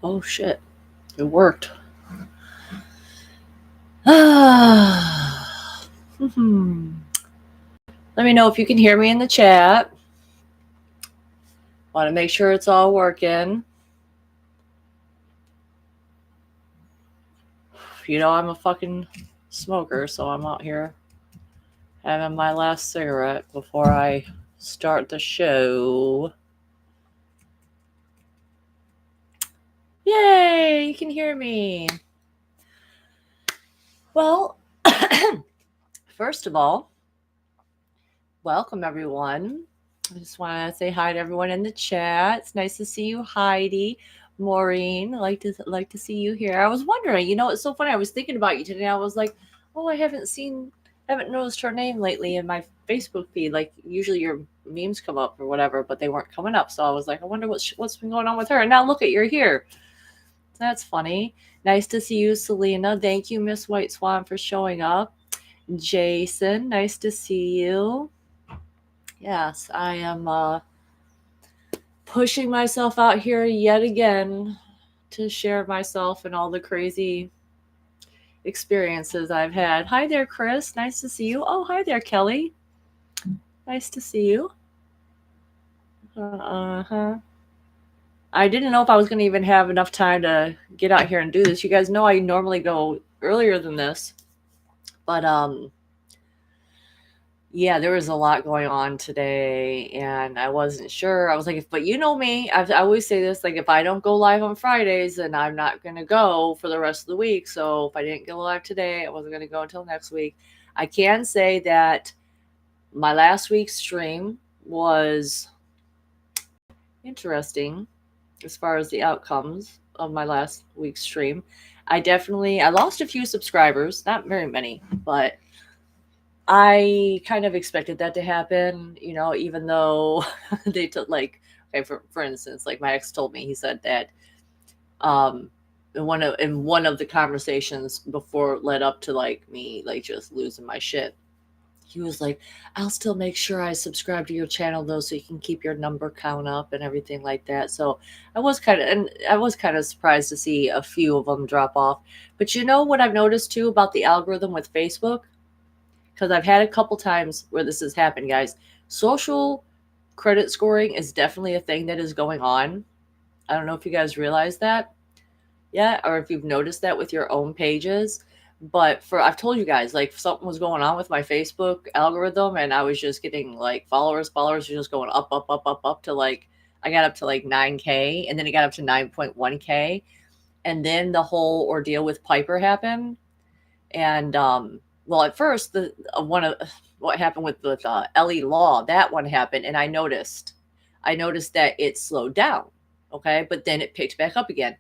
Oh shit. It worked. Let me know if you can hear me in the chat. Want to make sure it's all working. You know I'm a fucking smoker, so I'm out here having my last cigarette before I start the show. Yay, you can hear me. Well, first of all, welcome everyone. I just want to say hi to everyone in the chat. It's nice to see you, Heidi, Maureen. I like to see you here. I was wondering, it's so funny. I was thinking about you today. I was like, oh, I haven't noticed her name lately in my Facebook feed. Like usually your memes come up or whatever, but they weren't coming up. So I was like, I wonder what's been going on with her. And now look at, you're here. That's funny. Nice to see you, Selena. Thank you, Miss White Swan, for showing up. Jason, nice to see you. Yes, I am pushing myself out here yet again to share myself and all the crazy experiences I've had. Hi there, Chris. Nice to see you. Oh, hi there, Kelly. Nice to see you. Uh-huh. I didn't know if I was going to even have enough time to get out here and do this. You guys know I normally go earlier than this. But yeah, there was a lot going on today and I wasn't sure. I was like, but you know me, I always say this, like if I don't go live on Fridays, then I'm not going to go for the rest of the week. So if I didn't go live today, I wasn't going to go until next week. I can say that my last week's stream was interesting as far as the outcomes of my last week's stream. I lost a few subscribers, not very many, but I kind of expected that to happen, even though they took okay, for instance, like my ex told me, he said that in one of the conversations before it led up to like me like just losing my shit. He was like, I'll still make sure I subscribe to your channel though, so you can keep your number count up and everything like that. So I was kind of surprised to see a few of them drop off. But you know what I've noticed too about the algorithm with Facebook? Because I've had a couple times where this has happened, guys. Social credit scoring is definitely a thing that is going on. I don't know if you guys realize that yet, or if you've noticed that with your own pages. But I've told you guys, like something was going on with my Facebook algorithm, and I was just getting like followers were just going up to like, I got up to like 9K, and then it got up to 9.1K. And then the whole ordeal with Piper happened. And well, at first, what happened with Ellie Law, that one happened, and I noticed that it slowed down. Okay, but then it picked back up again.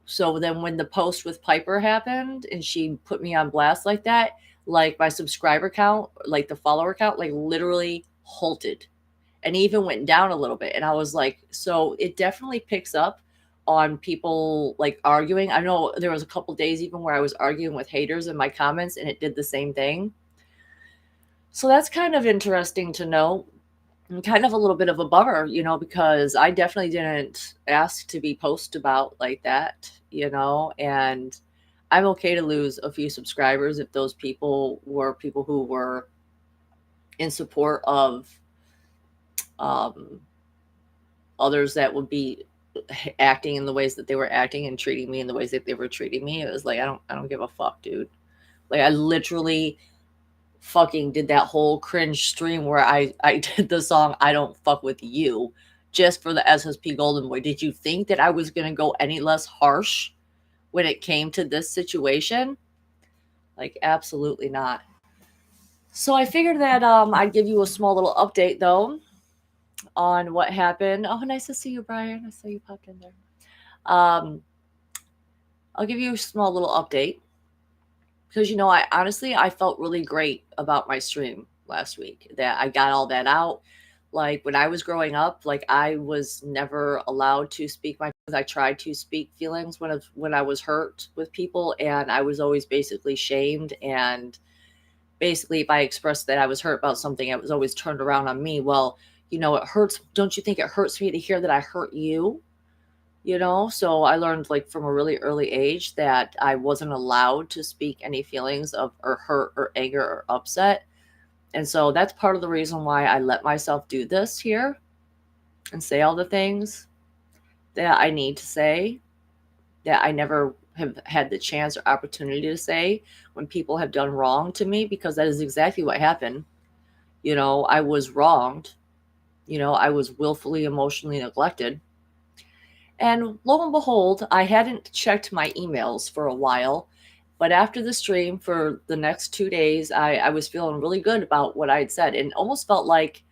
So then when the post with Piper happened and she put me on blast like that, like my subscriber count, like the follower count, like literally halted and even went down a little bit. And I was like, so it definitely picks up on people like arguing. I know there was a couple days even where I was arguing with haters in my comments and it did the same thing. So that's kind of interesting to know. And kind of a little bit of a bummer, because I definitely didn't ask to be posted about like that, and I'm okay to lose a few subscribers if those people were people who were in support of others that would be acting in the ways that they were acting and treating me in the ways that they were treating me. It was like, I don't give a fuck, dude. Like I literally fucking did that whole cringe stream where I did the song I Don't Fuck With You just for the SSP Golden Boy. Did you think that I was going to go any less harsh when it came to this situation? Like, absolutely not. So I figured that I'd give you a small little update, though, on what happened. Oh, nice to see you, Brian. I saw you popped in there. I'll give you a small little update. Because, I felt really great about my stream last week, that I got all that out. Like when I was growing up, like I was never allowed to speak my, I tried to speak feelings when I was hurt with people, and I was always basically shamed. And basically if I expressed that I was hurt about something, it was always turned around on me. Well, it hurts. Don't you think it hurts me to hear that I hurt you? So I learned like from a really early age that I wasn't allowed to speak any feelings of or hurt or anger or upset. And so that's part of the reason why I let myself do this here and say all the things that I need to say, that I never have had the chance or opportunity to say when people have done wrong to me, because that is exactly what happened. I was wronged. I was willfully emotionally neglected. And lo and behold, I hadn't checked my emails for a while. But after the stream for the next 2 days, I was feeling really good about what I had said, and almost felt like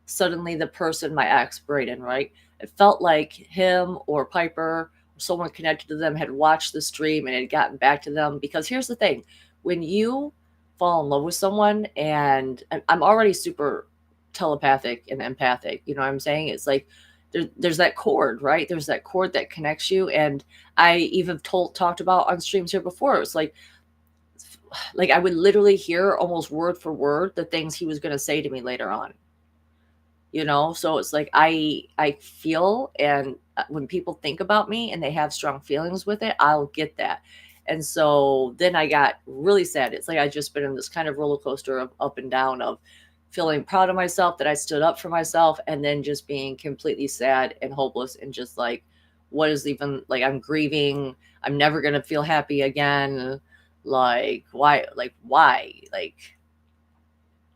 suddenly the person, my ex, Braden, right? It felt like him or Piper, or someone connected to them, had watched the stream and had gotten back to them. Because here's the thing, when you fall in love with someone, and I'm already super telepathic and empathic, you know what I'm saying? It's like there's that cord, right? There's that cord that connects you. And I even talked about on streams here before. It was like I would literally hear almost word for word the things he was going to say to me later on. So it's like I feel, and when people think about me and they have strong feelings with it, I'll get that. And so then I got really sad. It's like I just been in this kind of roller coaster of up and down, of feeling proud of myself that I stood up for myself, and then just being completely sad and hopeless, and just like, what is even, like, I'm grieving, I'm never going to feel happy again. Like, why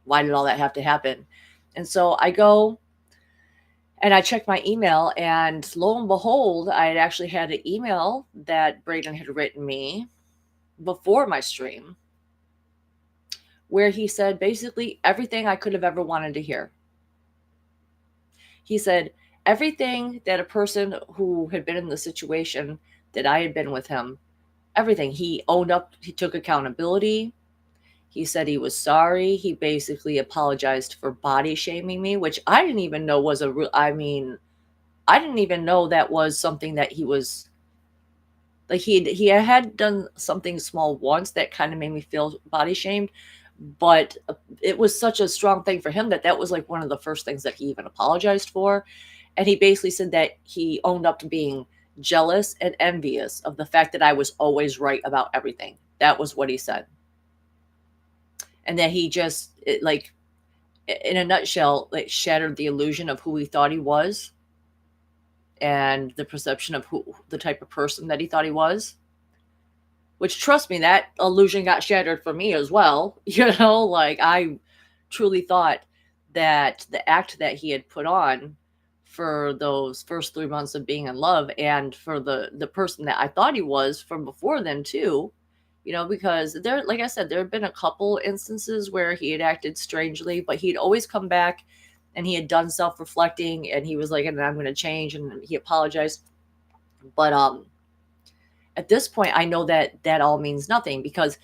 did all that have to happen? And so I go and I checked my email, and lo and behold, I had actually had an email that Braden had written me before my stream, where he said basically everything I could have ever wanted to hear. He said everything that a person who had been in the situation that I had been with him, everything. He owned up, he took accountability. He said he was sorry. He basically apologized for body shaming me, which I didn't even know was a real, I didn't even know that was something that he was like. He had done something small once that kind of made me feel body shamed, but it was such a strong thing for him that that was like one of the first things that he even apologized for. And he basically said that he owned up to being jealous and envious of the fact that I was always right about everything. That was what he said. And that he just like, in a nutshell, like, shattered the illusion of who he thought he was, and the perception of who the type of person that he thought he was. Which, trust me, that illusion got shattered for me as well. Like, I truly thought that the act that he had put on for those first 3 months of being in love, and for the person that I thought he was from before then too, because there, like I said, there had been a couple instances where he had acted strangely, but he'd always come back and he had done self-reflecting, and he was like, and I'm going to change, and he apologized. But at this point, I know that that all means nothing, because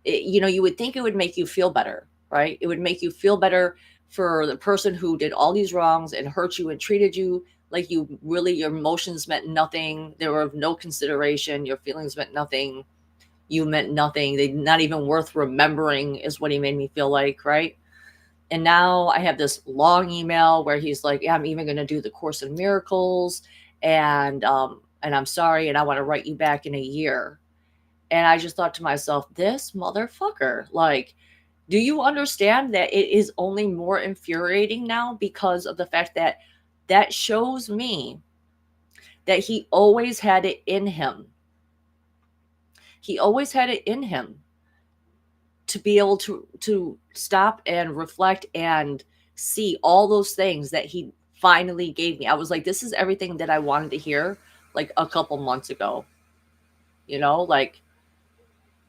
you would think it would make you feel better, right? It would make you feel better for the person who did all these wrongs and hurt you and treated you like your emotions meant nothing. They were of no consideration. Your feelings meant nothing. You meant nothing. They're not even worth remembering, is what he made me feel like, right? And now I have this long email where he's like, yeah, I'm even going to do the Course in Miracles, and I'm sorry, and I want to write you back in a year. And I just thought to myself, this motherfucker, like, do you understand that it is only more infuriating now because of the fact that that shows me that he always had it in him. He always had it in him to be able to stop and reflect and see all those things that he finally gave me. I was like, this is everything that I wanted to hear like a couple months ago. Like,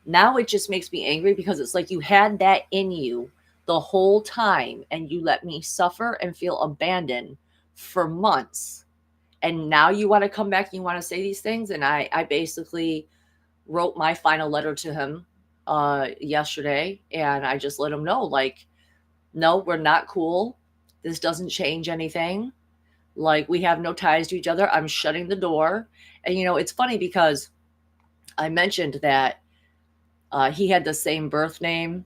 now it just makes me angry, because it's like, you had that in you the whole time, and you let me suffer and feel abandoned for months. And now you want to come back and you want to say these things. And I basically wrote my final letter to him yesterday, and I just let him know, like, no, we're not cool. This doesn't change anything. Like, we have no ties to each other. I'm shutting the door. And it's funny, because I mentioned that he had the same birth name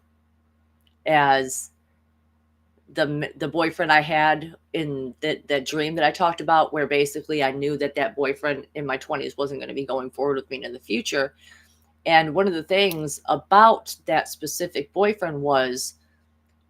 as the boyfriend I had in that dream that I talked about, where basically I knew that boyfriend in my 20s wasn't going to be going forward with me in the future. And one of the things about that specific boyfriend was,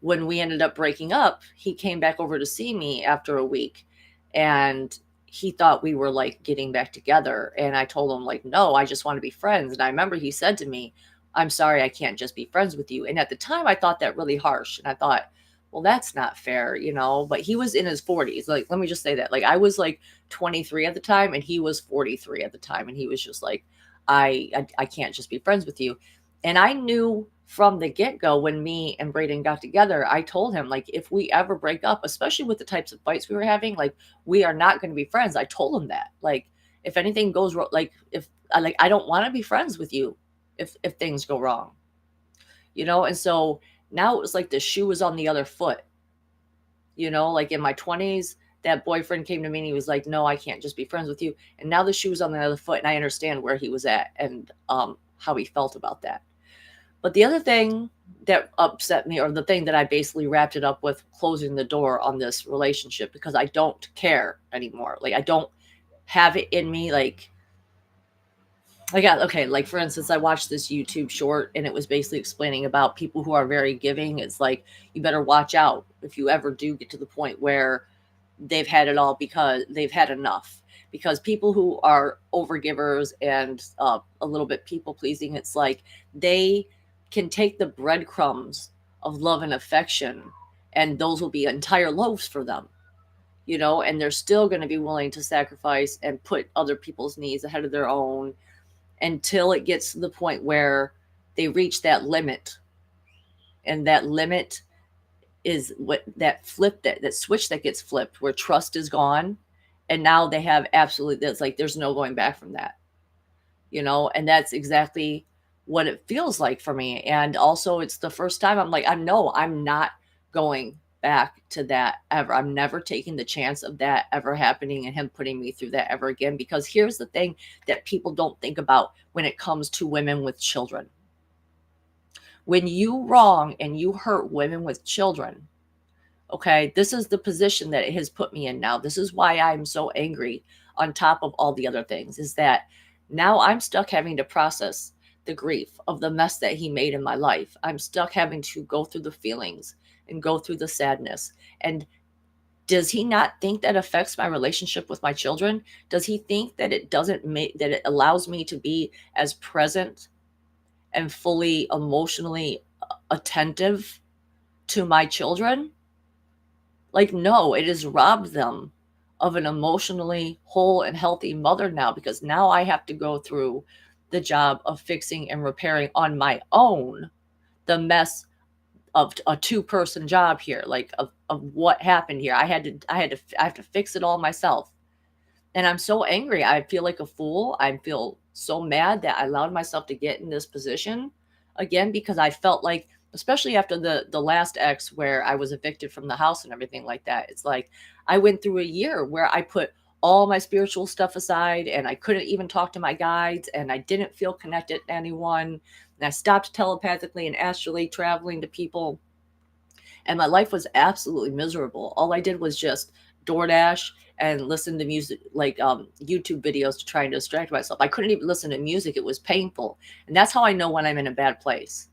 when we ended up breaking up, he came back over to see me after a week, and he thought we were like getting back together. And I told him, like, no, I just want to be friends. And I remember he said to me, I'm sorry, I can't just be friends with you. And at the time I thought that really harsh. And I thought, well, that's not fair, you know, but he was in his 40s. Like, let me just say that. Like, I was like 23 at the time and he was 43 at the time. And he was just like, I can't just be friends with you. And I knew from the get-go, when me and Braden got together, I told him, like, if we ever break up, especially with the types of fights we were having, like, we are not going to be friends. I told him that. Like, if anything goes wrong, like, if I don't want to be friends with you if things go wrong. You know, and so now it was like the shoe was on the other foot. You know, like in my 20s, that boyfriend came to me and he was like, no, I can't just be friends with you. And now the shoe was on the other foot, and I understand where he was at and how he felt about that. But the other thing that upset me, or the thing that I basically wrapped it up with, closing the door on this relationship, because I don't care anymore. Like, I don't have it in me. Like, okay, like for instance, I watched this YouTube short and it was basically explaining about people who are very giving. It's like, you better watch out if you ever do get to the point where they've had it all, because they've had enough. Because people who are overgivers and a little bit people pleasing, it's like they can take the breadcrumbs of love and affection, and those will be entire loaves for them, you know, and they're still going to be willing to sacrifice and put other people's needs ahead of their own, until it gets to the point where they reach that limit. And that limit is what that flip, that switch that gets flipped, where trust is gone, and now they have absolutely, that's like there's no going back from that, you know. And that's exactly what it feels like for me. And also, it's the first time I'm like, I'm not going back to that ever. I'm never taking the chance of that ever happening and him putting me through that ever again. Because here's the thing that people don't think about when it comes to women with children. When you wrong and you hurt women with children, okay, this is the position that it has put me in now. This is why I'm so angry, on top of all the other things, is that now I'm stuck having to process the grief of the mess that he made in my life. I'm stuck having to go through the feelings and go through the sadness. And does he not think that affects my relationship with my children? Does he think that it doesn't make, that it allows me to be as present and fully emotionally attentive to my children? Like, no, it has robbed them of an emotionally whole and healthy mother now, because now I have to go through the job of fixing and repairing on my own the mess of a two-person job here, like of what happened here. I have to fix it all myself. And I'm so angry. I feel like a fool. I feel so mad that I allowed myself to get in this position again, because I felt like, especially after the last ex, where I was evicted from the house and everything like that, it's like I went through a year where I put all my spiritual stuff aside, and I couldn't even talk to my guides, and I didn't feel connected to anyone, and I stopped telepathically and astrally traveling to people, and my life was absolutely miserable. All I did was just DoorDash and listen to music, like YouTube videos, to try and distract myself. I couldn't even listen to music. It was painful. And that's how I know when I'm in a bad place,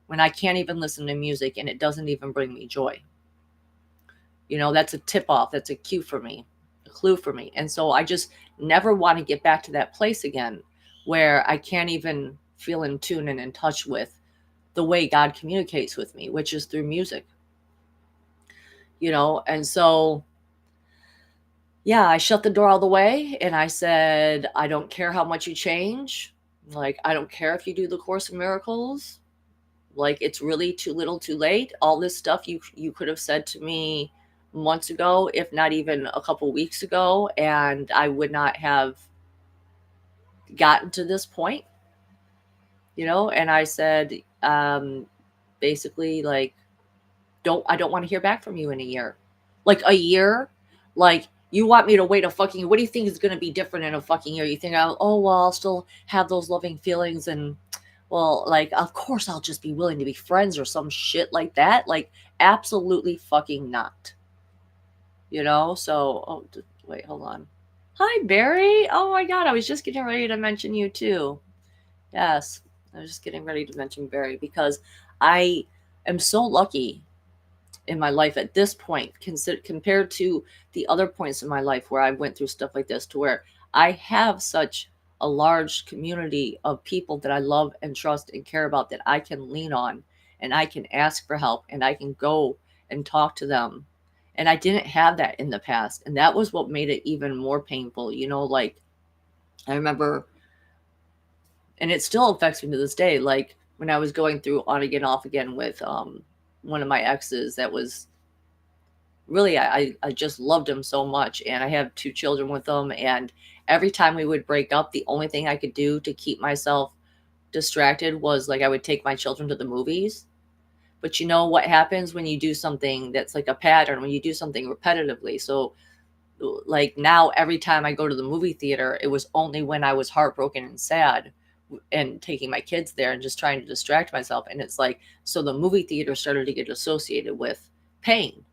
when I can't even listen to music and it doesn't even bring me joy. You know, that's a tip off. That's a cue for me, a clue for me. And so I just never want to get back to that place again, where I can't even feel in tune and in touch with the way God communicates with me, which is through music. You know, and so, yeah, I shut the door all the way and I said, I don't care how much you change. Like, I don't care if you do the Course in Miracles. Like, it's really too little too late. All this stuff you could have said to me months ago, if not even a couple weeks ago, and I would not have gotten to this point, you know. And I said, basically, like, I don't want to hear back from you in a year. Like, a year? Like, you want me to wait a fucking, what do you think is going to be different in a fucking year? You think, oh, well, I'll still have those loving feelings, and, Well, like, of course I'll just be willing to be friends or some shit like that. Like, absolutely fucking not. You know? So, oh, wait, hold on. Hi, Barry. Oh my God, I was just getting ready to mention you too. Yes, I was just getting ready to mention Barry because I am so lucky in my life at this point, compared to the other points in my life where I went through stuff like this, to where I have such a large community of people that I love and trust and care about, that I can lean on, and I can ask for help, and I can go and talk to them. And I didn't have that in the past. And that was what made it even more painful. You know, like, I remember, and it still affects me to this day, like when I was going through on again, off again with one of my exes that was really, I just loved him so much, and I have 2 children with him, and every time we would break up, the only thing I could do to keep myself distracted was, like, I would take my children to the movies. But you know what happens when you do something that's like a pattern, when you do something repetitively? So, like, now every time I go to the movie theater, it was only when I was heartbroken and sad and taking my kids there and just trying to distract myself. And it's like, so the movie theater started to get associated with pain.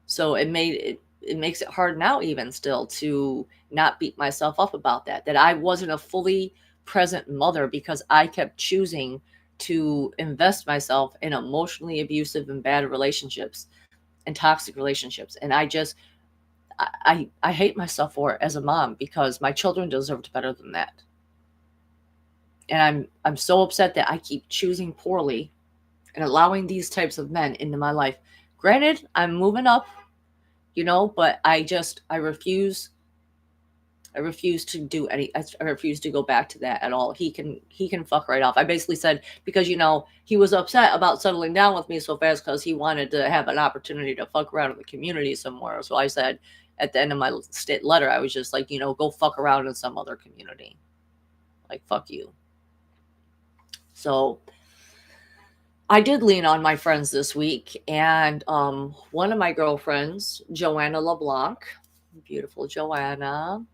So it makes it hard now, even still, to not beat myself up about that I wasn't a fully present mother because I kept choosing to invest myself in emotionally abusive and bad relationships and toxic relationships. And I hate myself for it as a mom, because my children deserved better than that. And I'm so upset that I keep choosing poorly and allowing these types of men into my life. Granted, I'm moving up, you know, but I refuse to do any. I refuse to go back to that at all. He can fuck right off. I basically said, because, you know, he was upset about settling down with me so fast because he wanted to have an opportunity to fuck around in the community somewhere. So I said at the end of my state letter, I was just like, you know, go fuck around in some other community. Like, fuck you. So I did lean on my friends this week, and one of my girlfriends, Joanna LeBlanc, beautiful Joanna.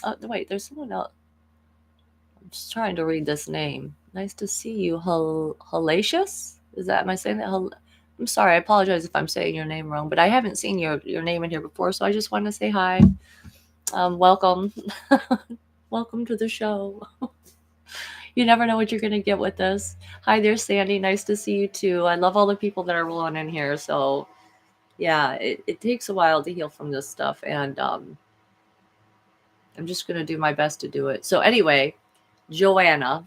Oh, wait, there's someone else. I'm just trying to read this name. Nice to see you, Hellacious. Is that, am I saying that? I'm sorry. I apologize if I'm saying your name wrong, but I haven't seen your name in here before, so I just want to say hi. Welcome, welcome to the show. You never know what you're going to get with this. Hi there, Sandy. Nice to see you too. I love all the people that are rolling in here. So, yeah, it takes a while to heal from this stuff. And I'm just going to do my best to do it. So, anyway, Joanna,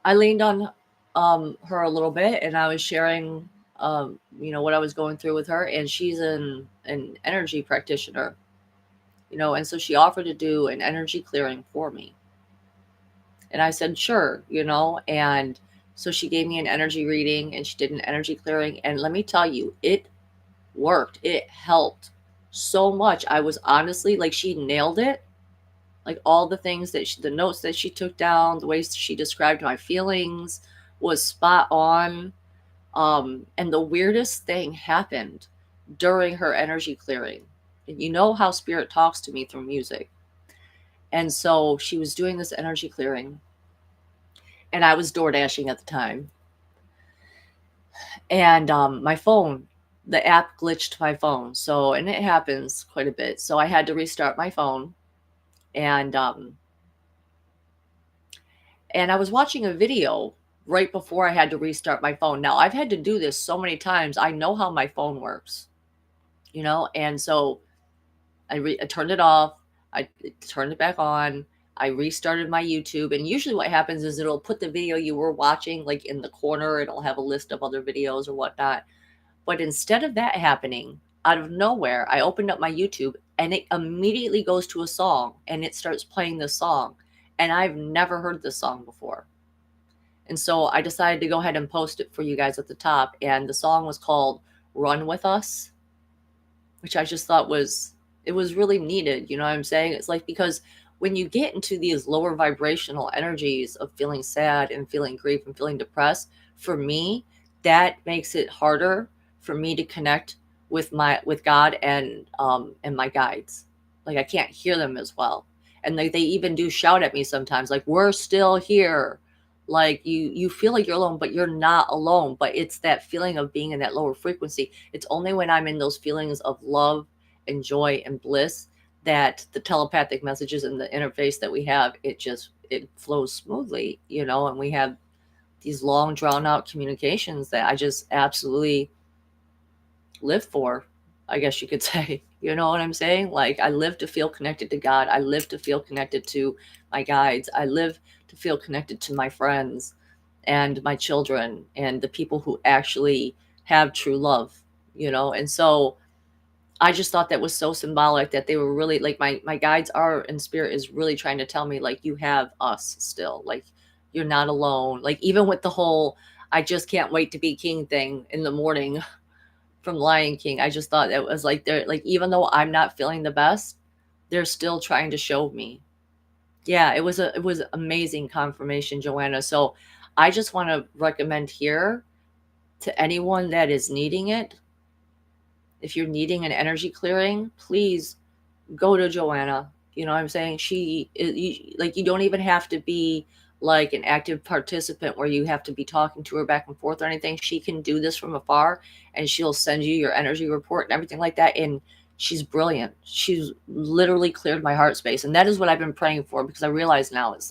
I leaned on her a little bit, and I was sharing, you know, what I was going through with her. And she's an energy practitioner, you know, and so she offered to do an energy clearing for me. And I said, sure, you know, and so she gave me an energy reading and she did an energy clearing. And let me tell you, it worked. It helped so much. I was honestly, like, she nailed it. Like, all the things that the notes that she took down, the ways she described my feelings was spot on. And the weirdest thing happened during her energy clearing. And you know how spirit talks to me through music. And so she was doing this energy clearing, and I was door dashing at the time. And my phone, the app glitched my phone. So, and it happens quite a bit. So I had to restart my phone. And I was watching a video right before I had to restart my phone. Now, I've had to do this so many times. I know how my phone works, you know? And so I turned it off. I turned it back on. I restarted my YouTube. And usually what happens is it'll put the video you were watching like in the corner. It'll have a list of other videos or whatnot. But instead of that happening, out of nowhere, I opened up my YouTube and it immediately goes to a song and it starts playing this song. And I've never heard this song before. And so I decided to go ahead and post it for you guys at the top. And the song was called Run With Us, which I just thought it was really needed. You know what I'm saying? It's like, because when you get into these lower vibrational energies of feeling sad and feeling grief and feeling depressed, for me, that makes it harder for me to connect with God and my guides. Like, I can't hear them as well. And like they even do shout at me sometimes, like, we're still here. Like you feel like you're alone, but you're not alone. But it's that feeling of being in that lower frequency. It's only when I'm in those feelings of love and joy and bliss that the telepathic messages and the interface that we have, it flows smoothly, and we have these long drawn out communications that I just absolutely live for, I guess you could say. You know what I'm saying? Like, I live to feel connected to God. I live to feel connected to my guides. I live to feel connected to my friends and my children and the people who actually have true love. And so I just thought that was so symbolic that they were really like my guides are in spirit is really trying to tell me, like, you have us still. Like, you're not alone. Like, even with the whole I just can't wait to be king thing in the morning from Lion King, I just thought it was like they're like, even though I'm not feeling the best, they're still trying to show me. Yeah, it was amazing confirmation, Joanna. So I just want to recommend here to anyone that is needing it. If you're needing an energy clearing, please go to Joanna. You know what I'm saying? Like, you don't even have to be like an active participant where you have to be talking to her back and forth or anything. She can do this from afar, and she'll send you your energy report and everything like that. And she's brilliant. She's literally cleared my heart space. And that is what I've been praying for, because I realize now it's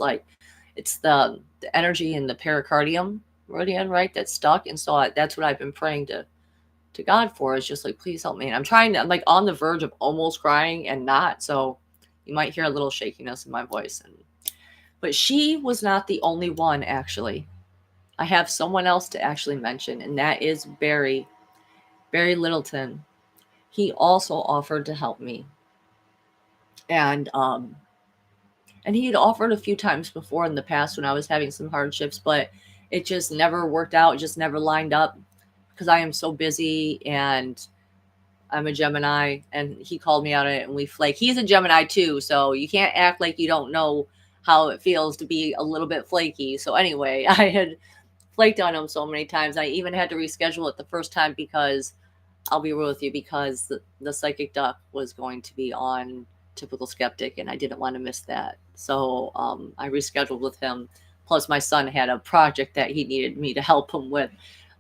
the energy in the pericardium meridian, right? That's stuck. And so that's what I've been praying to God for, is just like, please help me. And I'm like on the verge of almost crying and not. So you might hear a little shakiness in my voice. But she was not the only one, actually. I have someone else to actually mention, and that is Barry Littleton. He also offered to help me. And he had offered a few times before in the past when I was having some hardships, but it just never worked out. It just never lined up because I am so busy, and I'm a Gemini, and he called me out on it, and we flake. He's a Gemini too, so you can't act like you don't know how it feels to be a little bit flaky. So anyway, I had flaked on him so many times. I even had to reschedule it the first time because I'll be real with you, because the psychic duck was going to be on Typical Skeptic, and I didn't want to miss that. So I rescheduled with him. Plus, my son had a project that he needed me to help him with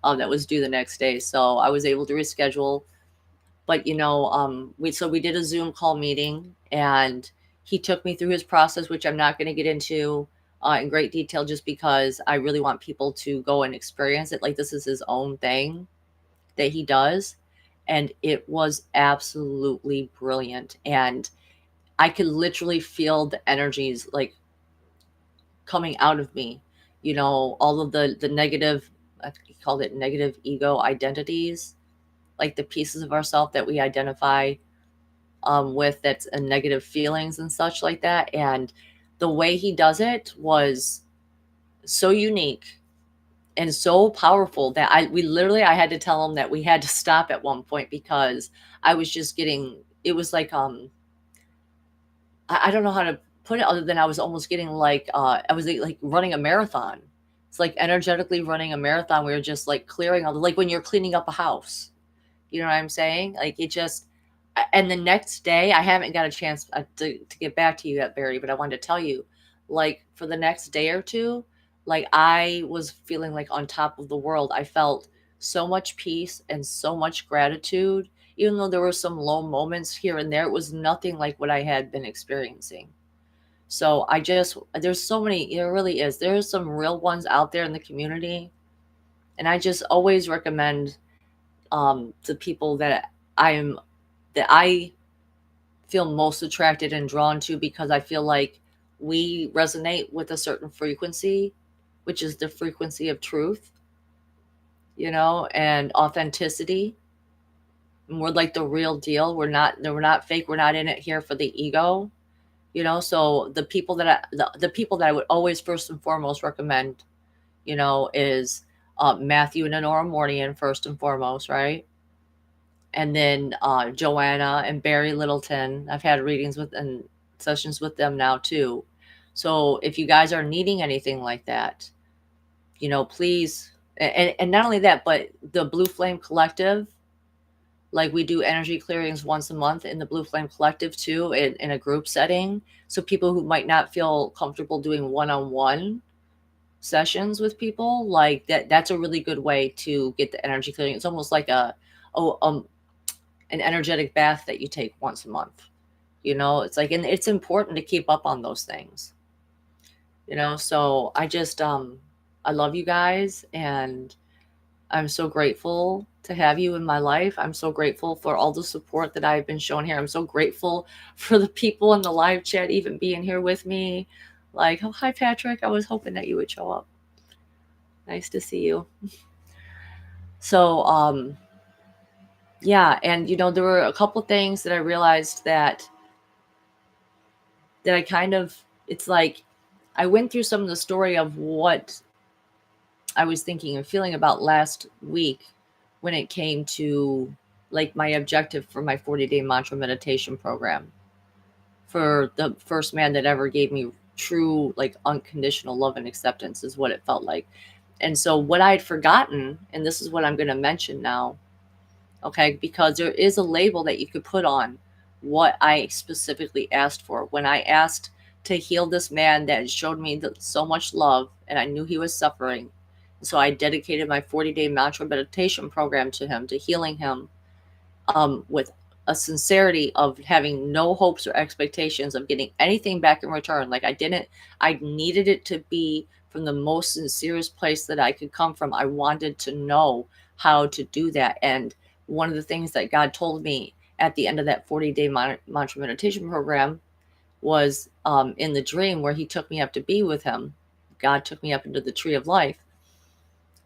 that was due the next day. So I was able to reschedule. But we did a Zoom call meeting, and he took me through his process, which I'm not going to get into in great detail, just because I really want people to go and experience it. Like, this is his own thing that he does, and it was absolutely brilliant. And I could literally feel the energies like coming out of me. All of the negative, I think he called it negative ego identities, like the pieces of ourselves that we identify with, that's a negative feelings and such like that. And the way he does it was so unique and so powerful that I had to tell him that we had to stop at one point, because I was just getting, it was like, I don't know how to put it other than I was almost getting like, I was like running a marathon. It's like energetically running a marathon. We were just like clearing all like when you're cleaning up a house. You know what I'm saying? Like, it just, and the next day, I haven't got a chance to get back to you yet, Barry, but I wanted to tell you, like, for the next day or two, like, I was feeling like on top of the world. I felt so much peace and so much gratitude. Even though there were some low moments here and there, it was nothing like what I had been experiencing. So there's so many, it really is. There's some real ones out there in the community. And I just always recommend the people that I feel most attracted and drawn to, because I feel like we resonate with a certain frequency, which is the frequency of truth, and authenticity. And we're like the real deal. We're not fake. We're not in it here for the ego, So the people that I would always first and foremost recommend, is Matthew and Honora Mornian first and foremost, right? And then Joanna and Barry Littleton. I've had readings with and sessions with them now too. So if you guys are needing anything like that, please, and not only that, but the Blue Flame Collective, Like we do energy clearings once a month in the Blue Flame Collective too, in a group setting. So people who might not feel comfortable doing one-on-one sessions with people, like that's a really good way to get the energy clearing. It's almost like oh, an energetic bath that you take once a month. It's like, and it's important to keep up on those things. So I love you guys, and I'm so grateful to have you in my life. I'm so grateful for all the support that I've been shown here. I'm so grateful for the people in the live chat even being here with me. Like, oh, hi, Patrick. I was hoping that you would show up. Nice to see you. So, yeah. And, there were a couple things that I realized that I kind of, it's like, I went through some of the story of what I was thinking and feeling about last week when it came to like my objective for my 40-day mantra meditation program, for the first man that ever gave me true, like, unconditional love and acceptance, is what it felt like. And so what I'd forgotten, and this is what I'm going to mention now, okay, because there is a label that you could put on what I specifically asked for. When I asked to heal this man that showed me so much love, and I knew he was suffering, so I dedicated my 40-day mantra meditation program to him, to healing him, with a sincerity of having no hopes or expectations of getting anything back in return. Like I needed it to be from the most sincerest place that I could come from. I wanted to know how to do that. And one of the things that God told me at the end of that 40-day mantra meditation program was, in the dream where he took me up to be with him. God took me up into the tree of life.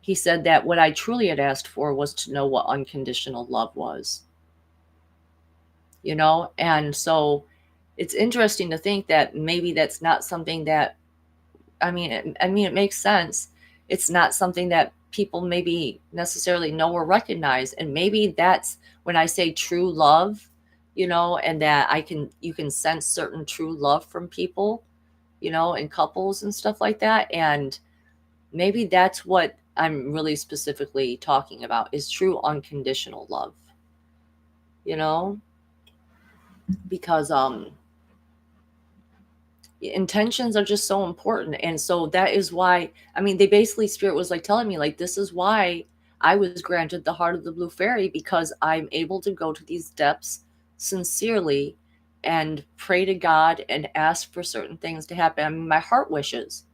He said that what I truly had asked for was to know what unconditional love was. And so it's interesting to think that maybe that's not something that, it makes sense. It's not something that people maybe necessarily know or recognize. And maybe that's when I say true love, and that you can sense certain true love from people, in couples and stuff like that. And maybe that's what I'm really specifically talking about, is true unconditional love, because intentions are just so important. And so that is why, they basically, spirit was like telling me, like, this is why I was granted the heart of the blue fairy, because I'm able to go to these depths sincerely and pray to God and ask for certain things to happen. My heart wishes,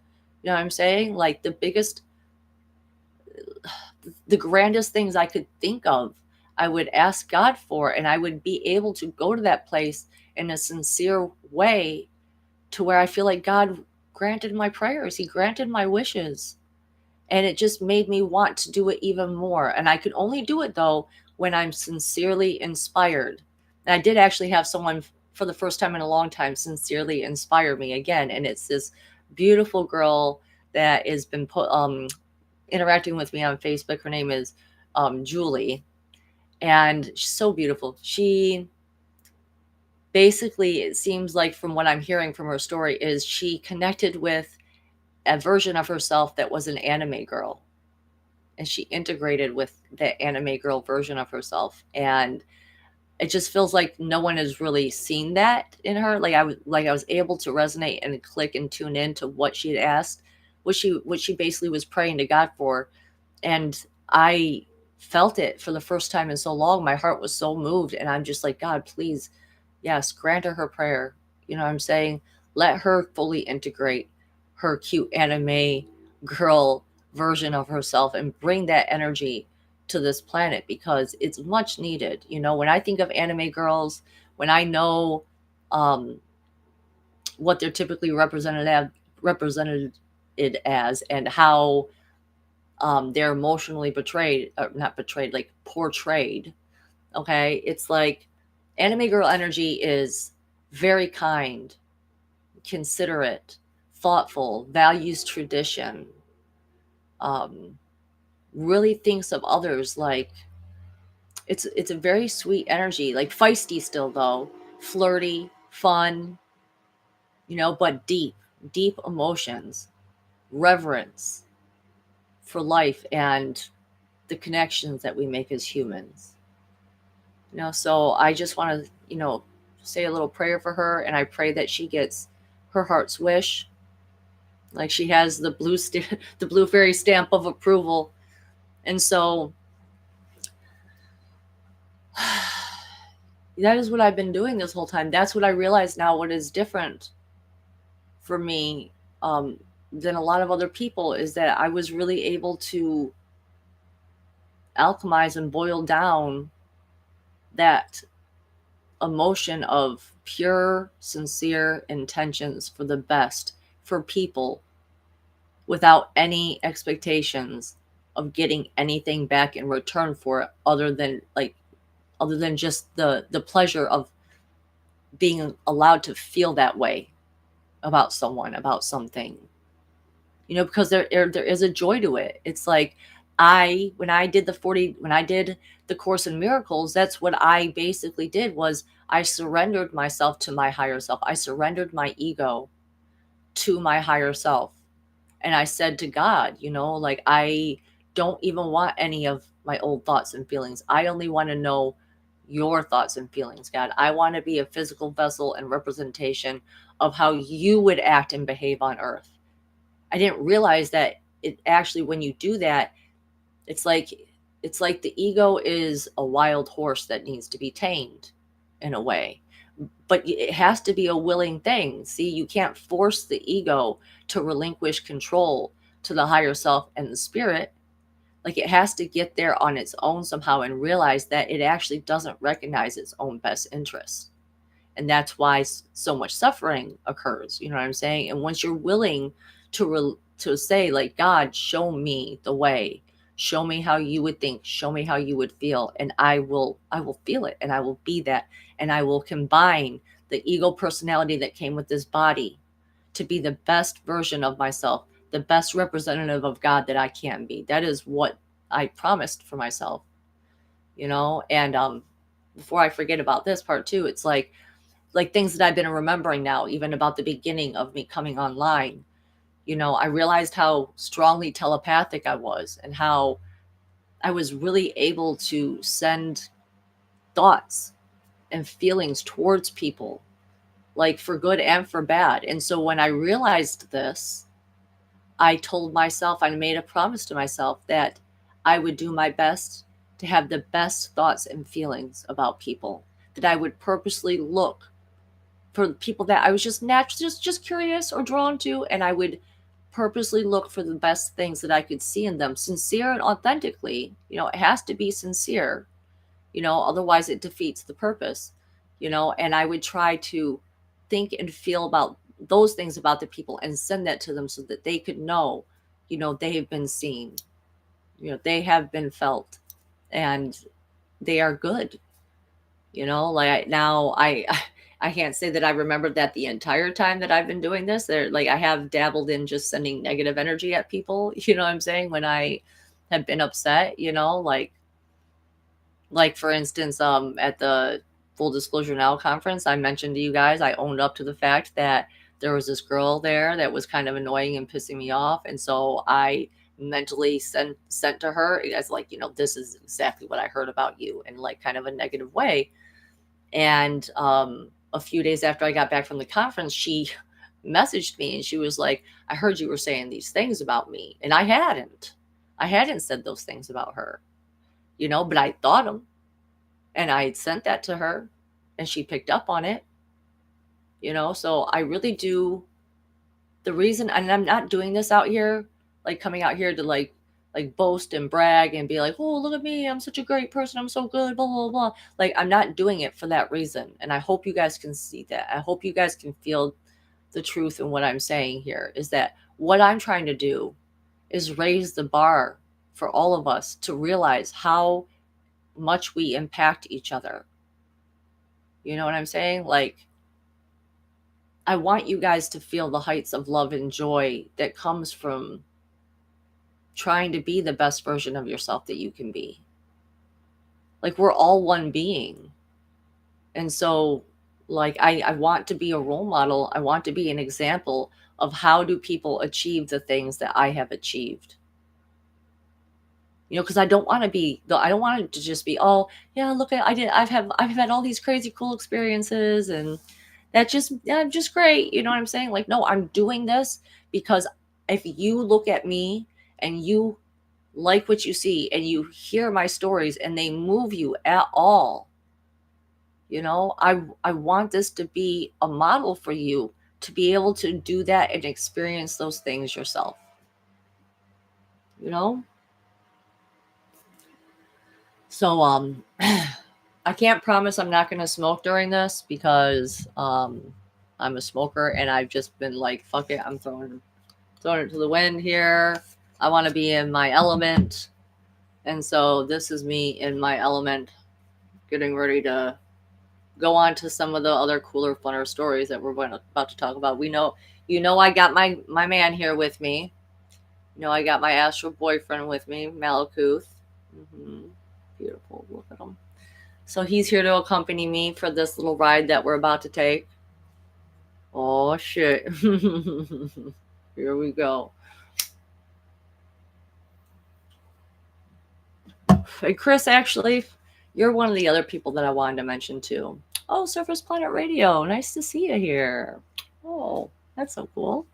you know what I'm saying? Like the grandest things I could think of, I would ask God for, and I would be able to go to that place in a sincere way, to where I feel like God granted my prayers. He granted my wishes. And it just made me want to do it even more. And I could only do it, though, when I'm sincerely inspired. And I did actually have someone, for the first time in a long time, sincerely inspire me again. And it's this beautiful girl that has been interacting with me on Facebook. Her name is Julie. And she's so beautiful. She basically, it seems like, from what I'm hearing from her story, is she connected with a version of herself that was an anime girl, and she integrated with the anime girl version of herself. And it just feels like no one has really seen that in her. Like I was able to resonate and click and tune in to what she had asked, what she basically was praying to God for. And I felt it for the first time in so long. My heart was so moved, and I'm just like, God, please, yes, grant her prayer. You know what I'm saying? Let her fully integrate her cute anime girl version of herself and bring that energy to this planet, because it's much needed. When I think of anime girls, when I know what they're typically represented as, and how they're emotionally betrayed, or not betrayed, like portrayed. Okay, it's like anime girl energy is very kind, considerate, thoughtful, values tradition, um, really thinks of others. Like it's a very sweet energy, like feisty still, though, flirty, fun, but deep emotions, reverence for life and the connections that we make as humans. So I just want to, say a little prayer for her, and I pray that she gets her heart's wish. Like she has the the blue fairy stamp of approval. And so that is what I've been doing this whole time. That's what I realize now. What is different for me than a lot of other people is that I was really able to alchemize and boil down that emotion of pure, sincere intentions for the best for people without any expectations of getting anything back in return for it other than just the pleasure of being allowed to feel that way about someone, about something. Because there is a joy to it. It's like when I did the Course in Miracles, that's what I basically did was I surrendered myself to my higher self. I surrendered my ego to my higher self. And I said to God, like I don't even want any of my old thoughts and feelings. I only want to know your thoughts and feelings, God. I want to be a physical vessel and representation of how you would act and behave on earth. I didn't realize that it actually, when you do that, it's like the ego is a wild horse that needs to be tamed in a way. But it has to be a willing thing. See, you can't force the ego to relinquish control to the higher self and the spirit. Like it has to get there on its own somehow and realize that it actually doesn't recognize its own best interests. And that's why so much suffering occurs. You know what I'm saying? And once you're willing to say, like, God, show me the way, show me how you would think, show me how you would feel, and I will feel it, and I will be that, and I will combine the ego personality that came with this body to be the best version of myself, the best representative of God that I can be. That is what I promised for myself. And before I forget about this part too, it's like things that I've been remembering now, even about the beginning of me coming online. I realized how strongly telepathic I was and how I was really able to send thoughts and feelings towards people, like for good and for bad. And so when I realized this, I told myself, I made a promise to myself that I would do my best to have the best thoughts and feelings about people, that I would purposely look for people that I was just naturally just curious or drawn to, and I would purposely look for the best things that I could see in them, sincere and authentically. It has to be sincere, otherwise it defeats the purpose. And I would try to think and feel about those things about the people and send that to them so that they could know, they have been seen, they have been felt, and they are good. Like now I can't say that I remembered that the entire time that I've been doing this. There, like I have dabbled in just sending negative energy at people. You know what I'm saying? When I have been upset, like for instance, at the Full Disclosure Now conference, I mentioned to you guys, I owned up to the fact that there was this girl there that was kind of annoying and pissing me off, and so I mentally sent to her as like, this is exactly what I heard about you in like kind of a negative way. And a few days after I got back from the conference, she messaged me and she was like, I heard you were saying these things about me. And I hadn't. I hadn't said those things about her, but I thought them. And I sent that to her and she picked up on it, So I really do. The reason, and I'm not doing this out here, like coming out here to like boast and brag and be like, oh, look at me, I'm such a great person, I'm so good, blah blah blah. Like I'm not doing it for that reason, and I hope you guys can see that. I hope you guys can feel the truth in what I'm saying here, is that what I'm trying to do is raise the bar for all of us to realize how much we impact each other. You know what I'm saying? Like I want you guys to feel the heights of love and joy that comes from trying to be the best version of yourself that you can be. Like we're all one being. And so like I want to be a role model. I want to be an example of how do people achieve the things that I have achieved. Because I don't want to be, I don't want it to just be, oh yeah, look at, I've had all these crazy cool experiences, and that just, yeah, just great. You know what I'm saying? Like, no, I'm doing this because if you look at me and you like what you see and you hear my stories and they move you at all, I want this to be a model for you to be able to do that and experience those things yourself. you know so I can't promise I'm not going to smoke during this because I'm a smoker, and I've just been like, fuck it, I'm throwing it to the wind here. I want to be in my element. And so this is me in my element, getting ready to go on to some of the other cooler, funner stories that we're about to talk about. I got my man here with me. I got my astral boyfriend with me, Malakuth. Beautiful. Look at him. So he's here to accompany me for this little ride that we're about to take. Oh, shit. Here we go. And Chris, actually, you're one of the other people that I wanted to mention too. Oh, Surface Planet Radio. Nice to see you here. Oh, that's so cool.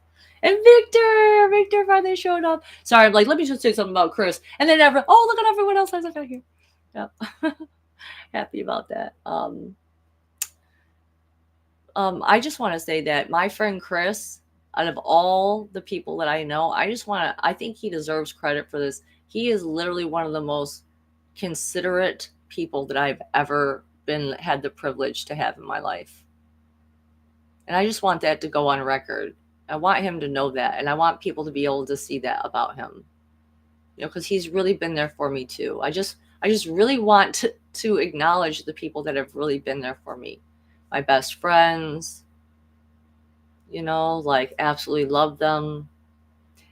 And Victor finally showed up. Sorry, I'm like, let me just say something about Chris. And then look at everyone else I got here. Yep. Happy about that. I just want to say that my friend Chris, out of all the people that I know, I think he deserves credit for this. He is literally one of the most considerate people that I've ever had the privilege to have in my life. And I just want that to go on record. I want him to know that, and I want people to be able to see that about him. Because he's really been there for me too. I just really want to acknowledge the people that have really been there for me. My best friends, like, absolutely love them.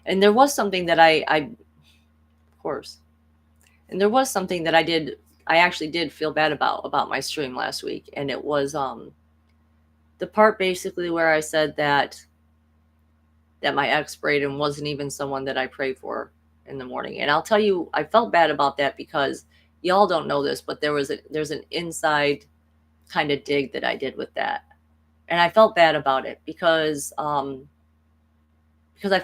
And there was something that I of course, and there was something that I actually did feel bad about my stream last week. And it was the part basically where I said that my ex Braden wasn't even someone that I pray for in the morning. And I'll tell you, I felt bad about that because y'all don't know this, but there's an inside kind of dig that I did with that. And I felt bad about it because I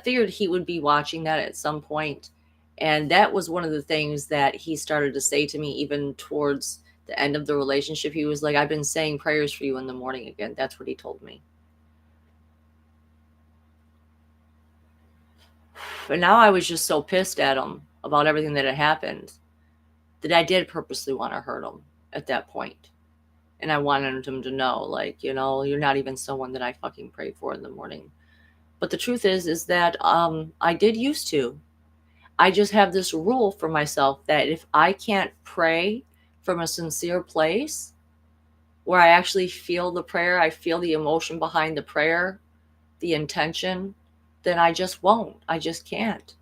figured he would be watching that at some point. And that was one of the things that he started to say to me, even towards the end of the relationship. He was like, I've been saying prayers for you in the morning again. That's what he told me. But now I was just so pissed at him about everything that had happened that I did purposely want to hurt him at that point. And I wanted him to know, like, you're not even someone that I fucking pray for in the morning. But the truth is that I did used to. I just have this rule for myself that if I can't pray from a sincere place where I actually feel the prayer, I feel the emotion behind the prayer, the intention, then I just won't. I just can't.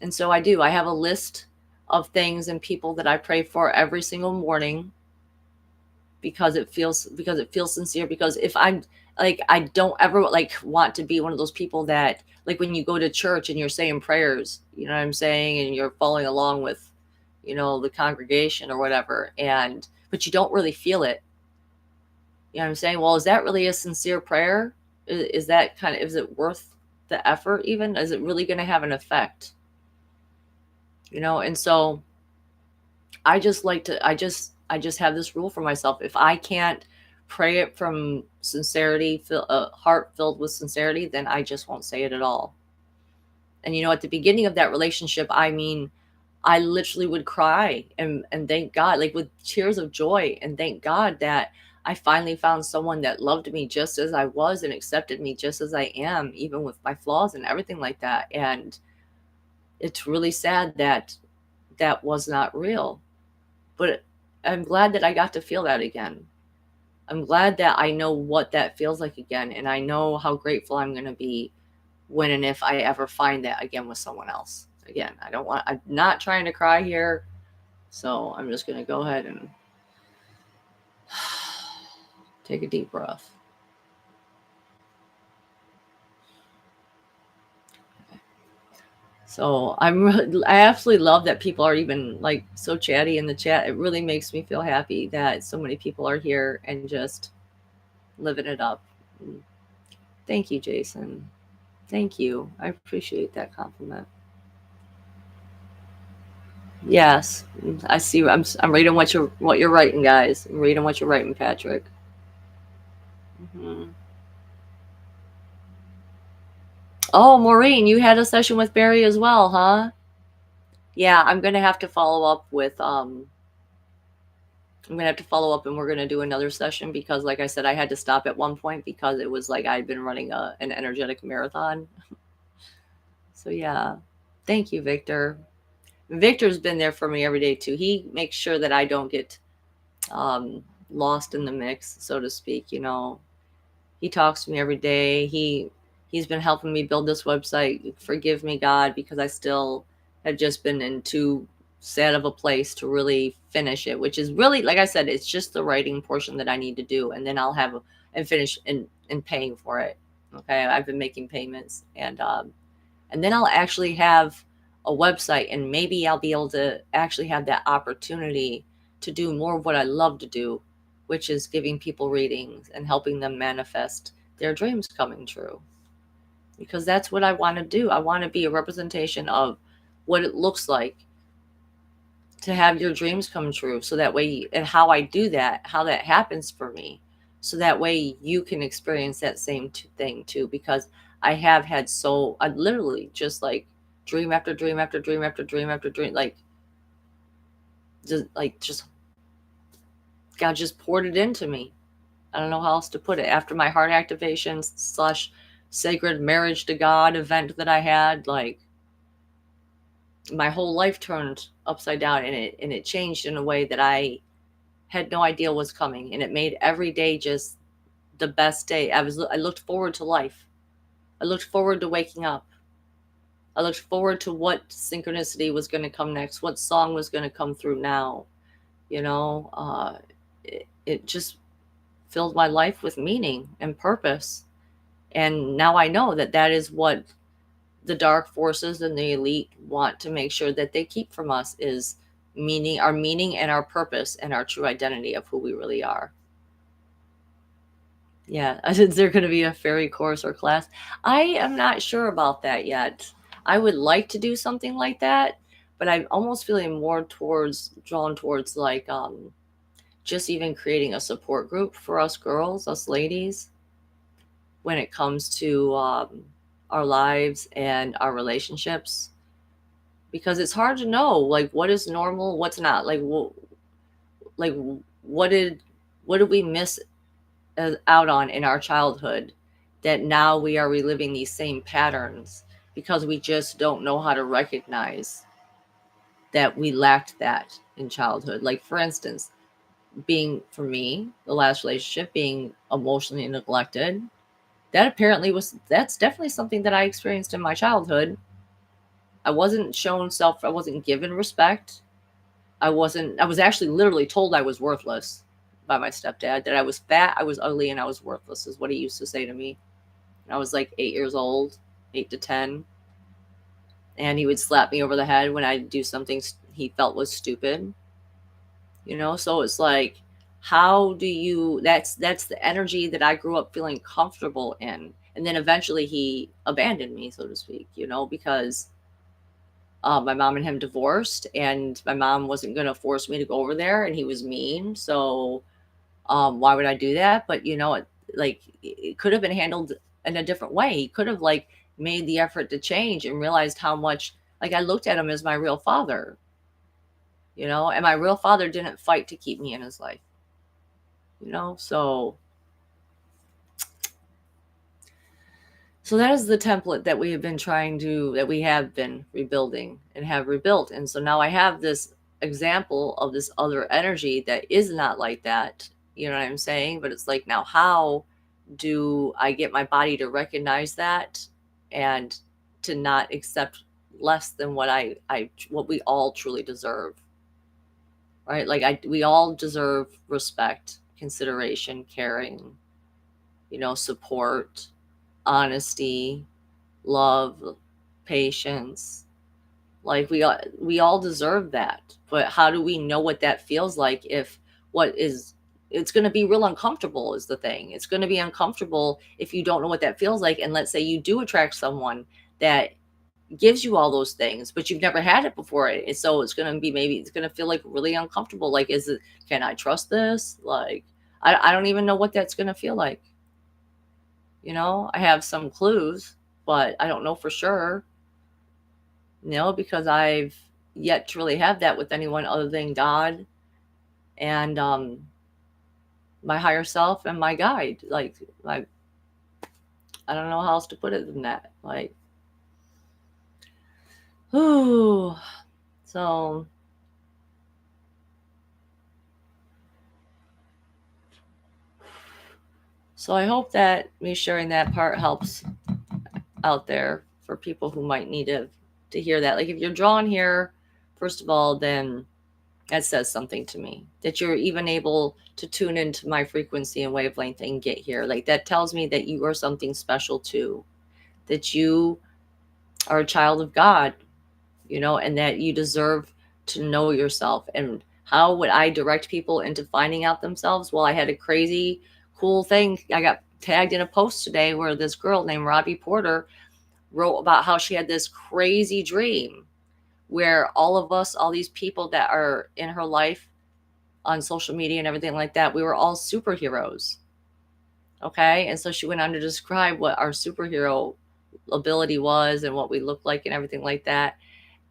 And so I do. I have a list of things and people that I pray for every single morning because it feels sincere. Because if I'm like, I don't ever like want to be one of those people that, like, when you go to church and you're saying prayers, you know what I'm saying, and you're following along with, the congregation or whatever, but you don't really feel it. You know what I'm saying? Well, is that really a sincere prayer? Is it worth the effort even? Is it really going to have an effect? And so I just have this rule for myself. If I can't pray it from sincerity, a heart filled with sincerity, then I just won't say it at all. And at the beginning of that relationship, I literally would cry and thank God, like with tears of joy, and thank God that I finally found someone that loved me just as I was and accepted me just as I am, even with my flaws and everything like that. And it's really sad that that was not real. But I'm glad that I got to feel that again. I'm glad that I know what that feels like again. And I know how grateful I'm going to be when and if I ever find that again with someone else. Again, I'm not trying to cry here. So I'm just going to go ahead and take a deep breath. So I absolutely love that people are even like so chatty in the chat. It really makes me feel happy that so many people are here and just living it up. Thank you, Jason. Thank you. I appreciate that compliment. Yes, I see. I'm reading what you're writing, guys. I'm reading what you're writing, Patrick. Hmm. Oh, Maureen, you had a session with Barry as well, huh? Yeah, I'm gonna have to follow up with I'm gonna have to follow up and we're gonna do another session because like I said, I had to stop at one point because it was like I'd been running an energetic marathon. So yeah. Thank you, Victor. Victor's been there for me every day too. He makes sure that I don't get lost in the mix, so to speak, you know. He talks to me every day. He's been helping me build this website. Forgive me, God, because I still have just been in too sad of a place to really finish it, which is really, like I said, it's just the writing portion that I need to do, and then I'll have and finish and paying for it. Okay, I've been making payments, and then I'll actually have a website, and maybe I'll be able to actually have that opportunity to do more of what I love to do, which is giving people readings and helping them manifest their dreams coming true. Because that's what I want to do. I want to be a representation of what it looks like to have your dreams come true. So that way, and how I do that, how that happens for me. So that way you can experience that same thing too. Because I have had I literally just like dream after dream after dream after dream after dream, just God just poured it into me. I don't know how else to put it. After my heart activation slash sacred marriage to God event that I had, like my whole life turned upside down, and it changed in a way that I had no idea was coming, and it made every day just the best day. I looked forward to life. I looked forward to waking up. I looked forward to what synchronicity was going to come next, what song was going to come through now. You know, it just filled my life with meaning and purpose. And now I know that that is what the dark forces and the elite want to make sure that they keep from us is meaning and our purpose and our true identity of who we really are. Yeah, is there going to be a fairy course or class? I am not sure about that yet. I would like to do something like that, but I'm almost feeling more drawn towards like just even creating a support group for us girls, us ladies, when it comes to our lives and our relationships, because it's hard to know like what is normal, what's not. Like what did what did we miss out on in our childhood that now we are reliving these same patterns because we just don't know how to recognize that we lacked that in childhood. Like for instance, being for me, the last relationship being emotionally neglected, that's definitely something that I experienced in my childhood. I wasn't given respect. I was actually literally told I was worthless by my stepdad, that I was fat, I was ugly, and I was worthless, is what he used to say to me. I was like 8 years old, 8 to 10. And he would slap me over the head when I'd do something he felt was stupid. You know, so it's like, how do you, that's the energy that I grew up feeling comfortable in. And then eventually he abandoned me, so to speak, you know, because my mom and him divorced, and my mom wasn't going to force me to go over there, and he was mean. So why would I do that? But you know, it could have been handled in a different way. He could have like made the effort to change and realized how much like I looked at him as my real father, you know, and my real father didn't fight to keep me in his life, you know. So that is the template that we have been rebuilding and have rebuilt. And so now I have this example of this other energy that is not like that. You know what I'm saying? But it's like, now how do I get my body to recognize that and to not accept less than what we all truly deserve? Right? Like we all deserve respect, consideration, caring, you know, support, honesty, love, patience. Like we all deserve that. But how do we know what that feels like if what is it's going to be real uncomfortable is the thing. It's going to be uncomfortable if you don't know what that feels like, and let's say you do attract someone that gives you all those things, but you've never had it before. So it's going to be, maybe it's going to feel like really uncomfortable. Like, is it, can I trust this? Like, I don't even know what that's going to feel like. I have some clues, but I don't know for sure, because I've yet to really have that with anyone other than God and my higher self and my guide. Like, I don't know how else to put it than that. Like, whew. So I hope that me sharing that part helps out there for people who might need to hear that. Like, if you're drawn here, first of all, then that says something to me that you're even able to tune into my frequency and wavelength and get here. Like, that tells me that you are something special too, that you are a child of God, and that you deserve to know yourself. And how would I direct people into finding out themselves? Well, I had a crazy cool thing. I got tagged in a post today where this girl named Robbie Porter wrote about how she had this crazy dream where all of us, all these people that are in her life on social media and everything like that, we were all superheroes. Okay. And so she went on to describe what our superhero ability was and what we looked like and everything like that.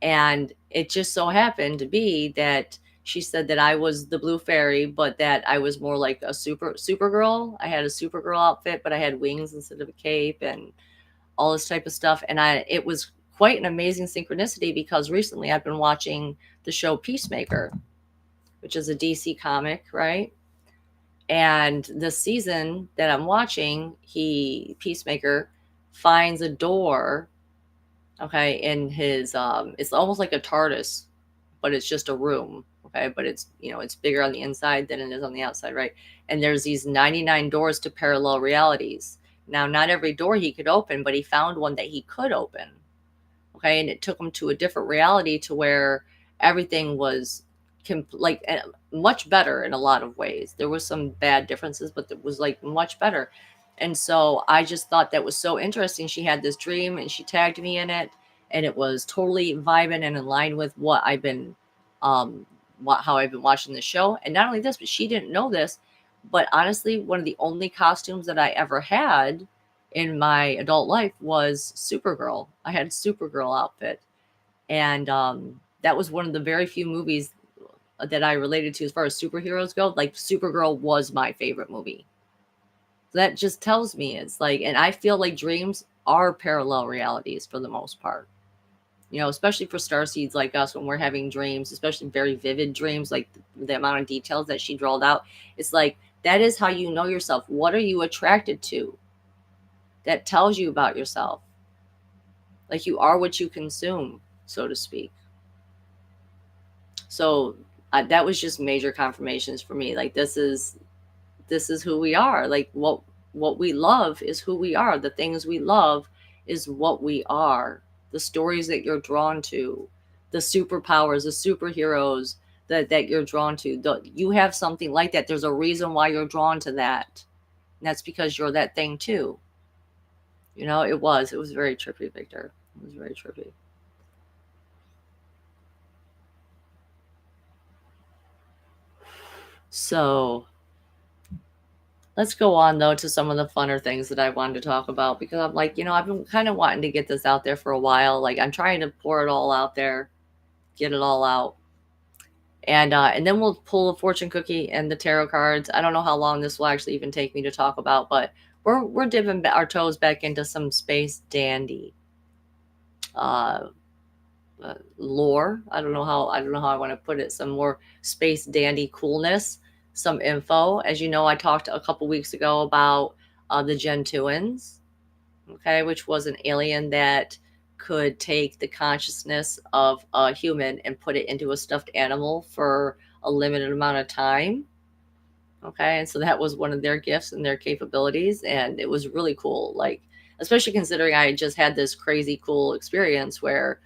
And it just so happened to be that she said that I was the blue fairy, but that I was more like a Supergirl. I had a Supergirl outfit, but I had wings instead of a cape and all this type of stuff. And it was quite an amazing synchronicity because recently I've been watching the show Peacemaker, which is a DC comic, right? And this season that I'm watching, Peacemaker finds a door, okay, in his it's almost like a TARDIS, but it's just a room, okay, but it's it's bigger on the inside than it is on the outside, right? And there's these 99 doors to parallel realities. Now, not every door he could open, but he found one that he could open, okay, and it took him to a different reality to where everything was like much better in a lot of ways. There was some bad differences, but it was like much better. And so I just thought that was so interesting. She had this dream and she tagged me in it, and it was totally vibing and in line with what I've been how I've been watching the show. And not only this, but she didn't know this, but honestly, one of the only costumes that I ever had in my adult life was Supergirl. I had a Supergirl outfit. And that was one of the very few movies that I related to as far as superheroes go. Like, Supergirl was my favorite movie. So that just tells me it's like, and I feel like dreams are parallel realities for the most part. Especially for starseeds like us, when we're having dreams, especially very vivid dreams, like the amount of details that she drawled out. It's like, that is how you know yourself. What are you attracted to? That tells you about yourself. Like, you are what you consume, so to speak. So that was just major confirmations for me. Like, this is who we are. Like, what we love is who we are. The things we love is what we are. The stories that you're drawn to, the superpowers, the superheroes that you're drawn to. You have something like that. There's a reason why you're drawn to that. And that's because you're that thing too. It was very trippy, Victor. It was very trippy. So let's go on, though, to some of the funner things that I wanted to talk about, because I'm like, I've been kind of wanting to get this out there for a while. Like, I'm trying to pour it all out there, get it all out. And then we'll pull a fortune cookie and the tarot cards. I don't know how long this will actually even take me to talk about, but we're dipping our toes back into some space dandy lore. I don't know how I want to put it. Some more space dandy coolness, some info. As you know, I talked a couple weeks ago about the Gentuans, okay, which was an alien that could take the consciousness of a human and put it into a stuffed animal for a limited amount of time. Okay, and so that was one of their gifts and their capabilities, and it was really cool. Like, especially considering I just had this crazy cool experience where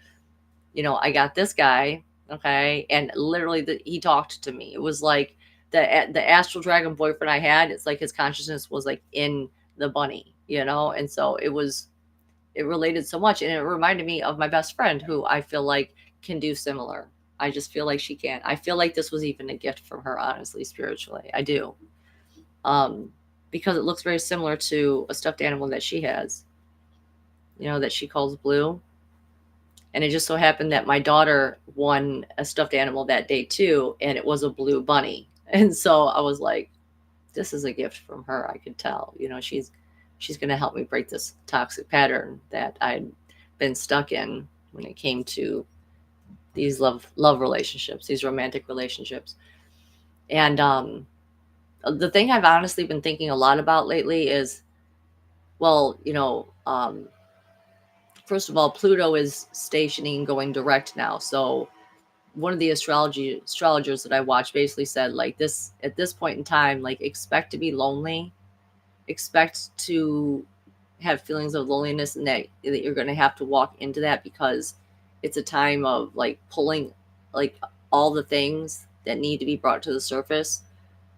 I got this guy, okay, and literally he talked to me. It was like the astral dragon boyfriend I had. It's like his consciousness was like in the bunny, and so it related so much, and it reminded me of my best friend who I feel like can do similar. I just feel like she can. I feel like this was even a gift from her, honestly, spiritually. I do. Um, because it looks very similar to a stuffed animal that she has, that she calls Blue. And it just so happened that my daughter won a stuffed animal that day too, and it was a blue bunny. And so I was like, this is a gift from her. I could tell, she's going to help me break this toxic pattern that I'd been stuck in when it came to these love relationships, these romantic relationships. And the thing I've honestly been thinking a lot about lately is, well, first of all, Pluto is stationing and going direct now. So one of the astrologers that I watched basically said, like, this at this point in time, like, expect to be lonely, expect to have feelings of loneliness, and that you're going to have to walk into that, because it's a time of like pulling, like, all the things that need to be brought to the surface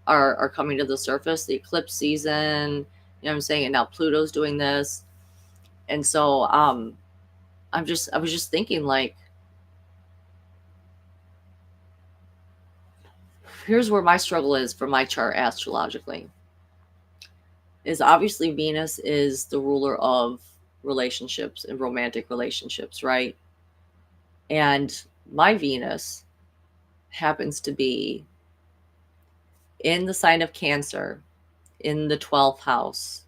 are coming to the surface. The eclipse season, what I'm saying, and now Pluto's doing this. And so I was just thinking, like, here's where my struggle is for my chart astrologically. Is obviously Venus is the ruler of relationships and romantic relationships, right? And my Venus happens to be in the sign of Cancer, in the 12th house.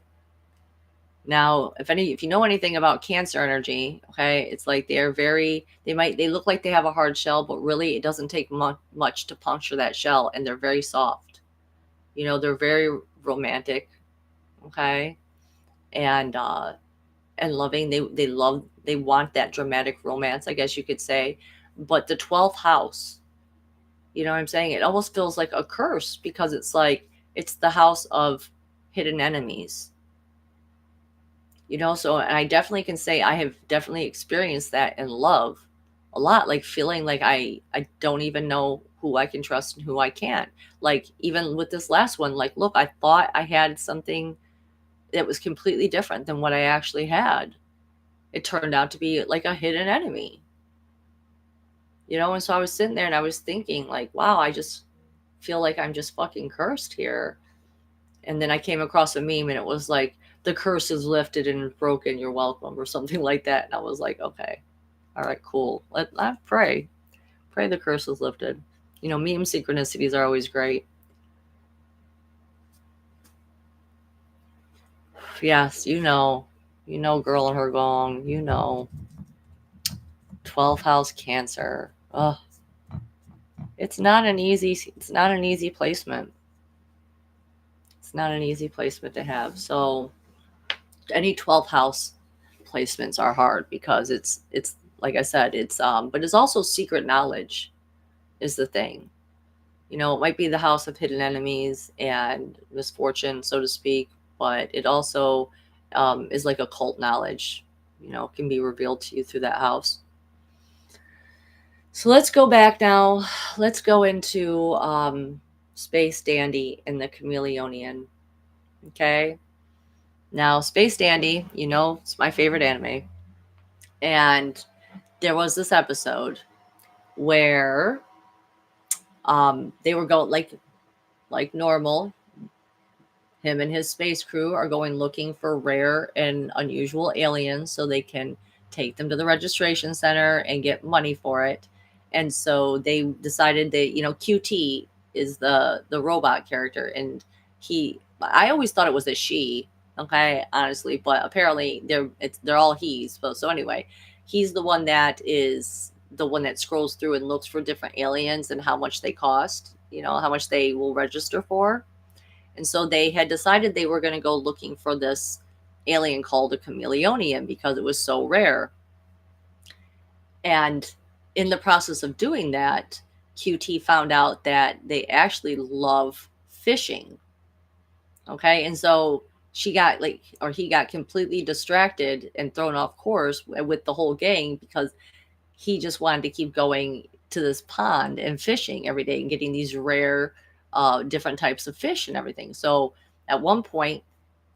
Now, if you know anything about Cancer energy, okay, it's like they look like they have a hard shell, but really it doesn't take much to puncture that shell, and they're very soft. They're very romantic, okay, and loving. They want that dramatic romance, I guess you could say. But the 12th house, you know what I'm saying? It almost feels like a curse, because it's like it's the house of hidden enemies. So, and I definitely can say I have definitely experienced that in love a lot, like feeling like I don't even know who I can trust and who I can't. Like, even with this last one, like, look, I thought I had something that was completely different than what I actually had. It turned out to be like a hidden enemy. And so I was sitting there and I was thinking, like, wow, I just feel like I'm just fucking cursed here. And then I came across a meme, and it was like, the curse is lifted and broken, you're welcome, or something like that. And I was like, okay, all right, cool. Let pray the curse is lifted. Meme synchronicities are always great. Yes, girl and her gong, 12th house Cancer. Ugh. It's not an easy placement. It's not an easy placement to have. So any 12th house placements are hard, because it's like I said, but it's also secret knowledge is the thing. It might be the house of hidden enemies and misfortune, so to speak, but it also is like occult knowledge, can be revealed to you through that house. So let's go back now. Let's go into Space Dandy and the Chameleonian. Okay. Now, Space Dandy, it's my favorite anime. And there was this episode where they were going like normal. Him and his space crew are going looking for rare and unusual aliens so they can take them to the registration center and get money for it. And so they decided that, QT is the robot character, and I always thought it was a she, okay, honestly, but apparently they're all he's. So anyway, he's the one that scrolls through and looks for different aliens and how much they cost, how much they will register for. And so they had decided they were going to go looking for this alien called a Chameleonian because it was so rare. And in the process of doing that, QT found out that they actually love fishing. Okay. And so he got completely distracted and thrown off course with the whole gang, because he just wanted to keep going to this pond and fishing every day and getting these rare different types of fish and everything. So at one point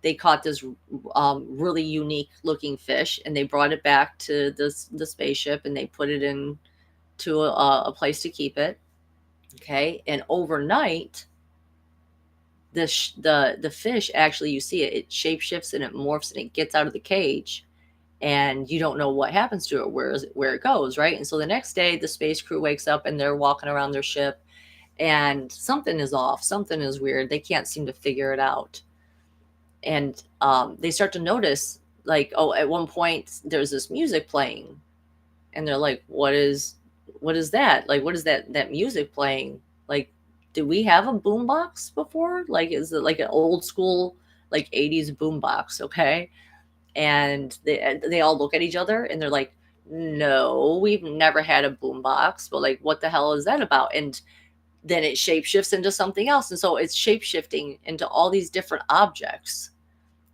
they caught this really unique looking fish, and they brought it back to the spaceship, and they put it in to a place to keep it. Okay, and overnight, the fish actually, you see it shapeshifts and it morphs and it gets out of the cage, and you don't know what happens to it, where it goes, right? And so the next day, the space crew wakes up and they're walking around their ship, and something is off, something is weird. They can't seem to figure it out, and they start to notice, like, oh, at one point there's this music playing, and they're like, what is that? Like, what is that music playing? Like, did we have a boombox before? Like, is it like an old school, like 80s boombox? Okay. And they all look at each other and they're like, no, we've never had a boombox. But like, what the hell is that about? And then it shapeshifts into something else. And so it's shapeshifting into all these different objects,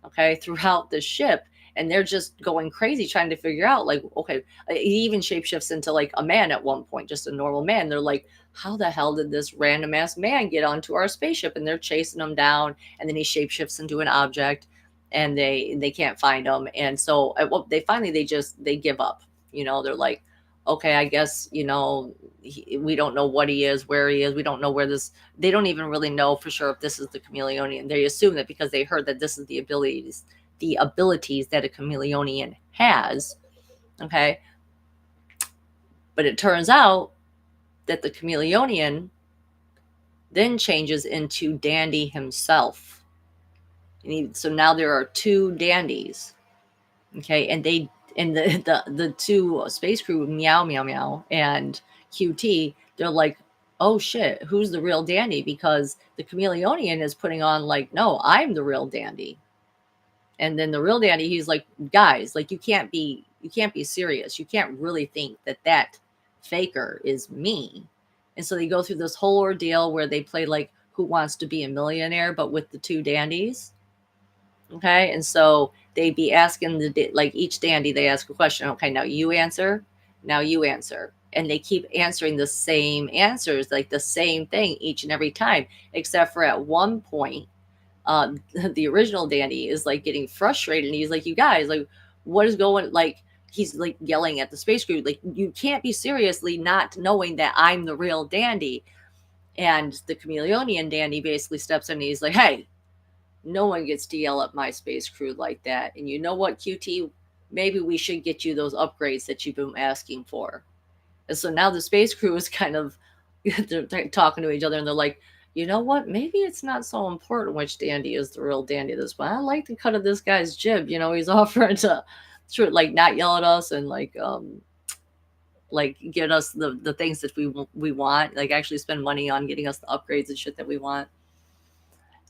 okay, throughout the ship. And they're just going crazy trying to figure out, like, okay, he even shapeshifts into like a man at one point, just a normal man. They're like, how the hell did this random ass man get onto our spaceship? And they're chasing him down, and then he shapeshifts into an object, and they can't find him. And so they finally, they give up. They're like, okay, I guess, we don't know what he is, where he is. We don't know where this, they don't even really know for sure if this is the Chameleonian. They assume that because they heard that this is the abilities that a Chameleonian has. Okay. But it turns out that the Chameleonian then changes into Dandy himself. So now there are two Dandies. Okay. And the two space crew, Meow Meow Meow and QT, they're like, oh shit, who's the real Dandy? Because the Chameleonian is putting on like, no, I'm the real Dandy. And then the real Dandy, he's like, guys, like, you can't be serious. You can't really think that faker is me. And so they go through this whole ordeal where they play like Who Wants to Be a Millionaire, but with the two Dandies. Okay. And so they'd be asking like each Dandy, they ask a question. Okay, now you answer. Now you answer. And they keep answering the same answers, like the same thing each and every time, except for at one point, the original Dandy is like getting frustrated, and he's like, you guys, like, what is going, like, he's like yelling at the space crew, like, you can't be seriously not knowing that I'm the real Dandy. And the Chameleonian Dandy basically steps in and he's like, hey, no one gets to yell at my space crew like that. And you know what, QT, maybe we should get you those upgrades that you've been asking for. And so now the space crew is kind of they're talking to each other, and they're like, you know what? Maybe it's not so important which Dandy is the real Dandy at this point. I like the cut of this guy's jib. He's offering to like not yell at us and like get us the things that we want, like actually spend money on getting us the upgrades and shit that we want.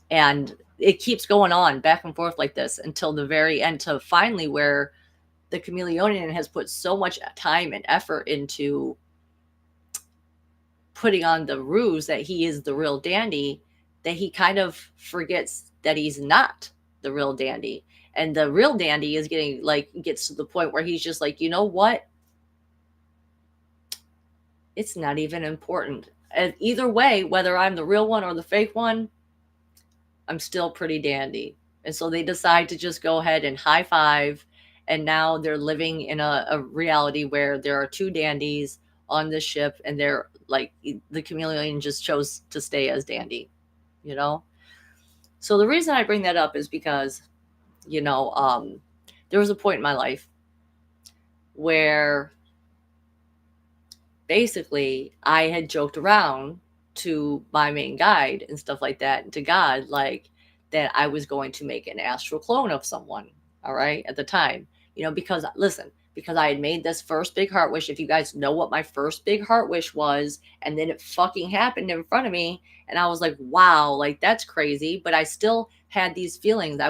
And it keeps going on back and forth like this until the very end, to finally where the Chameleonian has put so much time and effort into putting on the ruse that he is the real Dandy, that he kind of forgets that he's not the real Dandy. And the real Dandy is gets to the point where he's just like, you know what? It's not even important. And either way, whether I'm the real one or the fake one, I'm still pretty dandy. And so they decide to just go ahead and high five. And now they're living in a reality where there are two Dandies on the ship, and they're like, the Chameleon just chose to stay as Dandy, So the reason I bring that up is because, there was a point in my life where basically I had joked around to my main guide and stuff like that, and to God, like, that I was going to make an astral clone of someone. All right. At the time, because I had made this first big heart wish. If you guys know what my first big heart wish was, and then it fucking happened in front of me. And I was like, wow, like, that's crazy. But I still had these feelings.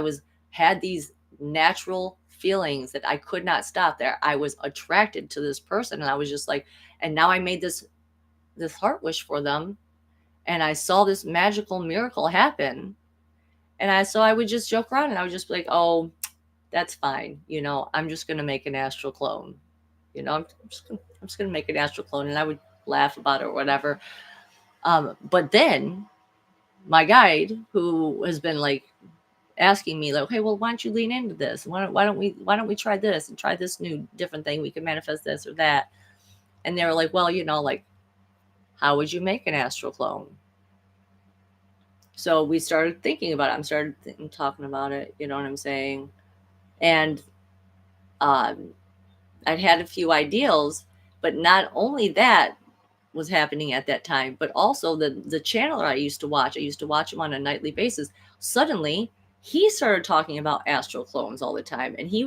Had these natural feelings that I could not stop there. I was attracted to this person. And I was just like, and now I made this heart wish for them. And I saw this magical miracle happen. And so I would just joke around, and I would just be like, oh, that's fine. I'm just going to make an astral clone. I'm just going to I'm just going to make an astral clone. And I would laugh about it or whatever. But then my guide, who has been like asking me like, okay, well, why don't you lean into this? Why don't we try this and try this new different thing? We can manifest this or that. And they were like, well, like, how would you make an astral clone? So we started thinking about it. I started talking about it. You know what I'm saying? And um, I'd had a few ideals, but not only that was happening at that time, but also the channeler I used to watch him on a nightly basis. Suddenly, he started talking about astral clones all the time, and he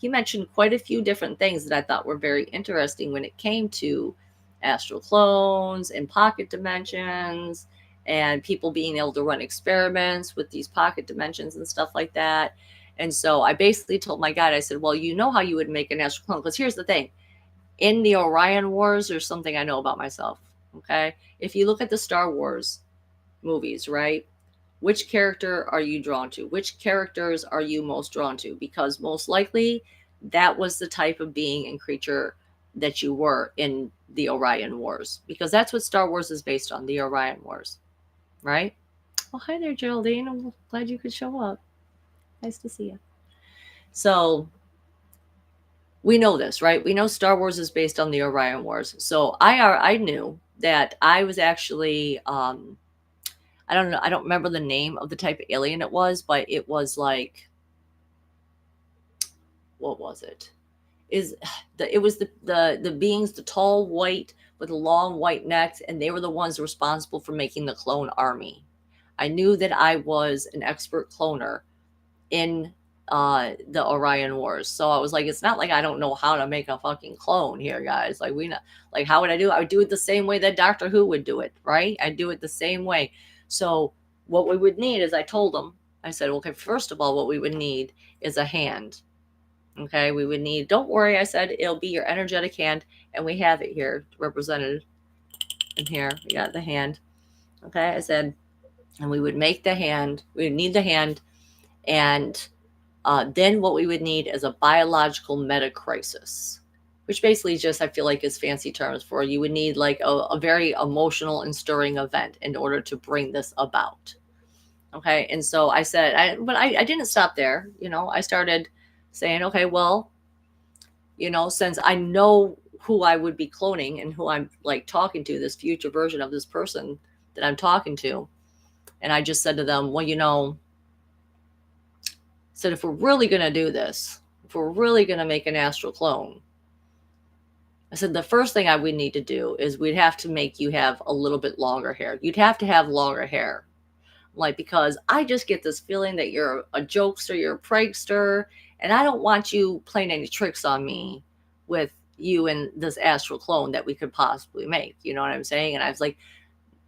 mentioned quite a few different things that I thought were very interesting when it came to astral clones and pocket dimensions and people being able to run experiments with these pocket dimensions and stuff like that. And so I basically told my guide, I said, well, you know how you would make an astral clone, because here's the thing. In the Orion Wars, there's something I know about myself. Okay. If you look at the Star Wars movies, right? Which character are you drawn to? Which characters are you most drawn to? Because most likely that was the type of being and creature that you were in the Orion Wars. Because that's what Star Wars is based on, the Orion Wars. Right? Oh, hi there, Geraldine. I'm glad you could show up. Nice to see you. So we know this, right? We know Star Wars is based on the Orion Wars. So I knew that I was actually I don't know, I don't remember the name of the type of alien it was, but it was like, what was it? It was the beings, the tall white with the long white necks, and they were the ones responsible for making the clone army. I knew that I was an expert cloner in the Orion Wars. So I was like, it's not like I don't know how to make a fucking clone here, guys. Like, we know, like, how would I do it? I would do it the same way that Doctor Who would do it, right? I'd do it the same way. So what we would need is, I told them, I said, okay, first of all, what we would need is a hand. Okay, we would need, don't worry, I said, it'll be your energetic hand, and we have it here represented in here. We got the hand. Okay, I said, and we would make the hand, we would need the hand, and then what we would need is a biological metacrisis, which basically just, I feel like, is fancy terms for, you would need like a very emotional and stirring event in order to bring this about. Okay. And so I said, but I didn't stop there. I started saying, okay, well, since I know who I would be cloning and who I'm like talking to, this future version of this person that I'm talking to. And I just said to them, well, said, if we're really going to do this, if we're really going to make an astral clone, I said, the first thing I would need to do is we'd have to make you have a little bit longer hair. You'd have to have longer hair. Like, because I just get this feeling that you're a jokester, you're a prankster, and I don't want you playing any tricks on me with you and this astral clone that we could possibly make. You know what I'm saying? And I was like,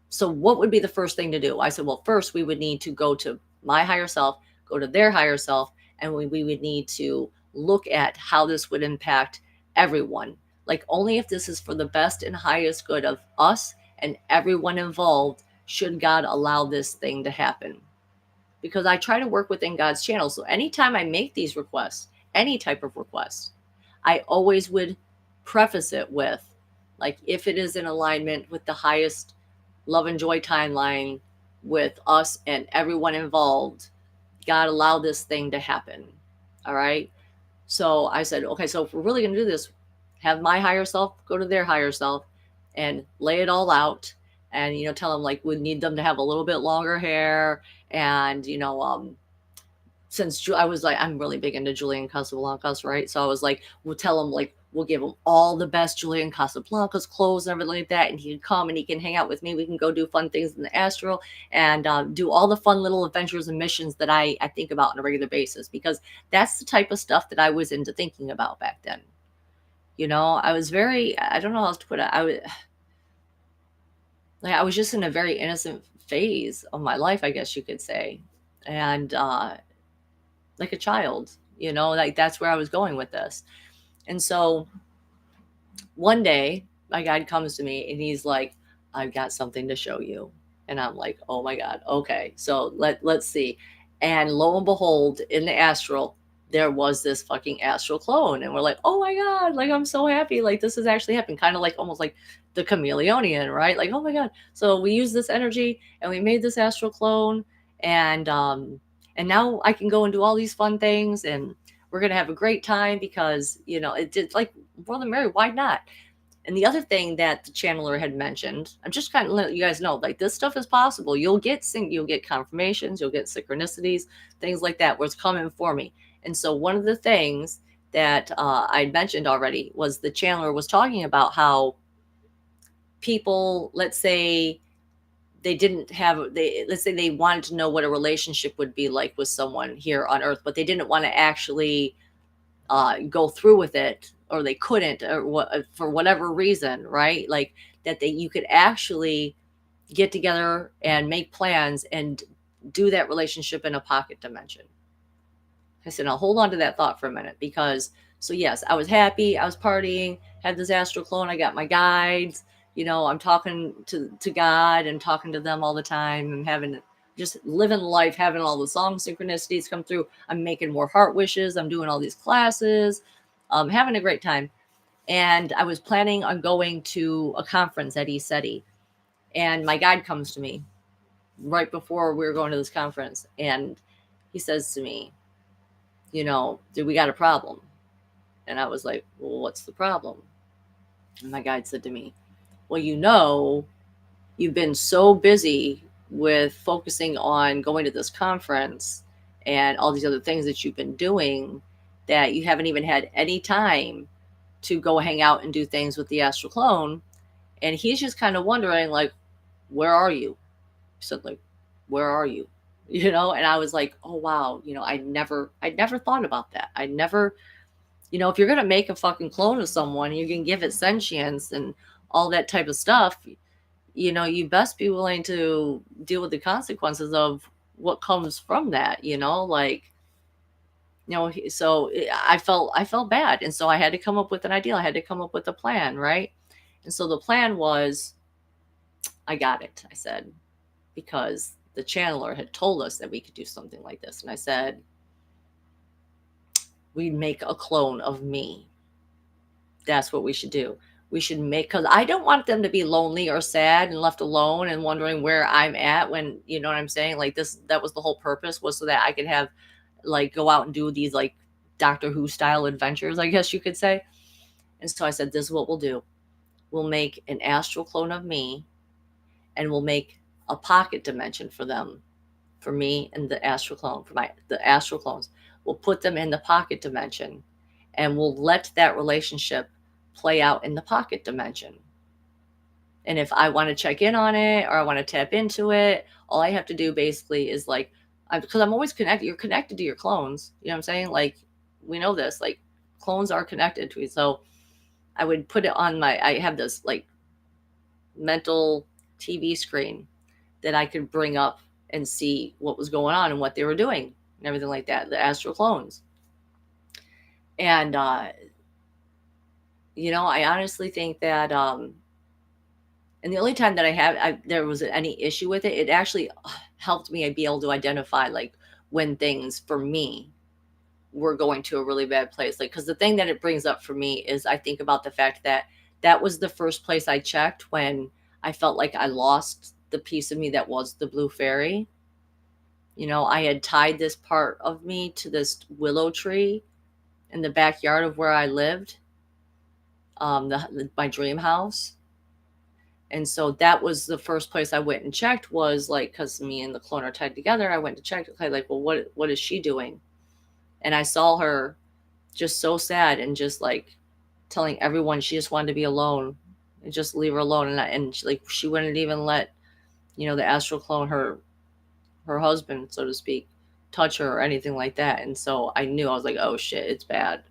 so what would be the first thing to do? I said, well, first we would need to go to my higher self, go to their higher self, and we would need to look at how this would impact everyone. Like, only if this is for the best and highest good of us and everyone involved should God allow this thing to happen. Because I try to work within God's channel. So anytime I make these requests, any type of request, I always would preface it with, like, if it is in alignment with the highest love and joy timeline with us and everyone involved, God allow this thing to happen. All right. So I said, okay, so if we're really going to do this, have my higher self go to their higher self and lay it all out. And, tell them, like, we need them to have a little bit longer hair. And, since I was like, I'm really big into Julian Casablancas, right? So I was like, we'll tell him, like, we'll give him all the best Julian Casablancas clothes and everything like that. And he can come and he can hang out with me. We can go do fun things in the Astral and do all the fun little adventures and missions that I think about on a regular basis, because that's the type of stuff that I was into thinking about back then. I was very, I don't know how else to put it. I was just in a very innocent phase of my life, I guess you could say. And like a child, like that's where I was going with this. And so one day my guide comes to me and he's like, I've got something to show you. And I'm like, oh my God. Okay. So let's see. And lo and behold, in the Astral, there was this fucking astral clone, and we're like, oh my god, like I'm so happy, like this has actually happened, kind of like almost like the Chameleonian, right? Like, oh my god. So we used this energy and we made this astral clone, and now I can go and do all these fun things, and we're gonna have a great time because it did, like, more than merry, why not? And the other thing that the channeler had mentioned, I'm just kind of letting you guys know, like, this stuff is possible. You'll get confirmations, you'll get synchronicities, things like that, where it's coming for me. And so one of the things that I mentioned already was the channeler was talking about how people, let's say let's say they wanted to know what a relationship would be like with someone here on Earth, but they didn't want to actually go through with it, or they couldn't, or for whatever reason, right? Like that you could actually get together and make plans and do that relationship in a pocket dimension. I said, I'll hold on to that thought for a minute, because so yes, I was happy, I was partying, had this astral clone, I got my guides, I'm talking to God and talking to them all the time, and having just living life, having all the song synchronicities come through. I'm making more heart wishes. I'm doing all these classes, having a great time. And I was planning on going to a conference at ESETI. And my guide comes to me right before we were going to this conference. And he says to me, "Dude, we got a problem." And I was like, "Well, what's the problem?" And my guide said to me, "Well, you've been so busy with focusing on going to this conference and all these other things that you've been doing, that you haven't even had any time to go hang out and do things with the astral clone. And he's just kind of wondering, like, where are you?" He said, like, "Where are you?" And I was like, oh wow, I'd never thought about that. I never, if you're gonna make a fucking clone of someone, you're gonna give it sentience and all that type of stuff, you best be willing to deal with the consequences of what comes from that, like, so I felt bad. And so I had to come up with an idea. I had to come up with a plan, right? And so the plan was, I got it, I said, because the channeler had told us that we could do something like this. And I said, we make a clone of me. That's what we should do. We should make, because I don't want them to be lonely or sad and left alone and wondering where I'm at, when, you know what I'm saying? Like that was the whole purpose, was so that I could have, like, go out and do these, like, Doctor Who style adventures, I guess you could say. And so I said, this is what we'll do. We'll make an astral clone of me, and we'll make a pocket dimension for them, for me and the astral clone, the astral clones. We'll put them in the pocket dimension, and we'll let that relationship play out in the pocket dimension. And if I want to check in on it, or I want to tap into it, all I have to do basically is, like, because I'm always connected. You're connected to your clones. You know what I'm saying? Like, we know this. Like, clones are connected to each. So I would put it on I have this, like, mental TV screen that I could bring up and see what was going on and what they were doing and everything like that. The astral clones. And, I honestly think that, and the only time that there was any issue with it, it actually helped me be able to identify, like, when things for me were going to a really bad place. Like, because the thing that it brings up for me is, I think about the fact that that was the first place I checked when I felt like I lost the piece of me that was the blue fairy. I had tied this part of me to this willow tree in the backyard of where I lived, my dream house. And so that was the first place I went and checked, was like, because me and the clone are tied together. I went to check, okay, like, well, what is she doing? And I saw her just so sad and just, like, telling everyone she just wanted to be alone and just leave her alone. And she wouldn't even let, the astral clone, her husband, so to speak, touch her or anything like that. And so I knew, I was like, oh shit, it's bad.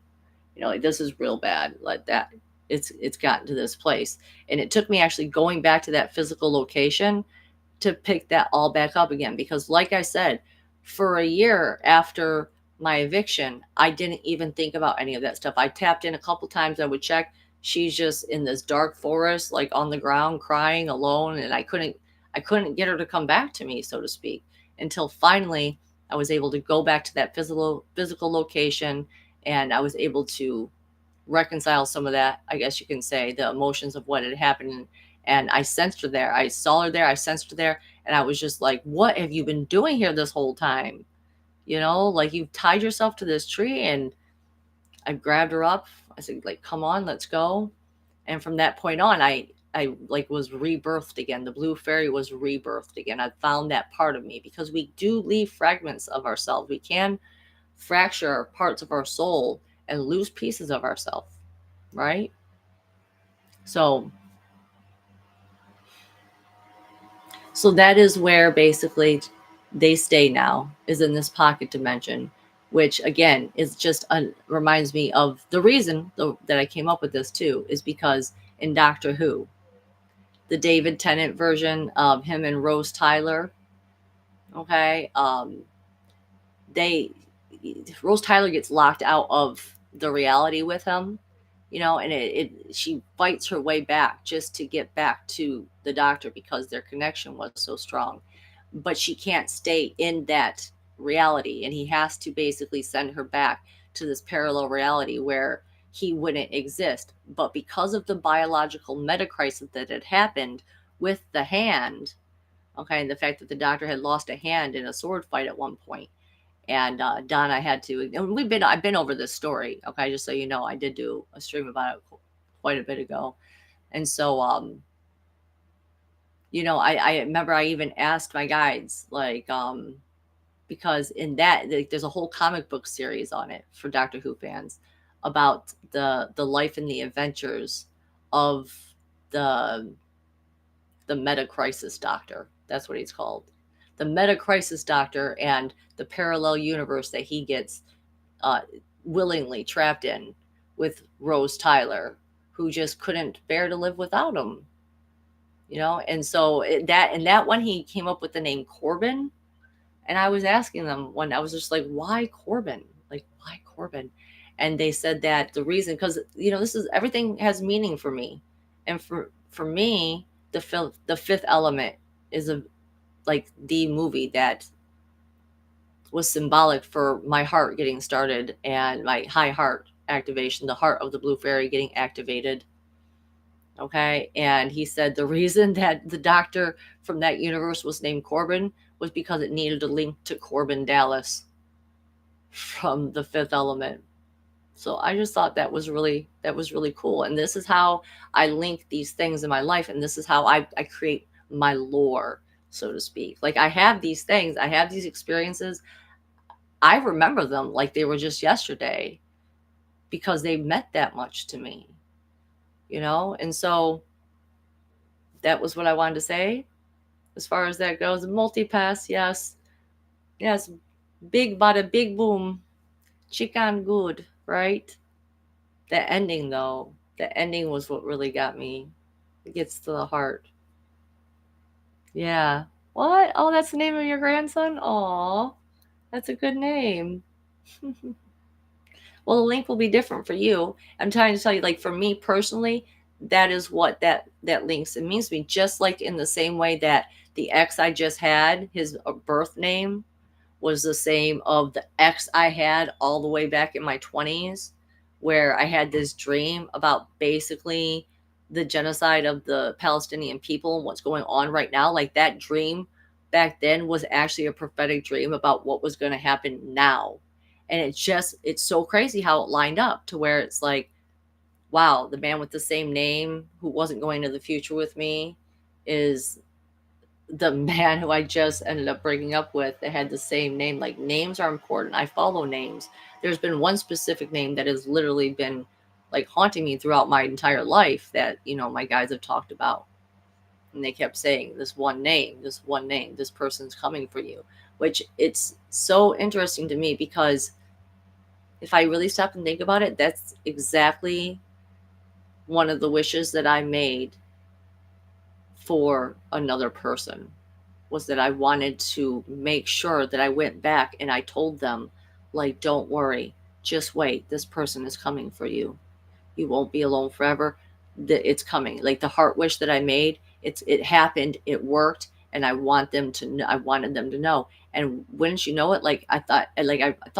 Like, this is real bad. Like that. It's gotten to this place. And it took me actually going back to that physical location to pick that all back up again. Because, like I said, for a year after my eviction, I didn't even think about any of that stuff. I tapped in a couple times. I would check. She's just in this dark forest, like on the ground, crying alone. And I couldn't get her to come back to me, so to speak, until finally I was able to go back to that physical location, and I was able to reconcile some of that, I guess you can say, the emotions of what had happened. And I sensed her there. I saw her there. I sensed her there. And I was just like, what have you been doing here this whole time? You know, like, you tied yourself to this tree. And I grabbed her up. I said, like, come on, let's go. And from that point on, I like was rebirthed again. The blue fairy was rebirthed again. I found that part of me, because we do leave fragments of ourselves. We can fracture parts of our soul and lose pieces of ourselves, right? So that is where basically they stay now, is in this pocket dimension, which again is just reminds me of the reason that I came up with this too, is because in Doctor Who, the David Tennant version of him and Rose Tyler, okay, they Rose Tyler gets locked out of the reality with him, you know, and she fights her way back just to get back to the Doctor, because their connection was so strong. But she can't stay in that reality, and he has to basically send her back to this parallel reality where he wouldn't exist. But because of the biological meta crisis that had happened with the hand, okay, and the fact that the Doctor had lost a hand in a sword fight at one point, and Don, I had to, and I've been over this story, okay, just so you know. I did do a stream about it quite a bit ago. And so you know, I remember I even asked my guides, like, because in that, like, there's a whole comic book series on it for Doctor Who fans, about the life and the adventures of the Meta Crisis Doctor. That's what he's called, the Meta Crisis Doctor, and the parallel universe that he gets uh, willingly trapped in with Rose Tyler, who just couldn't bear to live without him. You know, and so that one, he came up with the name Corbin. And I was asking them when I was just like, why Corbin? Like, why Corbin? And they said that the reason, because, you know, this is, everything has meaning for me. And for me, the Fifth Element is like the movie that was symbolic for my heart getting started, and my high heart activation, the heart of the blue fairy getting activated. Okay. And he said the reason that the Doctor from that universe was named Corbin was because it needed a link to Corbin Dallas from the Fifth Element. So I just thought that was really cool. And this is how I link these things in my life. And this is how I create my lore, so to speak. Like, I have these things, I have these experiences. I remember them like they were just yesterday, because they meant that much to me, you know? And so that was what I wanted to say as far as that goes. Multipass, yes. Yes. Big bada big boom. Chicken good, right? The ending, though. The ending was what really got me. It gets to the heart. Yeah. What? Oh, that's the name of your grandson? Aw. That's a good name. Well, the link will be different for you. I'm trying to tell you, like, for me personally, that is what that links. It means to me, just like in the same way that the ex I just had, his birth name was the same of the ex I had all the way back in my 20s, where I had this dream about basically the genocide of the Palestinian people and what's going on right now. Like, that dream back then was actually a prophetic dream about what was going to happen now. And it's so crazy how it lined up to where it's like, wow, the man with the same name who wasn't going to the future with me is the man who I just ended up breaking up with that had the same name. Like, names are important. I follow names. There's been one specific name that has literally been like haunting me throughout my entire life that, you know, my guys have talked about. And they kept saying this one name, this person's coming for you, which it's so interesting to me, because if I really stop and think about it, that's exactly one of the wishes that I made for another person, was that I wanted to make sure that I went back and I told them, like, don't worry, just wait. This person is coming for you. You won't be alone forever. It's coming. Like, the heart wish that I made, it happened, it worked, and I wanted them to know. And wouldn't you know it, like I thought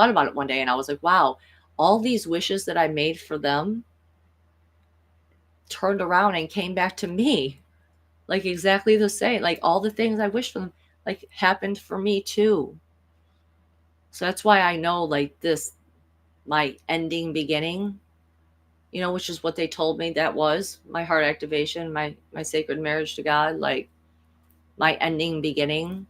about it one day, and I was like, wow, all these wishes that I made for them turned around and came back to me, like exactly the same. Like all the things I wished for them, like happened for me too. So that's why I know, like, this, my ending beginning, which is what they told me that was my heart activation, my sacred marriage to God, like my ending beginning.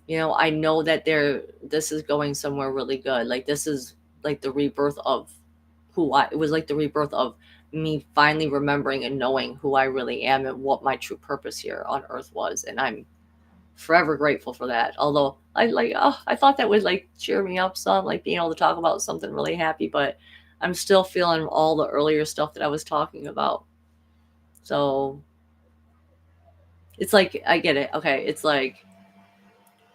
I know that this is going somewhere really good. Like this is like the rebirth of it was like the rebirth of me finally remembering and knowing who I really am and what my true purpose here on earth was. And I'm forever grateful for that. Although I thought that would like cheer me up some, like being able to talk about something really happy, but I'm still feeling all the earlier stuff that I was talking about. So it's like, I get it. Okay. It's like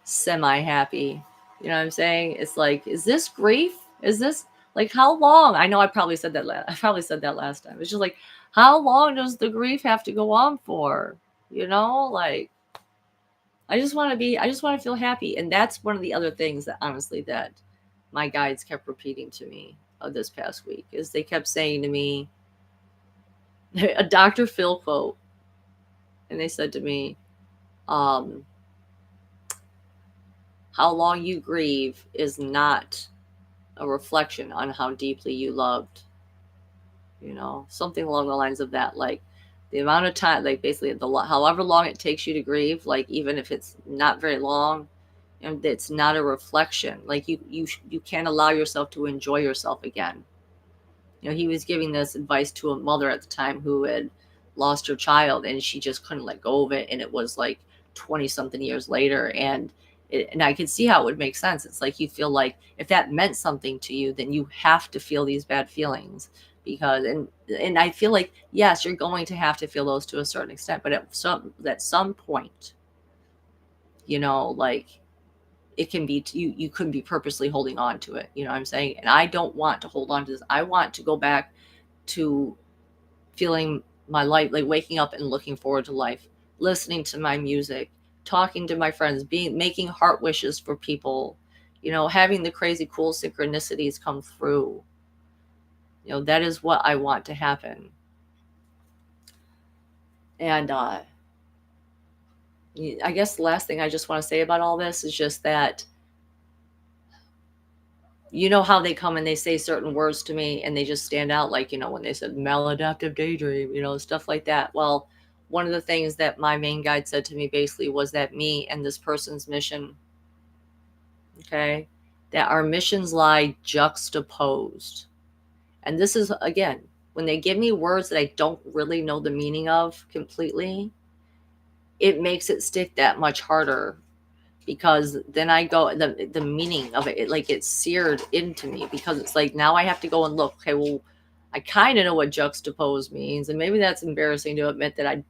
semi happy. You know what I'm saying? It's like, is this grief? Is this like, how long? I know I probably said that I probably said that last time. It's just like, how long does the grief have to go on for? Like I just want to feel happy. And that's one of the other things that honestly that my guides kept repeating to me this past week is they kept saying to me, a Dr. Phil quote, and they said to me, how long you grieve is not a reflection on how deeply you loved, something along the lines of that. Like the amount of time, like basically however long it takes you to grieve, like even if it's not very long, and it's not a reflection. Like you can't allow yourself to enjoy yourself again. He was giving this advice to a mother at the time who had lost her child, and she just couldn't let go of it. And it was like 20 something years later. And I could see how it would make sense. It's like, you feel like if that meant something to you, then you have to feel these bad feelings because, and I feel like, yes, you're going to have to feel those to a certain extent, but at some point, like it can be, you couldn't be purposely holding on to it. You know what I'm saying? And I don't want to hold on to this. I want to go back to feeling my life, like waking up and looking forward to life, listening to my music, talking to my friends, making heart wishes for people, having the crazy cool synchronicities come through. That is what I want to happen. And I guess the last thing I just want to say about all this is just that, how they come and they say certain words to me and they just stand out, like, when they said maladaptive daydream, stuff like that. Well, one of the things that my main guide said to me basically was that me and this person's mission, okay, that our missions lie juxtaposed. And this is, again, when they give me words that I don't really know the meaning of completely, it makes it stick that much harder. Because then I go, the meaning of it, like it's seared into me, because it's like, now I have to go and look, okay, well, I kind of know what juxtapose means. And maybe that's embarrassing to admit that I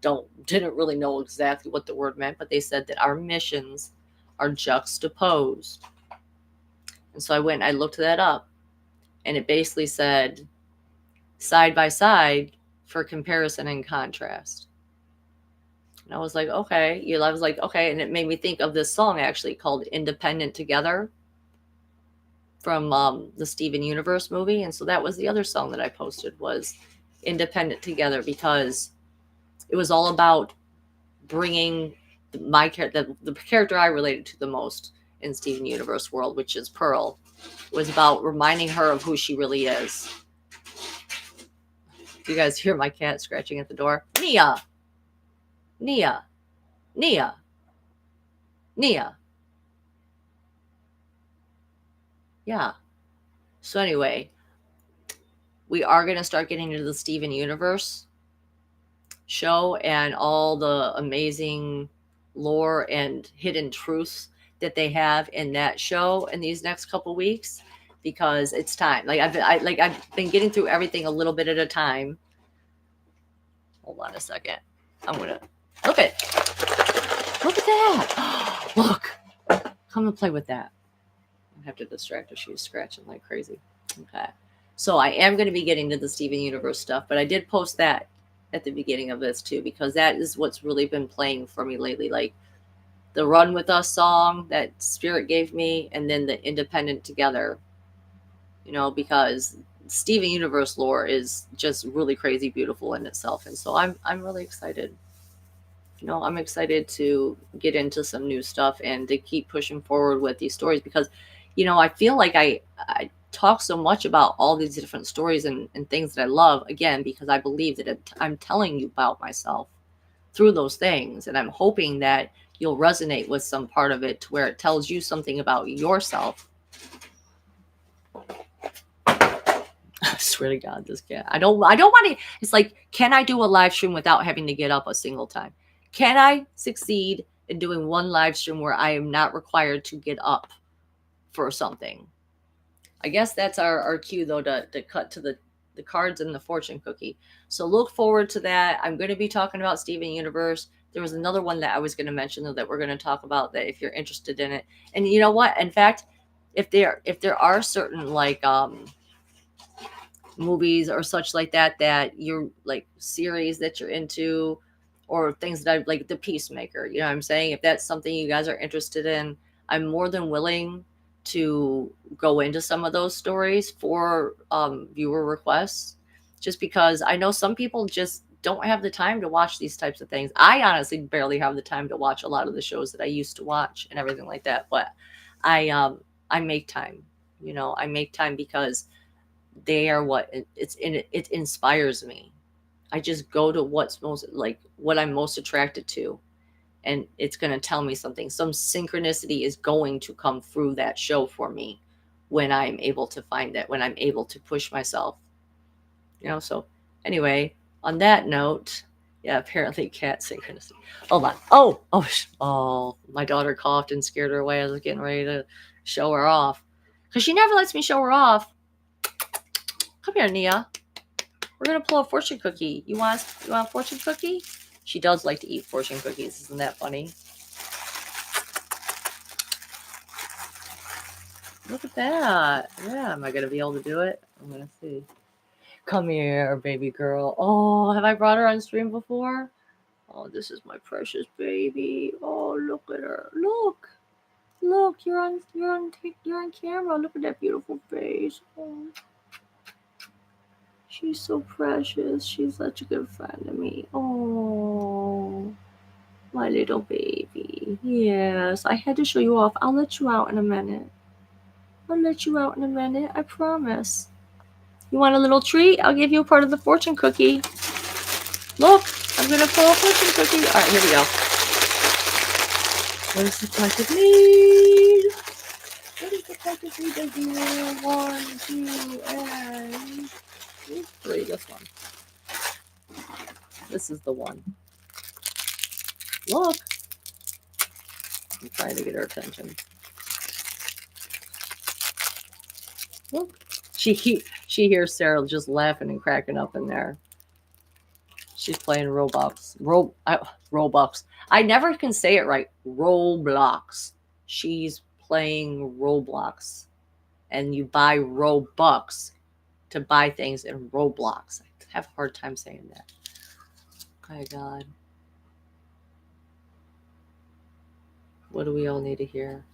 didn't really know exactly what the word meant, but they said that our missions are juxtaposed. And so I went and I looked that up, and it basically said side by side for comparison and contrast. And I was like, okay. I was like, okay. And it made me think of this song actually called Independent Together from the Steven Universe movie. And so that was the other song that I posted, was Independent Together, because it was all about bringing the character I related to the most in Steven Universe world, which is Pearl, was about reminding her of who she really is. You guys hear my cat scratching at the door? Nia. Nia. Nia. Nia. Yeah. So anyway, we are going to start getting into the Steven Universe show and all the amazing lore and hidden truths that they have in that show in these next couple weeks, because it's time. Like I've been getting through everything a little bit at a time. Hold on a second. I'm gonna look at that. Look, come and play with that. I have to distract her. She's scratching like crazy. Okay. So I am going to be getting to the Steven Universe stuff, but I did post that at the beginning of this too, because that is what's really been playing for me lately. Like the Run With Us song that Spirit gave me, and then the Independent Together, because Steven Universe lore is just really crazy beautiful in itself. And so I'm really excited. I'm excited to get into some new stuff and to keep pushing forward with these stories because, I feel like I talk so much about all these different stories and things that I love, again, because I believe that I'm telling you about myself through those things. And I'm hoping that you'll resonate with some part of it to where it tells you something about yourself. I swear to God, this cat. I don't want to. It's like, can I do a live stream without having to get up a single time? Can I succeed in doing one live stream where I am not required to get up for something? I guess that's our cue, though, to cut to the cards and the fortune cookie. So look forward to that. I'm going to be talking about Steven Universe. There was another one that I was going to mention, though, that we're going to talk about, that if you're interested in it. And you know what? In fact, if there are certain like movies or such like that you're like series that you're into, or things that I like, the Peacemaker, you know what I'm saying? If that's something you guys are interested in, I'm more than willing to go into some of those stories for viewer requests, just because I know some people just don't have the time to watch these types of things. I honestly barely have the time to watch a lot of the shows that I used to watch and everything like that, but I make time. I make time because they are it inspires me. I just go to what's most, like, what I'm most attracted to, and it's going to tell me something. Some synchronicity is going to come through that show for me when I'm able to find that, when I'm able to push myself. So anyway, on that note, yeah, apparently cat synchronicity. Hold on. Oh, my daughter coughed and scared her away. I was getting ready to show her off because she never lets me show her off. Come here, Nia. We're gonna pull a fortune cookie. You want a fortune cookie? She does like to eat fortune cookies. Isn't that funny? Look at that. Yeah, am I gonna be able to do it? I'm gonna see. Come here, baby girl. Oh, have I brought her on stream before? Oh, this is my precious baby. Oh, look at her. Look, you're on camera. Look at that beautiful face. Oh. She's so precious. She's such a good friend to me. Oh, my little baby. Yes, I had to show you off. I'll let you out in a minute. I promise. You want a little treat? I'll give you a part of the fortune cookie. Look, I'm going to pull a fortune cookie. All right, here we go. What does the collective need? What does the collective need to do? 1, 2, and 3. This one. This is the one. Look. I'm trying to get her attention. Look. She hears Sarah just laughing and cracking up in there. She's playing Roblox. Roblox. I never can say it right. Roblox. She's playing Roblox. And you buy Robux to buy things in Roblox. I have a hard time saying that. My God. What do we all need to hear?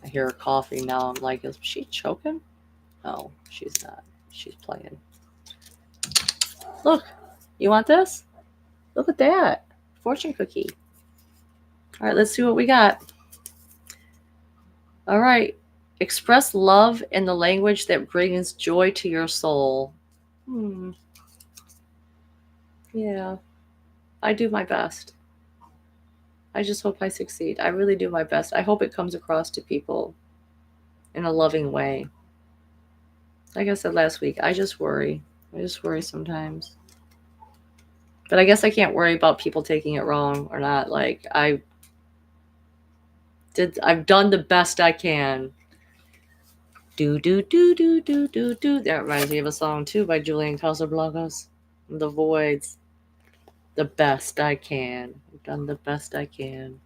I hear her coughing now. I'm like, is she choking? No, she's not. She's playing. Look, you want this? Look at that. Fortune cookie. All right, let's see what we got. All right. Express love in the language that brings joy to your soul. Yeah. I do my best. I just hope I succeed. I really do my best. I hope it comes across to people in a loving way. Like I said last week, I just worry. I just worry sometimes. But I guess I can't worry about people taking it wrong or not. Like, I've done the best I can. Do. That reminds me of a song too by Julian Casablancas. The Voids. The best I can. I've done the best I can.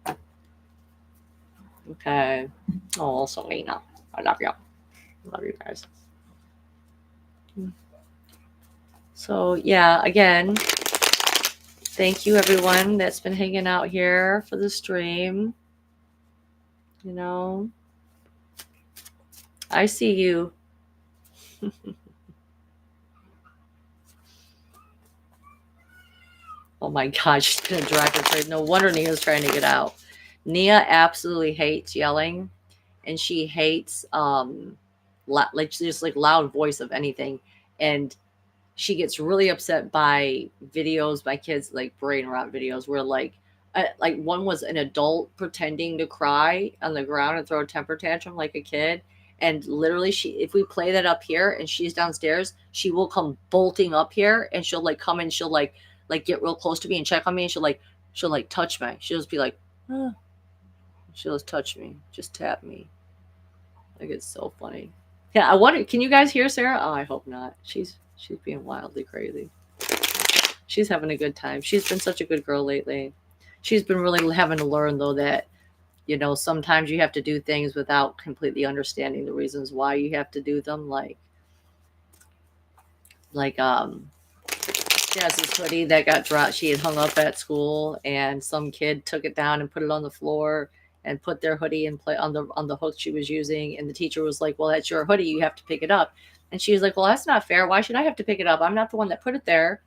Okay. Oh, Selena. I love you. I love you guys. So, yeah, again, thank you everyone that's been hanging out here for the stream. You know, I see you. Oh my gosh, she's gonna drive her crazy. No wonder Nia's trying to get out. Nia absolutely hates yelling, and she hates like just like loud voice of anything, and she gets really upset by videos by kids like brain rot videos where like one was an adult pretending to cry on the ground and throw a temper tantrum like a kid, and literally she if we play that up here and she's downstairs she will come bolting up here and she'll like come and she'll like get real close to me and check on me and she'll like touch me, she'll just be like she'll just touch me, just tap me. Like it's so funny. Yeah, I wonder, can you guys hear Sarah? Oh, I hope not. She's being wildly crazy. She's having a good time. She's been such a good girl lately. She's been really having to learn though that, you know, sometimes you have to do things without completely understanding the reasons why you have to do them. Like she has this hoodie that got dropped. She had hung up at school, and some kid took it down and put it on the floor and put their hoodie and play on the hook she was using. And the teacher was like, "Well, that's your hoodie. You have to pick it up." And she was like, "Well, that's not fair. Why should I have to pick it up? I'm not the one that put it there."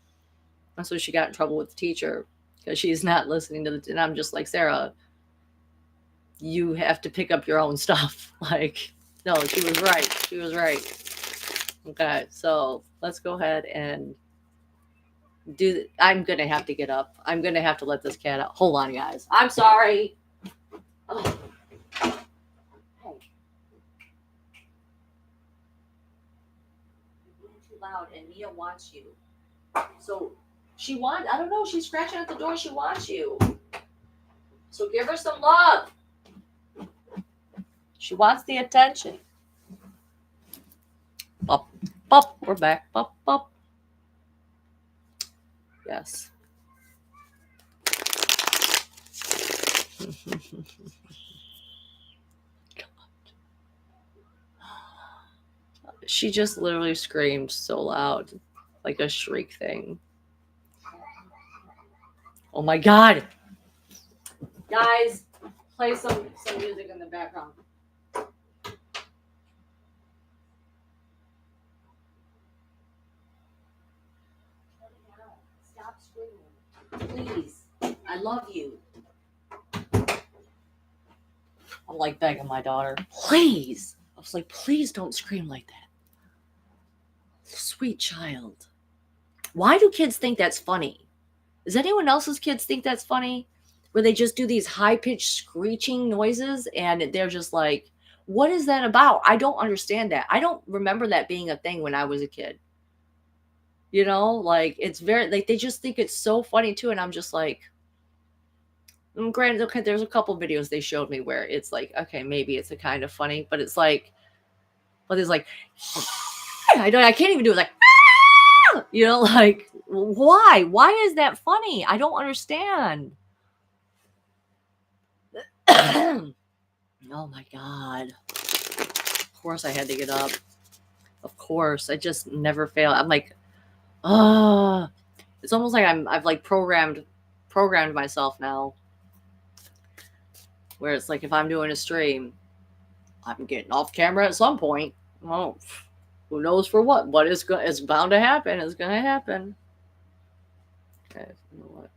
And so she got in trouble with the teacher because she's not listening to the. And I'm just like, Sarah, you have to pick up your own stuff. Like, no, she was right. She was right. Okay, so let's go ahead and I'm gonna have to get up. I'm gonna have to let this cat out. Hold on, guys. I'm sorry. Oh. Hey. You're too loud, and Mia wants you. So I don't know. She's scratching at the door. She wants you. So give her some love. She wants the attention. Bop, bop. We're back. Bop, bop. Yes. She just literally screamed so loud, like a shriek thing. Oh my god! Guys, play some music in the background. Stop screaming. Please. I love you. I'm like begging my daughter. Please. I was like, please don't scream like that. Sweet child. Why do kids think that's funny? Does anyone else's kids think that's funny? Where they just do these high-pitched screeching noises and they're just like, what is that about? I don't understand that. I don't remember that being a thing when I was a kid. You know, like it's very like they just think it's so funny too, and I'm just like, granted, okay, there's a couple videos they showed me where it's like, okay, maybe it's a kind of funny, but it's like, but it's like, I can't even do it. Like, you know, like why? Why is that funny? I don't understand. Oh my god! Of course, I had to get up. Of course, I just never fail. I'm like, it's almost like I've like programmed myself now, where it's like if I'm doing a stream, I'm getting off camera at some point. Well, who knows for what? What is it's bound to happen. It's gonna happen. Okay, you know what?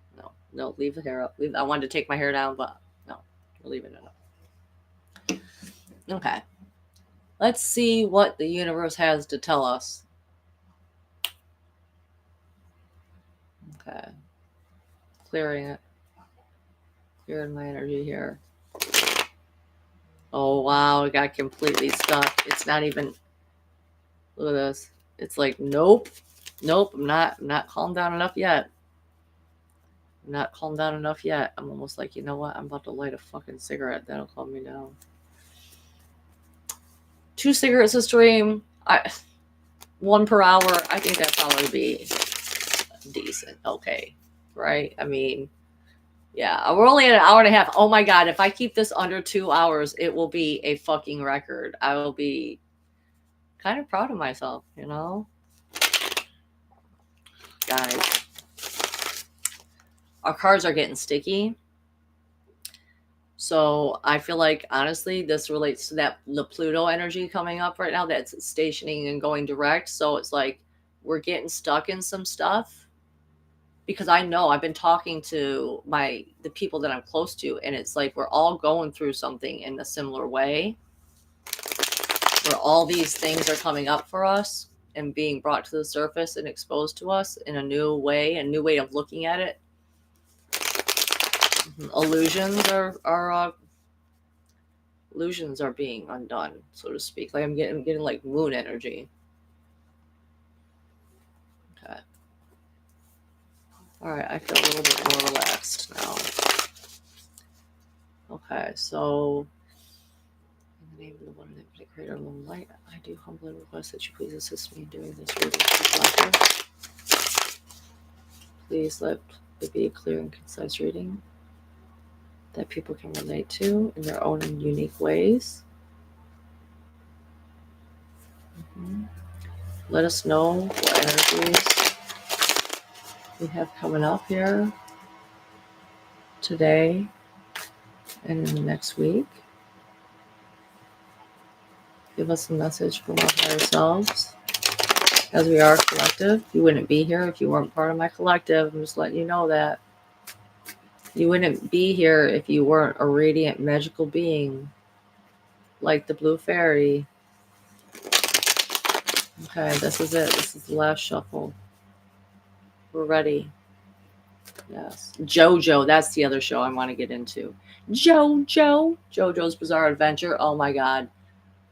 No, leave the hair up. I wanted to take my hair down, but no, we're leaving it up. Okay, let's see what the universe has to tell us. Okay, clearing my energy here. Oh wow, it got completely stuck. It's not even. Look at this. It's like nope. I'm not calmed down enough yet. I'm not calmed down enough yet. I'm almost like, you know what? I'm about to light a fucking cigarette. That'll calm me down. 2 cigarettes a stream. 1 per hour. I think that'd probably be decent. Okay, right? I mean, Yeah, we're only at an hour and a half. Oh my God, if I keep this under 2 hours, it will be a fucking record. I will be kind of proud of myself, you know? Guys, our cards are getting sticky. So I feel like, honestly, this relates to that the Pluto energy coming up right now that's stationing and going direct. So it's like we're getting stuck in some stuff because I know I've been talking to the people that I'm close to, and it's like we're all going through something in a similar way, where all these things are coming up for us and being brought to the surface and exposed to us in a new way of looking at it. Illusions illusions are being undone, so to speak. Like I'm getting like moon energy. Okay. All right, I feel a little bit more relaxed now. Okay, so in the name of the one that creator of the light, I do humbly request that you please assist me in doing this reading. Please let it be a clear and concise reading that people can relate to in their own and unique ways. Mm-hmm. Let us know what energies we have coming up here today and in the next week. Give us a message from our higher selves. As we are a collective, you wouldn't be here if you weren't part of my collective. I'm just letting you know that. You wouldn't be here if you weren't a radiant, magical being like the blue fairy. Okay, this is it. This is the last shuffle. We're ready. Yes. JoJo, that's the other show I want to get into. JoJo's Bizarre Adventure. Oh my god.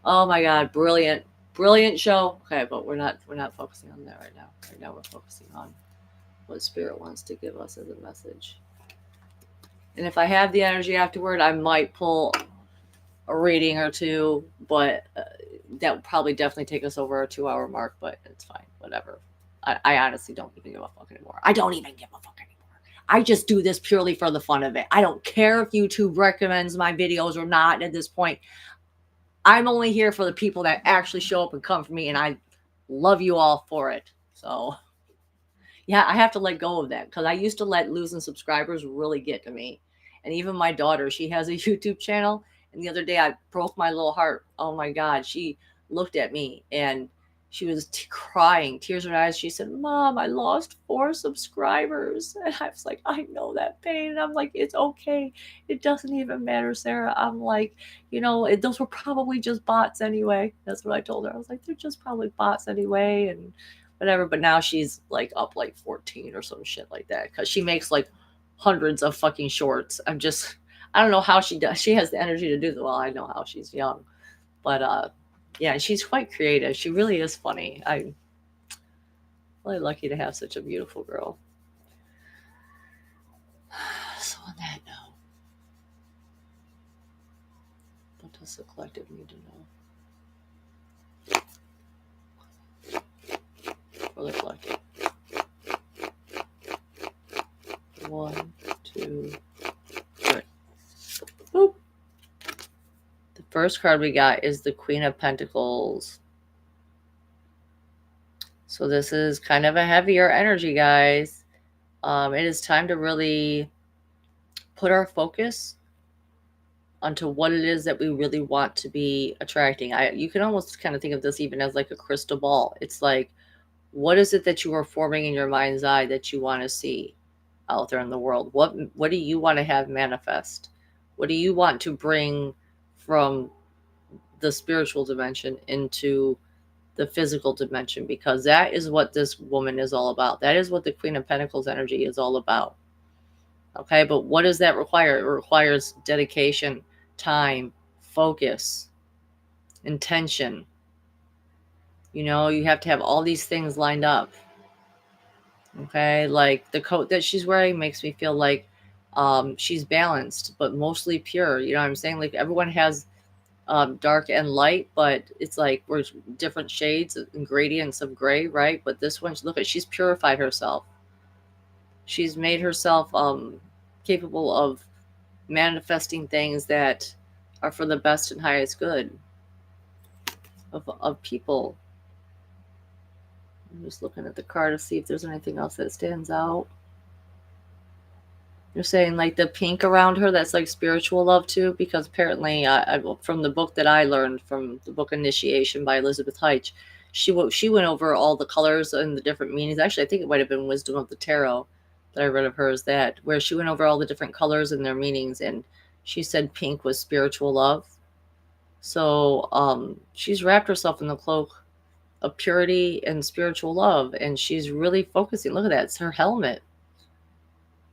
Oh my god, brilliant. Brilliant show. Okay, but we're not focusing on that right now. Right now we're focusing on what spirit wants to give us as a message. And if I have the energy afterward, I might pull a reading or two, but that would probably definitely take us over our 2 hour mark, but it's fine. Whatever. I honestly don't even give a fuck anymore. I don't even give a fuck anymore. I just do this purely for the fun of it. I don't care if YouTube recommends my videos or not at this point. I'm only here for the people that actually show up and come for me, and I love you all for it. So, yeah, I have to let go of that because I used to let losing subscribers really get to me. And even my daughter, she has a YouTube channel. And the other day I broke my little heart. Oh my God. She looked at me and she was crying, tears in her eyes. She said, Mom, I lost 4 subscribers. And I was like, I know that pain. And I'm like, it's okay. It doesn't even matter, Sarah. I'm like, those were probably just bots anyway. That's what I told her. I was like, they're just probably bots anyway. And whatever. But now she's like up like 14 or some shit like that because she makes like hundreds of fucking shorts. I don't know how she does. She has the energy to do that. Well, I know how. She's young, but yeah, she's quite creative. She really is funny. I'm really lucky to have such a beautiful girl. So on that note, what does the collective need to know? For the collective. 1, 2, 3. Boop. The first card we got is the Queen of Pentacles. So this is kind of a heavier energy, guys. It is time to really put our focus onto what it is that we really want to be attracting. You can almost kind of think of this even as like a crystal ball. It's like, what is it that you are forming in your mind's eye that you want to see out there in the world? What do you want to have manifest? What do you want to bring from the spiritual dimension into the physical dimension? Because that is what this woman is all about. That is what the Queen of Pentacles energy is all about. Okay, but what does that require? It requires dedication, time, focus, intention. You have to have all these things lined up. Okay, like the coat that she's wearing makes me feel like she's balanced, but mostly pure. You know what I'm saying? Like everyone has dark and light, but it's like we're different shades and gradients of gray, right? But this one, look at, she's purified herself. She's made herself capable of manifesting things that are for the best and highest good of people. I'm just looking at the card to see if there's anything else that stands out. You're saying like the pink around her, that's like spiritual love too, because apparently, from the book that I learned from the book Initiation by Elizabeth Heitch, she went over all the colors and the different meanings. Actually, I think it might have been Wisdom of the Tarot that I read of hers, that where she went over all the different colors and their meanings, and she said pink was spiritual love. So she's wrapped herself in the cloak of purity and spiritual love, and she's really focusing. Look at that, it's her helmet,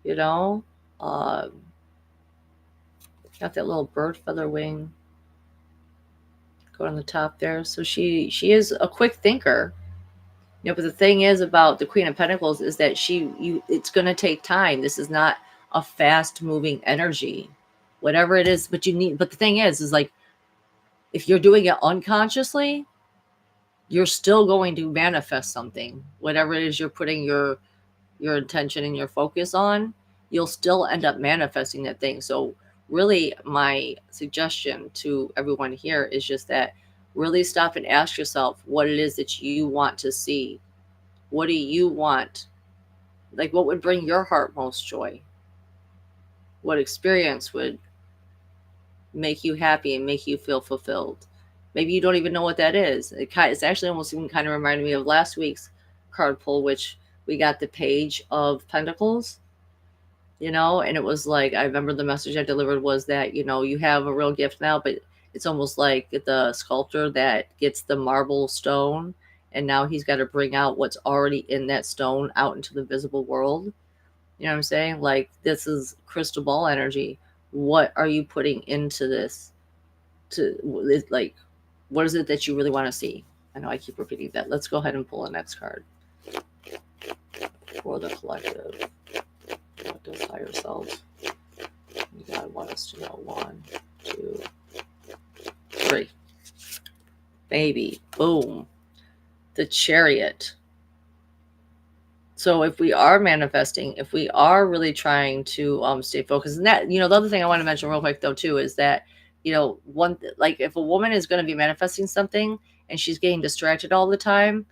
you know. uh, Got that little bird feather wing going on the top there. So she is a quick thinker, you know. But the thing is about the Queen of Pentacles is that it's going to take time. This is not a fast moving energy, whatever it is. But but the thing is like, if you're doing it unconsciously, you're still going to manifest something. Whatever it is you're putting your intention and your focus on, you'll still end up manifesting that thing. So really, my suggestion to everyone here is just that really stop and ask yourself what it is that you want to see. What do you want? Like, what would bring your heart most joy? What experience would make you happy and make you feel fulfilled? Maybe you don't even know what that is. It's actually almost even kind of reminded me of last week's card pull, which we got the Page of Pentacles, you know, and it was like, I remember the message I delivered was that, you know, you have a real gift now, but it's almost like the sculptor that gets the marble stone, and now he's got to bring out what's already in that stone out into the visible world. You know what I'm saying? Like, this is crystal ball energy. What are you putting into this? Like, what is it that you really want to see? I know I keep repeating that. Let's go ahead and pull the next card for the collective. What does higher self? God want us to know. 1, 2, 3. Baby. Boom. The Chariot. So if we are manifesting, if we are really trying to stay focused, and that, you know, the other thing I want to mention real quick though too is that, you know, like if a woman is going to be manifesting something and she's getting distracted all the time,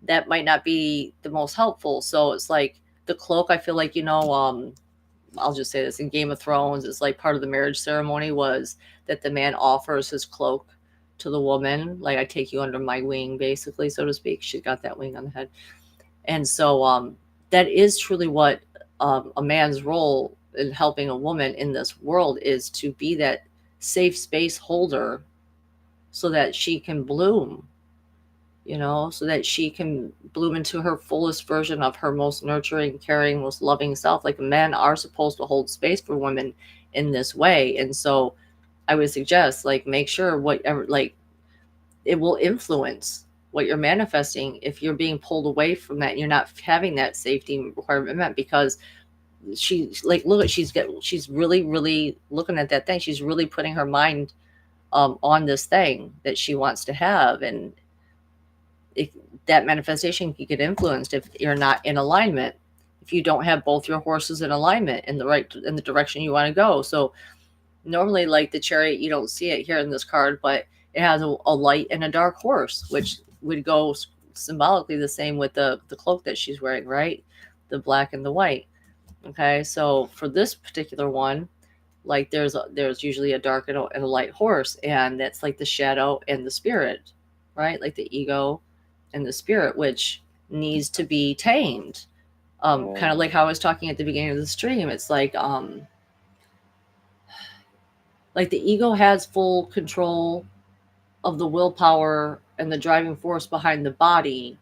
that might not be the most helpful. So it's like the cloak, I feel like, you know, I'll just say this, in Game of Thrones, it's like part of the marriage ceremony was that the man offers his cloak to the woman, like, I take you under my wing, basically, so to speak. She got that wing on the head. And so that is truly what a man's role in helping a woman in this world is, to be that safe space holder so that she can bloom, you know, so that she can bloom into her fullest version of her most nurturing, caring, most loving self. Like, men are supposed to hold space for women in this way. And so I would suggest, like, make sure whatever, like, it will influence what you're manifesting if you're being pulled away from that. You're not having that safety requirement, because she's like, look at, she's really, really looking at that thing. She's really putting her mind on this thing that she wants to have. And if that manifestation can get influenced if you're not in alignment, if you don't have both your horses in alignment in the direction you want to go. So normally, like the Chariot, you don't see it here in this card, but it has a light and a dark horse, which would go symbolically the same with the cloak that she's wearing, right? The black and the white. Okay, so for this particular one, like there's usually a dark and a light horse, and that's like the shadow and the spirit, right? Like the ego and the spirit, which needs to be tamed. Kind of like how I was talking at the beginning of the stream. It's like the ego has full control of the willpower and the driving force behind the body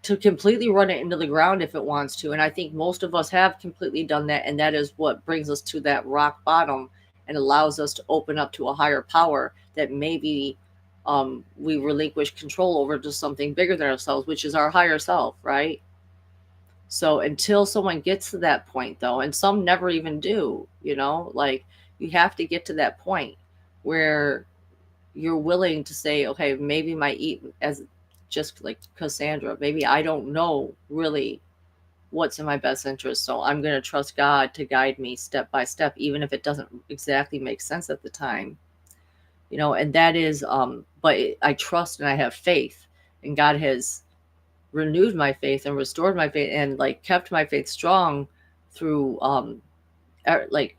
to completely run it into the ground if it wants to. And I think most of us have completely done that. And that is what brings us to that rock bottom and allows us to open up to a higher power that maybe we relinquish control over to something bigger than ourselves, which is our higher self, right? So until someone gets to that point, though, and some never even do, you know, like, you have to get to that point where you're willing to say, okay, maybe as just like Cassandra, maybe I don't know really what's in my best interest. So I'm going to trust God to guide me step by step, even if it doesn't exactly make sense at the time. And that is, I trust and I have faith, and God has renewed my faith and restored my faith and like kept my faith strong through, like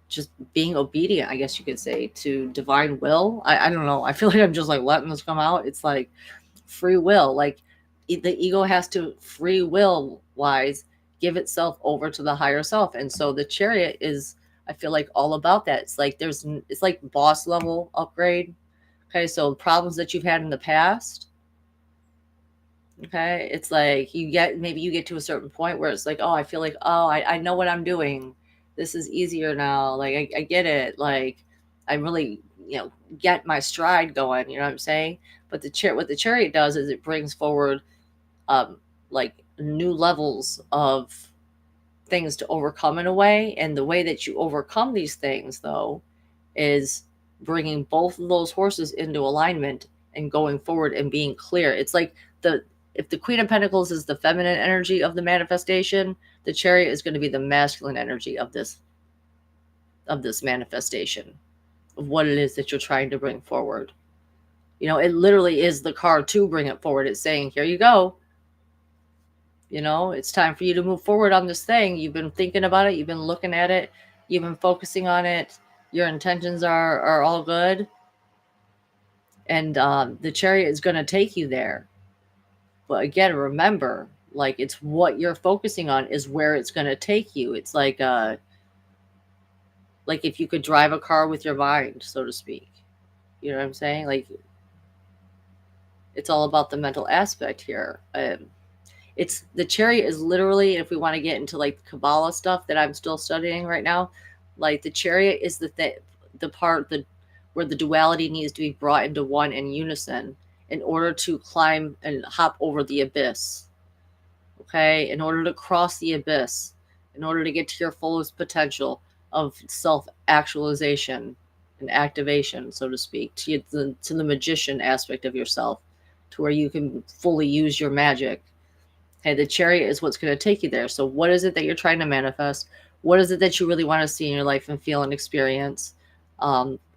just being obedient, I guess you could say, to divine will. I don't know. I feel like I'm just like letting this come out. It's like free will. Like the ego has to free will wise give itself over to the higher self. And so the Chariot is, I feel like, all about that. It's like boss level upgrade. Okay, so problems that you've had in the past. Okay, it's like maybe you get to a certain point where it's like, oh, I feel like, oh, I know what I'm doing. This is easier now. Like I get it. Like I really, get my stride going. You know what I'm saying? But what the Chariot does is it brings forward, like new levels of things to overcome in a way. And the way that you overcome these things, though, is bringing both of those horses into alignment and going forward and being clear. It's like if the Queen of Pentacles is the feminine energy of the manifestation, the Chariot is going to be the masculine energy of this manifestation, of what it is that you're trying to bring forward. It literally is the card to bring it forward. It's saying, here you go. It's time for you to move forward on this thing. You've been thinking about it. You've been looking at it. You've been focusing on it. Your intentions are all good. And the Chariot is going to take you there. But again, remember, like, it's what you're focusing on is where it's going to take you. It's like if you could drive a car with your mind, so to speak. You know what I'm saying? Like, it's all about the mental aspect here. It's the Chariot is literally, if we want to get into like Kabbalah stuff that I'm still studying right now, like the Chariot is the part where the duality needs to be brought into one in unison in order to climb and hop over the abyss. Okay, in order to cross the abyss, in order to get to your fullest potential of self-actualization and activation, so to speak, to the magician aspect of yourself, to where you can fully use your magic. Okay, the Chariot is what's going to take you there. So what is it that you're trying to manifest? What is it that you really want to see in your life and feel and experience?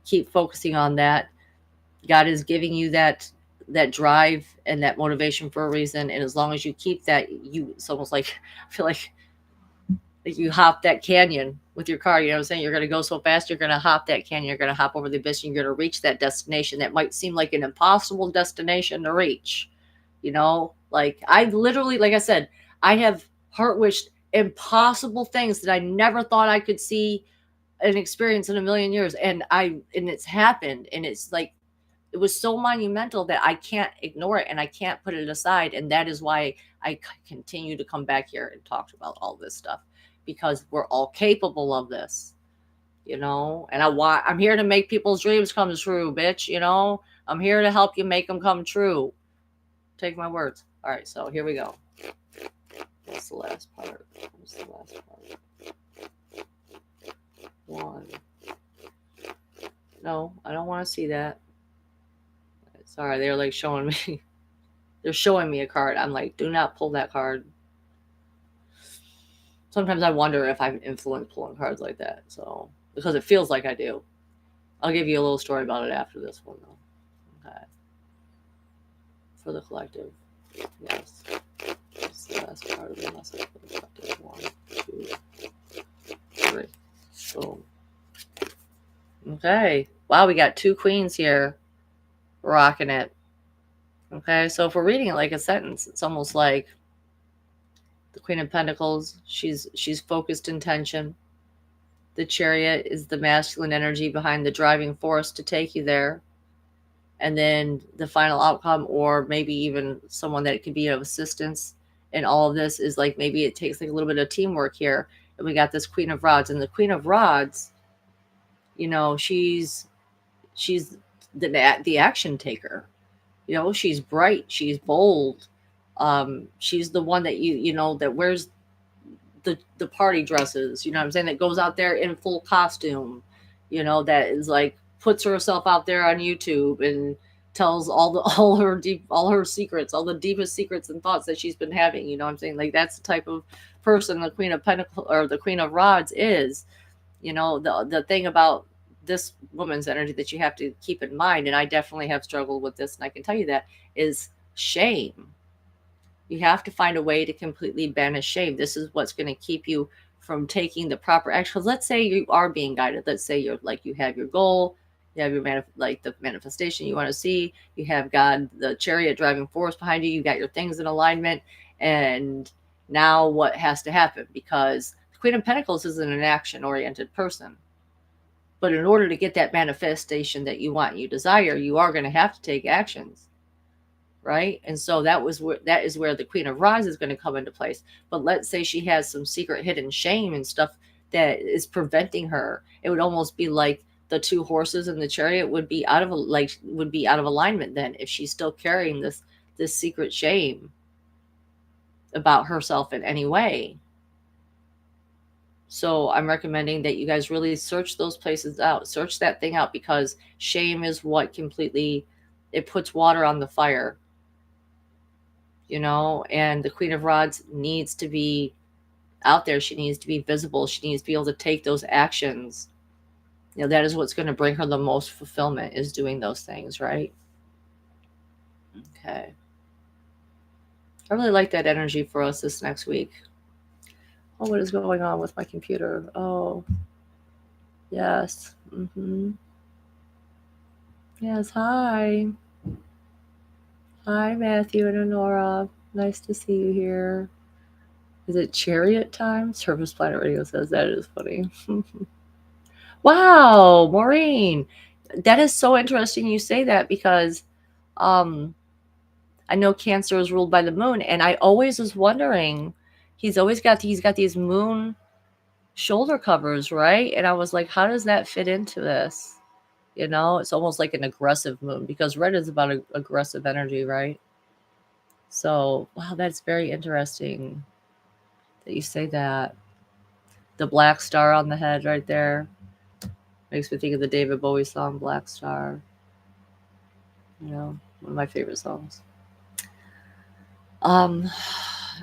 Keep focusing on that. God is giving you that drive and that motivation for a reason. And as long as you keep that, it's almost like, I feel like you hop that canyon with your car. You know what I'm saying? You're going to go so fast, you're going to hop that canyon. You're going to hop over the abyss, and you're going to reach that destination that might seem like an impossible destination to reach. Like I literally, like I said, I have heart wished impossible things that I never thought I could see and experience in a million years. And it's happened. And it's like, it was so monumental that I can't ignore it and I can't put it aside. And that is why I continue to come back here and talk about all this stuff, because we're all capable of this, and I'm here to make people's dreams come true, bitch. I'm here to help you make them come true. Take my words. All right, so here we go. What's the last part? One. No, I don't want to see that. Sorry, they're like showing me. They're showing me a card. I'm like, do not pull that card. Sometimes I wonder if I'm influenced pulling cards like that. So, because it feels like I do. I'll give you a little story about it after this one, though. Okay. For the collective. Yes. That's the last part of the message for the collective. 1, 2, 3. Boom. Okay. Wow, we got 2 queens here. Rocking it. Okay, so if we're reading it like a sentence, it's almost like the Queen of Pentacles, she's focused intention. The Chariot is the masculine energy behind the driving force to take you there. And then the final outcome, or maybe even someone that could be of assistance in all of this, is like maybe it takes like a little bit of teamwork here. And we got this Queen of Rods. And the Queen of Rods, she's the action taker. She's bright, she's bold. She's the one that that wears the party dresses, what I'm saying, that goes out there in full costume, that is like puts herself out there on YouTube and tells all her secrets, all the deepest secrets and thoughts that she's been having. You know what I'm saying? Like that's the type of person the Queen of Pentacles or the Queen of Rods is. The thing about this woman's energy that you have to keep in mind, and I definitely have struggled with this, and I can tell you that, is shame. You have to find a way to completely banish shame. This is what's going to keep you from taking the proper action. Let's say you are being guided. Let's say you have your goal, you have your the manifestation you want to see. You have God, the chariot driving force behind you. You got your things in alignment, and now what has to happen? Because the Queen of Pentacles isn't an action-oriented person. But in order to get that manifestation that you want, you desire, you are going to have to take actions. Right? And so that is where the Queen of Rods is going to come into place. But let's say she has some secret hidden shame and stuff that is preventing her. It would almost be like the two horses in the chariot would be out of alignment then, if she's still carrying this secret shame about herself in any way. So I'm recommending that you guys really search those places out. Search that thing out, because shame is what it puts water on the fire. And the Queen of Rods needs to be out there. She needs to be visible. She needs to be able to take those actions. That is what's going to bring her the most fulfillment, is doing those things, right? Okay. I really like that energy for us this next week. Oh, what is going on with my computer? Oh, yes. Yes, hi. Hi, Matthew and Honora. Nice to see you here. Is it chariot time? Surface Planet Radio says that is funny. Wow, Maureen. That is so interesting you say that, because I know Cancer is ruled by the moon, and I always was wondering, he's got these moon shoulder covers, right? And I was like, how does that fit into this? It's almost like an aggressive moon, because red is about aggressive energy, right? So, wow, that's very interesting that you say that. The black star on the head right there makes me think of the David Bowie song, Black Star. One of my favorite songs. Am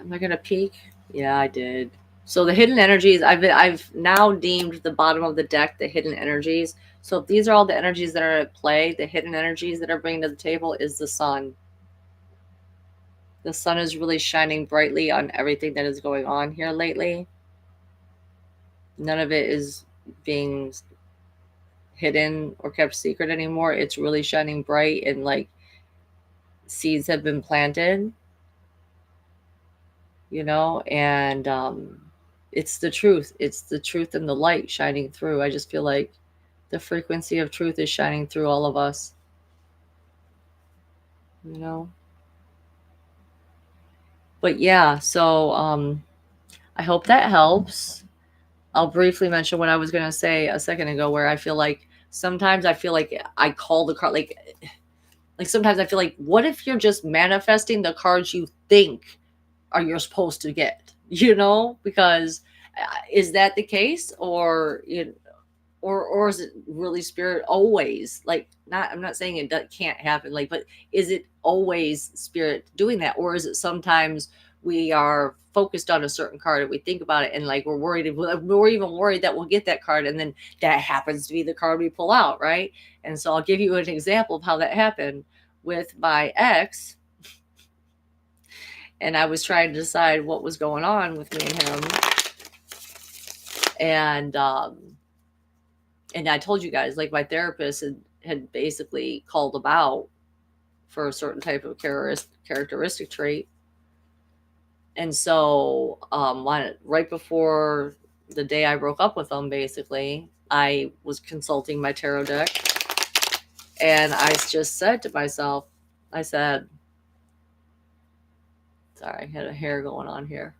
I going to peek? Yeah, I did. So the hidden energies, I've now deemed the bottom of the deck the hidden energies. So if these are all the energies that are at play, the hidden energies that are bringing to the table is the sun. The sun is really shining brightly on everything that is going on here lately. None of it is being hidden or kept secret anymore. It's really shining bright, and like seeds have been planted, and it's the truth. It's the truth and the light shining through. I just feel like the frequency of truth is shining through all of us. But yeah, so I hope that helps. I'll briefly mention what I was going to say a second ago, where I feel like sometimes I call the card, like sometimes I feel like, what if you're just manifesting the cards you think you're supposed to get, because is that the case, or is it really Spirit always, I'm not saying it can't happen, but is it always Spirit doing that, or is it sometimes we are focused on a certain card and we think about it, and we're even worried that we'll get that card, and then that happens to be the card we pull out, right? And so I'll give you an example of how that happened with my ex. And I was trying to decide what was going on with me and him. And I told you guys, my therapist had basically called him out for a certain type of characteristic trait. And so right before the day I broke up with him, basically, I was consulting my tarot deck. And I just said to myself, sorry, I had a hair going on here.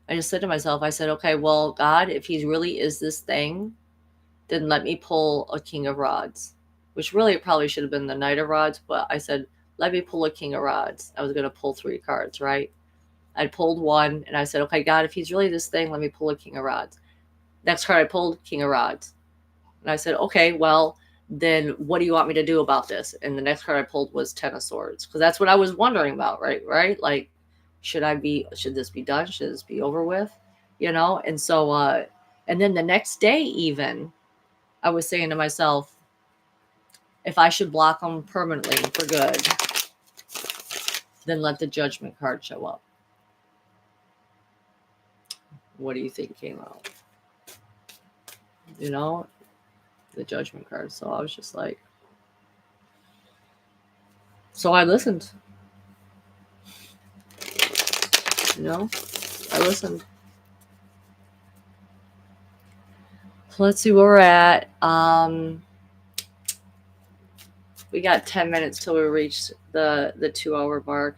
I just said to myself, okay, well, God, if he really is this thing, then let me pull a King of Rods, which really it probably should have been the Knight of Rods, but I said, let me pull a King of Rods. I was going to pull 3 cards, right? I pulled one, and I said, okay, God, if he's really this thing, let me pull a King of Rods. Next card I pulled, King of Rods. And I said, okay, well, then what do you want me to do about this? And the next card I pulled was Ten of Swords, because that's what I was wondering about, right? Like, should this be done? Should this be over with? And so, and then the next day, even, I was saying to myself, if I should block them permanently for good, then let the Judgment card show up. What do you think came out? The Judgment card. So I was just like, so I listened. I listened. So let's see where we're at. We got 10 minutes till we reach the 2-hour mark.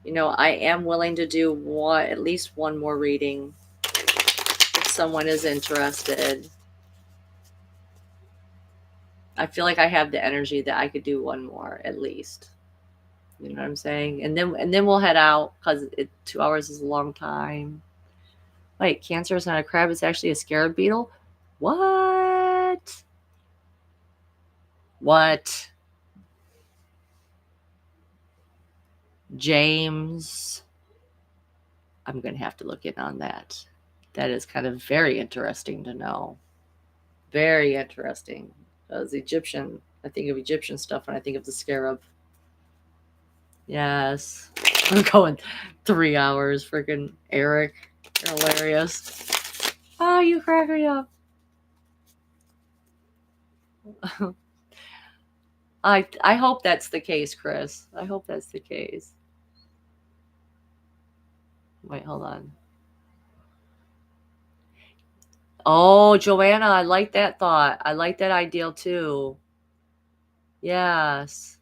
I am willing to do at least one more reading if someone is interested. I feel like I have the energy that I could do one more at least. You know what I'm saying? And then we'll head out, because 2 hours is a long time. Wait, Cancer is not a crab, it's actually a scarab beetle? What? James, I'm going to have to look in on that. That is kind of very interesting to know. Very interesting. Because Egyptian, I think of Egyptian stuff when I think of the scarab. Yes. I'm going 3 hours, freaking Eric. You're hilarious. Oh, you crack me up. I hope that's the case, Chris. I hope that's the case. Wait, hold on. Oh, Joanna, I like that thought. I like that ideal too. Yes.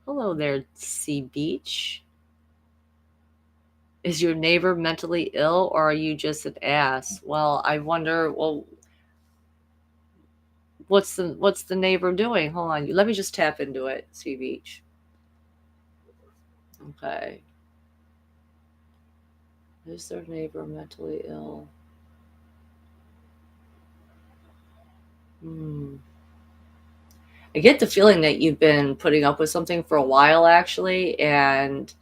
Hello there, Sea Beach. Is your neighbor mentally ill, or are you just an ass? Well, I wonder, what's the neighbor doing? Hold on. Let me just tap into it, Sea Beach. Okay. Is their neighbor mentally ill? I get the feeling that you've been putting up with something for a while, actually, and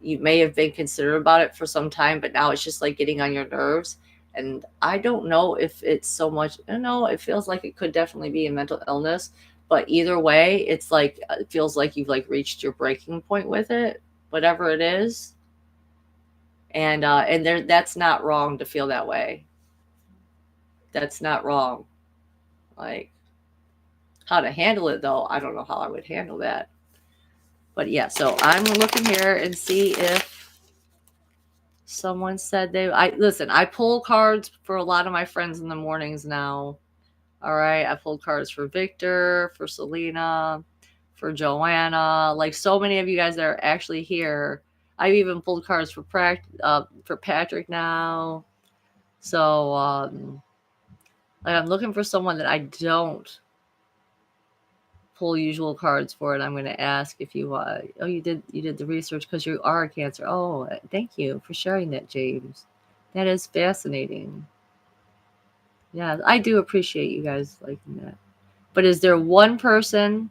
you may have been considerate about it for some time, but now it's just like getting on your nerves. And I don't know if it's so much, it feels like it could definitely be a mental illness, but either way, it's like, it feels like you've like reached your breaking point with it, whatever it is. And that's not wrong to feel that way. That's not wrong. Like, how to handle it though, I don't know how I would handle that. But yeah, so I'm looking here and see if someone said I pull cards for a lot of my friends in the mornings now. All right, I pulled cards for Victor, for Selena, for Joanna, like so many of you guys that are actually here. I've even pulled cards for Patrick now. So like I'm looking for someone that I don't pull usual cards for it. I'm going to ask if you you did the research because you are a Cancer. Oh, thank you for sharing that, James. That is fascinating. Yeah, I do appreciate you guys liking that. But is there one person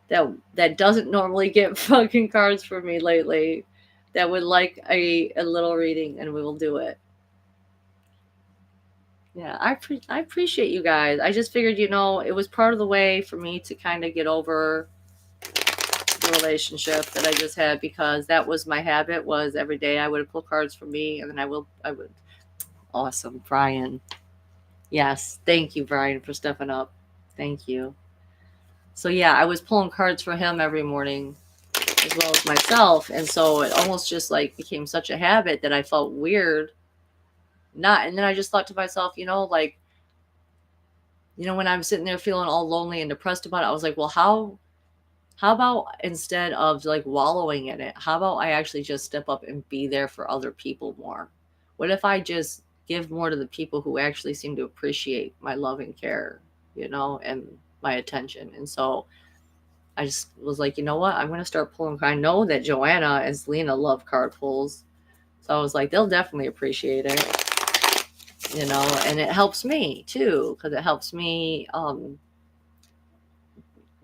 that doesn't normally get fucking cards for me lately that would like a little reading, and we will do it? Yeah, I appreciate you guys. I just figured, it was part of the way for me to kind of get over the relationship that I just had, because that was my habit. Was every day I would pull cards for me, and then I would. Awesome, Brian. Yes, thank you, Brian, for stepping up. Thank you. So yeah, I was pulling cards for him every morning, as well as myself, and so it almost just like became such a habit that I felt weird. And then I just thought to myself, when I'm sitting there feeling all lonely and depressed about it, I was like, well, how about instead of like wallowing in it, how about I actually just step up and be there for other people more? What if I just give more to the people who actually seem to appreciate my love and care, and my attention? And so I just was like, you know what? I'm going to start pulling. I know that Joanna and Selena love card pulls. So I was like, they'll definitely appreciate it. you know, and it helps me too, because it helps me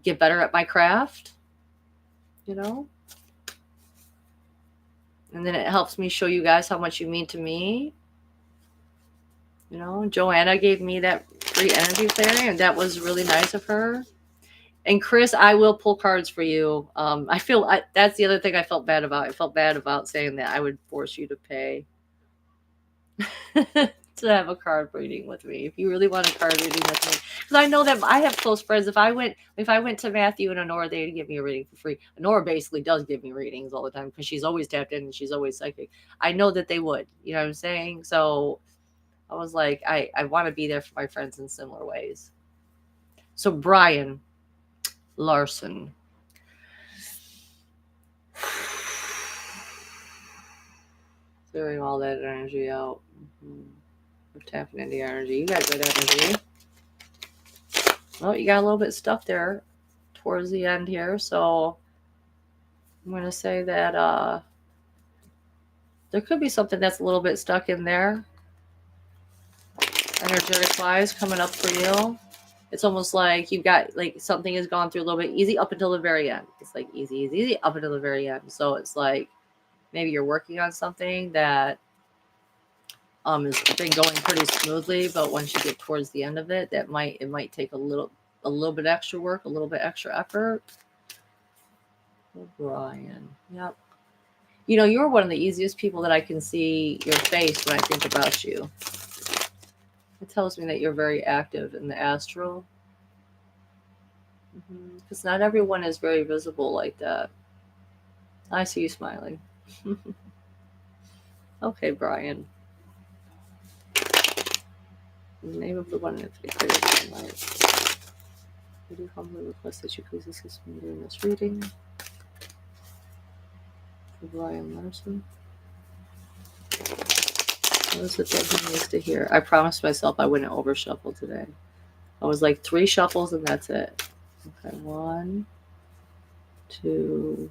get better at my craft, you know, and then it helps me show you guys how much you mean to me. You know, Joanna gave me that free energy clearing, and that was really nice of her. And Chris, I will pull cards for you. I feel that's the other thing I felt bad about. I felt bad about saying that I would force you to pay to have a card reading with me. If you really want a card reading with me, because I know that I have close friends. If I went to Matthew and Honora, they'd give me a reading for free. Honora basically does give me readings all the time because she's always tapped in and she's always psychic. I know that they would. You know what I'm saying? So I was like, I want to be there for my friends in similar ways. So Brian Larson. Clearing all that energy out. We're tapping into your energy. You got good energy. Well, you got a little bit stuck there towards the end here. So I'm going to say that there could be something that's a little bit stuck in there. Energetic wise coming up for you. It's almost like you've got like something has gone through a little bit easy up until the very end. It's like easy up until the very end. So it's like maybe you're working on something that has been going pretty smoothly, but once you get towards the end of it, it might take a little bit extra work, a little bit extra effort. Brian, yep. You know, you're one of the easiest people that I can see your face when I think about you. It tells me that you're very active in the astral. Because not everyone is very visible like that. I see you smiling. Okay, Brian. The name of the one if it clears the light. I do humbly request that you please assist me during this reading. For Brian Larson. What is it that he needs to hear? I promised myself I wouldn't over shuffle today. I was like 3 shuffles and that's it. Okay, 1, 2.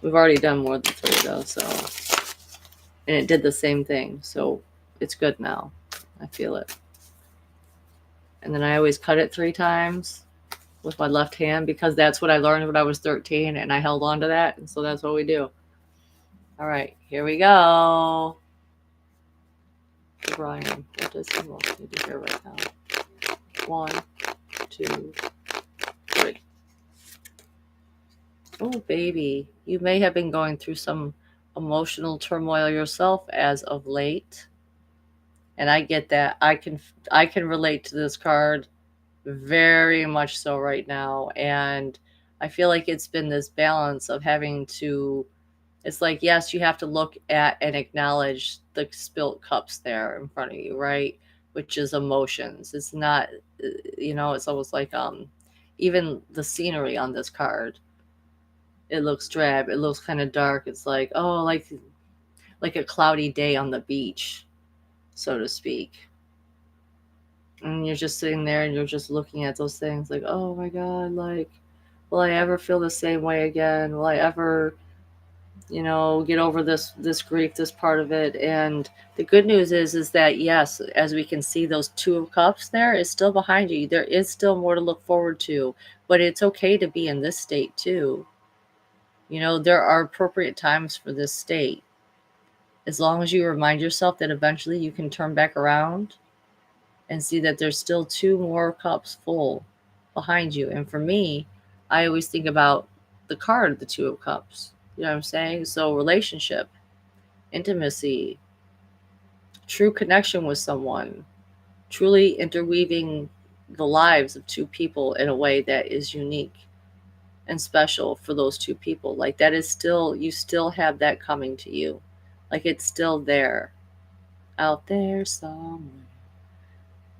We've already done more than 3 though, so. And it did the same thing, so it's good now. I feel it. And then I always cut it 3 times with my left hand because that's what I learned when I was 13 and I held on to that. And so that's what we do. All right, here we go. Brian, what does he want me to hear right now? 1, 2, 3. Oh, baby, you may have been going through some emotional turmoil yourself as of late. And I get that. I can relate to this card very much so right now. And I feel like it's been this balance of having to, it's like, yes, you have to look at and acknowledge the spilt cups there in front of you, right? Which is emotions. It's not, you know, it's almost like even the scenery on this card. It looks drab. It looks kind of dark. It's like, oh, like a cloudy day on the beach, so to speak. And you're just sitting there and you're just looking at those things like, oh my God, like, will I ever feel the same way again? Will I ever, you know, get over this grief, this part of it? And the good news is that, yes, as we can see, those 2 of cups there is still behind you. There is still more to look forward to, but it's okay to be in this state too. You know, there are appropriate times for this state. As long as you remind yourself that eventually you can turn back around and see that there's still 2 more cups full behind you. And for me, I always think about the card, the 2 of cups. You know what I'm saying? So relationship, intimacy, true connection with someone, truly interweaving the lives of 2 people in a way that is unique and special for those 2 people. Like that is still, you still have that coming to you. Like it's still there, out there somewhere.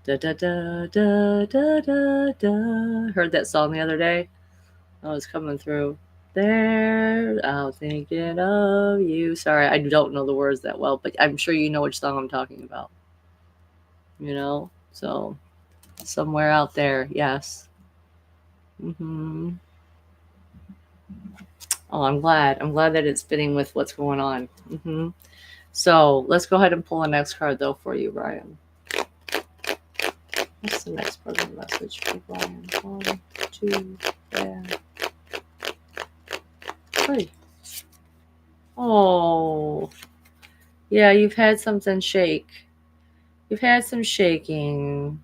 Da da da da da da da. Heard that song the other day. I was coming through. There, out thinking of you. Sorry, I don't know the words that well, but I'm sure you know which song I'm talking about. You know, so somewhere out there, yes. Oh, I'm glad. I'm glad that it's fitting with what's going on. So let's go ahead and pull the next card though for you, Brian. What's the next part of the message for Brian? 1, 2, yeah. 3. Oh, yeah, you've had something shake. You've had some shaking.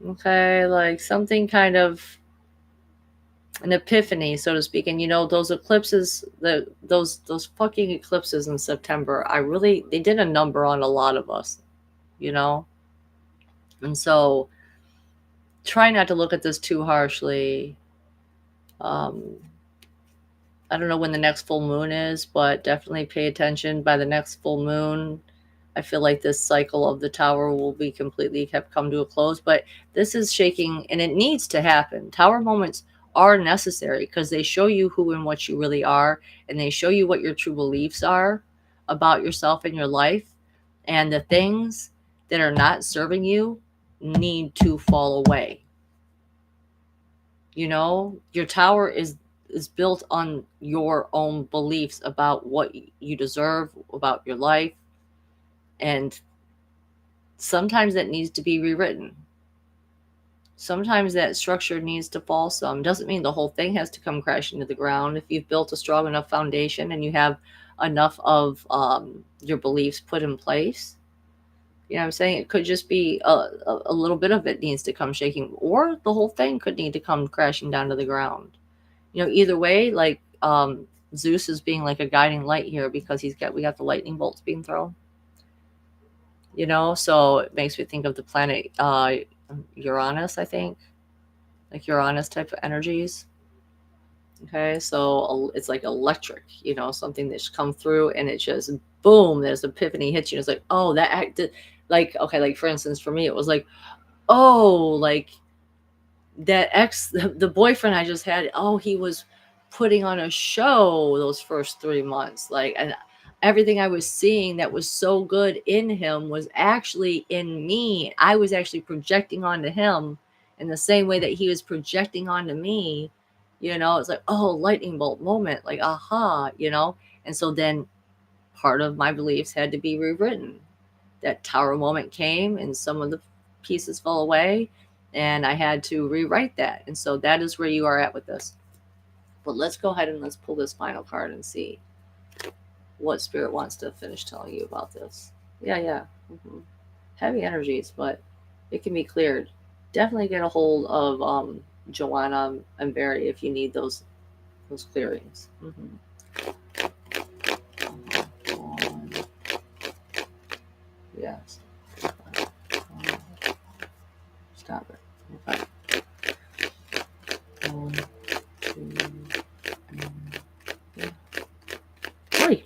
Okay, like something kind of an epiphany, so to speak. And those eclipses, those fucking eclipses in September, they did a number on a lot of us, And so try not to look at this too harshly. I don't know when the next full moon is, but definitely pay attention. By the next full moon, I feel like this cycle of the tower will be completely come to a close. But this is shaking, and it needs to happen. Tower moments are necessary because they show you who and what you really are, and they show you what your true beliefs are about yourself and your life. And the things that are not serving you need to fall away. Your tower is built on your own beliefs about what you deserve, about your life, and sometimes that needs to be rewritten. Sometimes that structure needs to fall some. Doesn't mean the whole thing has to come crashing to the ground. If you've built a strong enough foundation and you have enough of your beliefs put in place, you know what I'm saying? It could just be a little bit of it needs to come shaking, or the whole thing could need to come crashing down to the ground. Either way, like Zeus is being like a guiding light here because we got the lightning bolts being thrown. So it makes me think of the planet Uranus, I think, like Uranus type of energies. Okay, so it's like electric, something that's come through and it just boom, there's epiphany hits you. It's like, oh, that acted like, okay, like for instance, for me, it was like, oh, like that the boyfriend I just had, oh, he was putting on a show those first 3 months, like, and everything I was seeing that was so good in him was actually in me. I was actually projecting onto him in the same way that he was projecting onto me. It's like, oh, lightning bolt moment, like, aha, and so then part of my beliefs had to be rewritten. That tower moment came and some of the pieces fell away, and I had to rewrite that. And so that is where you are at with this. But let's go ahead and let's pull this final card and see what Spirit wants to finish telling you about this. Yeah. Heavy energies, but it can be cleared. Definitely get a hold of Joanna and Barry if you need those clearings. Yes. Stop it. Okay. 1, 2, 3.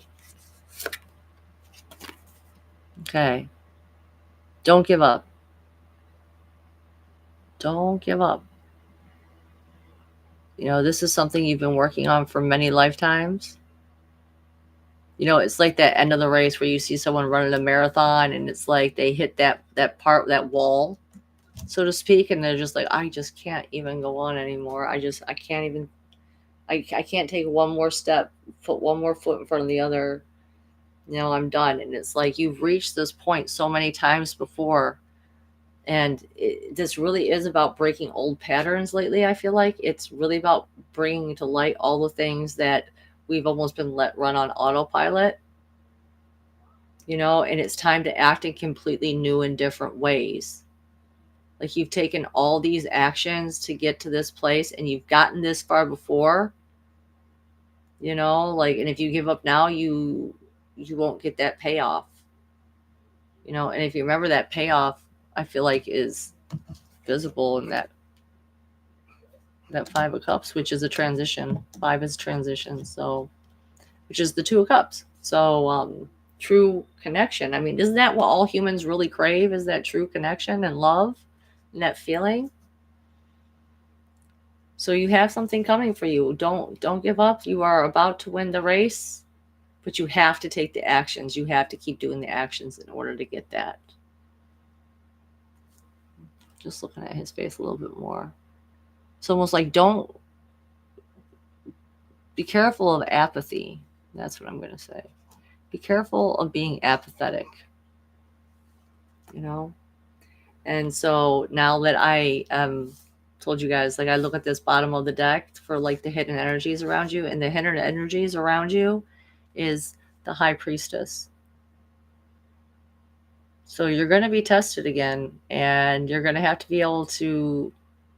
Okay. Don't give up. Don't give up. This is something you've been working on for many lifetimes. It's like that end of the race where you see someone running a marathon and it's like they hit that wall, so to speak, and they're just like, I just can't even go on anymore. I can't even, I can't take one more step, put one more foot in front of the other. I'm done. And it's like you've reached this point so many times before. And this really is about breaking old patterns lately. I feel like it's really about bringing to light all the things that we've almost been let run on autopilot, and it's time to act in completely new and different ways. Like you've taken all these actions to get to this place and you've gotten this far before, like, and if you give up now, you won't get that payoff, and if you remember that payoff, I feel like is visible in that 5 of Cups, which is a transition. 5 is transition, so which is the 2 of Cups. So true connection. I mean, isn't that what all humans really crave? Is that true connection and love and that feeling? So you have something coming for you. Don't give up. You are about to win the race, but you have to take the actions. You have to keep doing the actions in order to get that. Just looking at his face a little bit more. It's almost like don't be careful of apathy. That's what I'm going to say. Be careful of being apathetic, you know? And so now that I told you guys, like I look at this bottom of the deck for like the hidden energies around you, and the hidden energies around you is the High Priestess. So you're going to be tested again, and you're going to have to be able to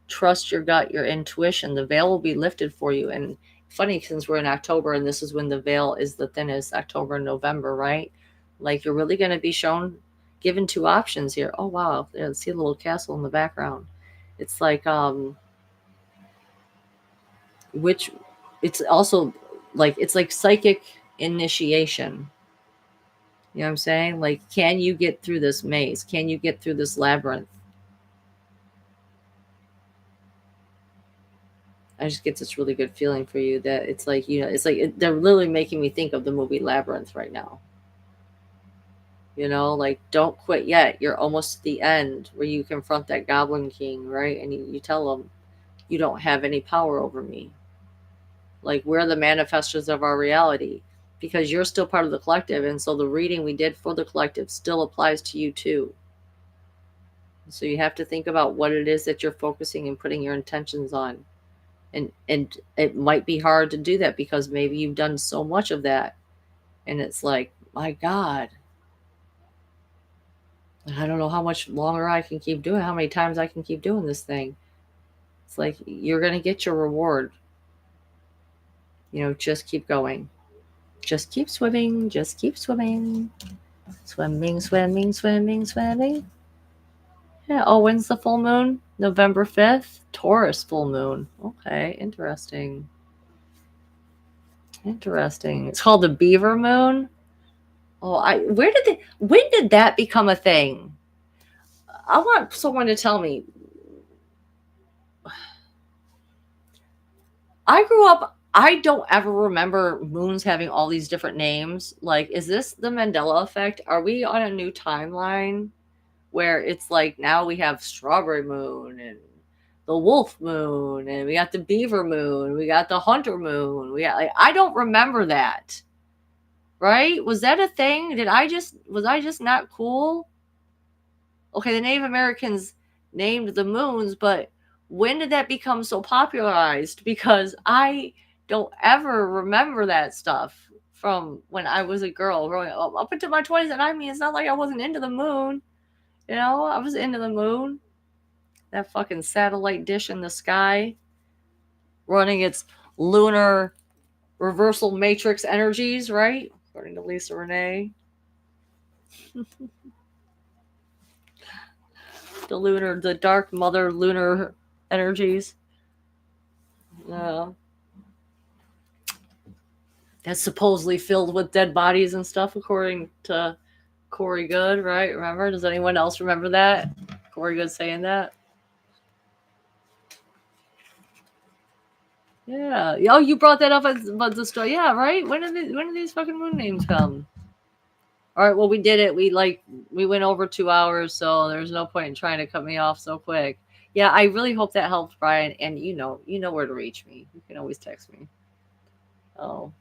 trust your gut, your intuition. The veil will be lifted for you. And funny, since we're in October and this is when the veil is the thinnest, October and November, right? Like you're really going to be given two options here. Oh wow, yeah, see a little castle in the background. It's like which it's also like it's like psychic initiation. You know what I'm saying? Like, can you get through this maze? Can you get through this labyrinth? I just get this really good feeling for you that it's like, it's like they're literally making me think of the movie Labyrinth right now. Like, don't quit yet. You're almost at the end where you confront that Goblin King, right? And you tell him, you don't have any power over me. Like, we're the manifestors of our reality because you're still part of the collective. And so the reading we did for the collective still applies to you too. So you have to think about what it is that you're focusing and putting your intentions on. And it might be hard to do that because maybe you've done so much of that. And it's like, my God, I don't know how much longer I can keep doing, how many times I can keep doing this thing. It's like, you're going to get your reward. Just keep going. Just keep swimming. Just keep swimming. Swimming, swimming, swimming, swimming. Yeah. Oh, when's the full moon? November 5th? Taurus full moon. Okay. Interesting. Interesting. It's called the Beaver Moon. Oh, when did that become a thing? I want someone to tell me. I grew up, I don't ever remember moons having all these different names. Like, is this the Mandela effect? Are we on a new timeline where it's like now we have Strawberry Moon and the Wolf Moon and we got the Beaver Moon, we got the Hunter Moon. I don't remember that. Right? Was that a thing? Was I just not cool? Okay, the Native Americans named the moons, but when did that become so popularized? Because I don't ever remember that stuff from when I was a girl growing up into my 20s. And I mean, it's not like I wasn't into the moon. I was into the moon. That fucking satellite dish in the sky running its lunar reversal matrix energies, right? According to Lisa Renee. The dark mother lunar energies. That's supposedly filled with dead bodies and stuff, according to Corey Good, right? Remember? Does anyone else remember that? Corey Good saying that? Yeah. Oh, you brought that up about the story. Yeah, right? When did these fucking moon names come? All right, well, we did it. We went over 2 hours, so there's no point in trying to cut me off so quick. Yeah, I really hope that helped, Brian. And you know where to reach me. You can always text me. Oh.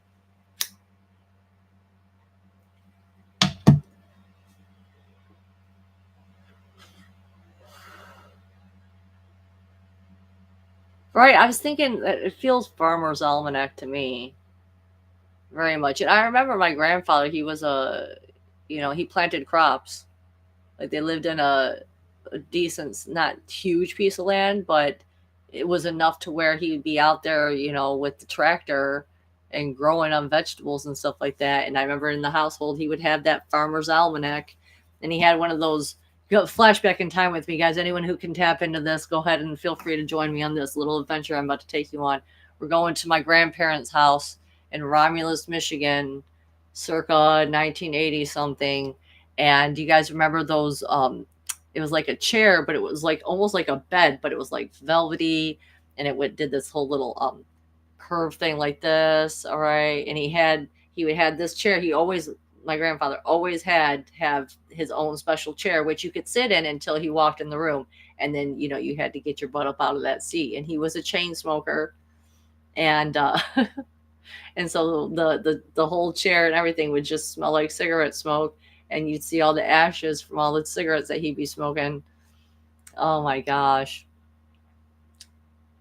Right, I was thinking that it feels Farmer's Almanac to me. Very much. And I remember my grandfather, he was he planted crops. Like they lived in a decent, not huge piece of land, but it was enough to where he would be out there, with the tractor and growing on vegetables and stuff like that. And I remember in the household, he would have that Farmer's Almanac, and he had one of those. Go flashback in time with me, guys. Anyone who can tap into this, go ahead and feel free to join me on this little adventure I'm about to take you on. We're going to my grandparents' house in Romulus, Michigan, circa 1980 something. And do you guys remember those? It was like a chair, but it was like almost like a bed, but it was like velvety, and did this whole little curve thing like this. All right, and he would had this chair. My grandfather always had to have his own special chair, which you could sit in until he walked in the room, and then you had to get your butt up out of that seat. And he was a chain smoker, and And so the whole chair and everything would just smell like cigarette smoke, and you'd see all the ashes from all the cigarettes that he'd be smoking. Oh my gosh.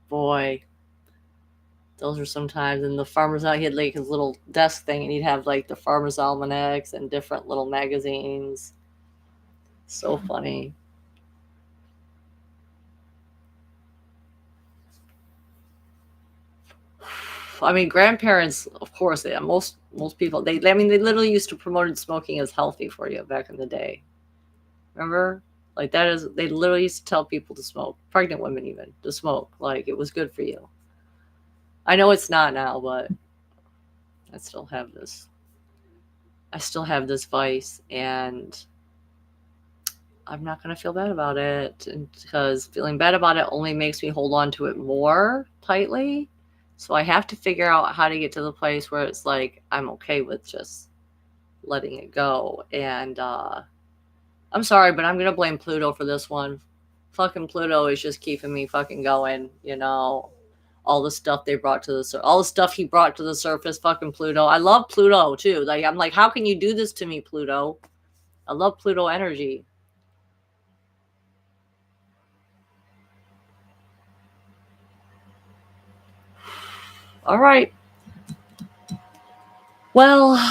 Boy. Those were sometimes. And the farmer's out, he had like his little desk thing, and he'd have like the farmer's almanacs and different little magazines. So funny. I mean, grandparents, of course, most people, I mean, they literally used to promote smoking as healthy for you back in the day. Remember? Like that is, they literally used to tell people to smoke, pregnant women even, to smoke. Like it was good for you. I know it's not now, but I still have this. I still have this vice, and I'm not going to feel bad about it, because feeling bad about it only makes me hold on to it more tightly. So I have to figure out how to get to the place where it's like I'm okay with just letting it go. And I'm sorry, but I'm going to blame Pluto for this one. Fucking Pluto is just keeping me fucking going, you know. All the stuff they brought to the all the stuff he brought to the surface, fucking Pluto. I love Pluto too. Like I'm like, how can you do this to me, Pluto? I love Pluto energy. All right. Well,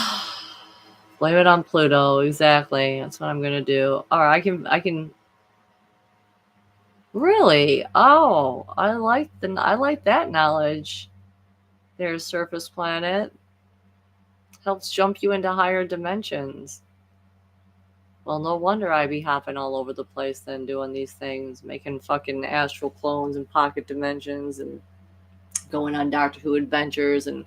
blame it on Pluto. Exactly. That's what I'm gonna do. All right, I can really. Oh, I like that knowledge. There's surface planet helps jump you into higher dimensions. Well, no wonder I be hopping all over the place then, doing these things, making fucking astral clones and pocket dimensions, and going on Doctor Who adventures, and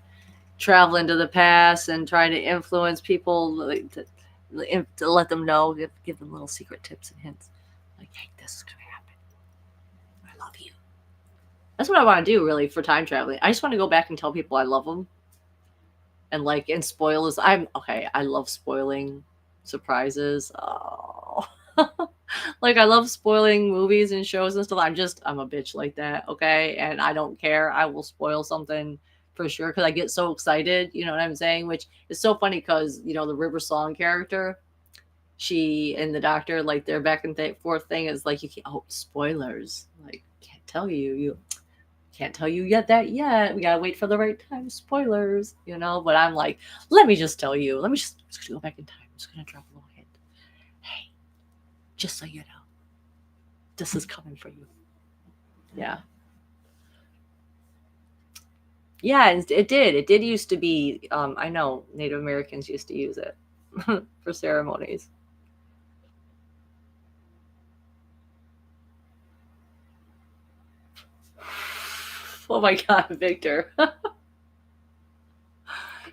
traveling to the past and trying to influence people, like, to let them know, give them little secret tips and hints. Like, hey, this is going to happen. I love you. That's what I want to do, really, for time traveling. I just want to go back and tell people I love them. And, like, and spoil is, I'm, okay, I love spoiling surprises. Oh. Like, I love spoiling movies and shows and stuff. I'm a bitch like that, okay? And I don't care. I will spoil something for sure, because I get so excited, you know what I'm saying? Which is so funny, because, you know, the River Song character, she and the doctor, like, their back and forth thing is like, you can't, oh, spoilers. Like, can't tell you. You can't tell you yet. We gotta wait for the right time. Spoilers, you know? But I'm like, let me just tell you. I'm just gonna go back in time. I'm just gonna drop a little hint. Hey, just so you know, this is coming for you. Yeah. Yeah, it did. It did used to be. I know Native Americans used to use it for ceremonies. Oh my God, Victor.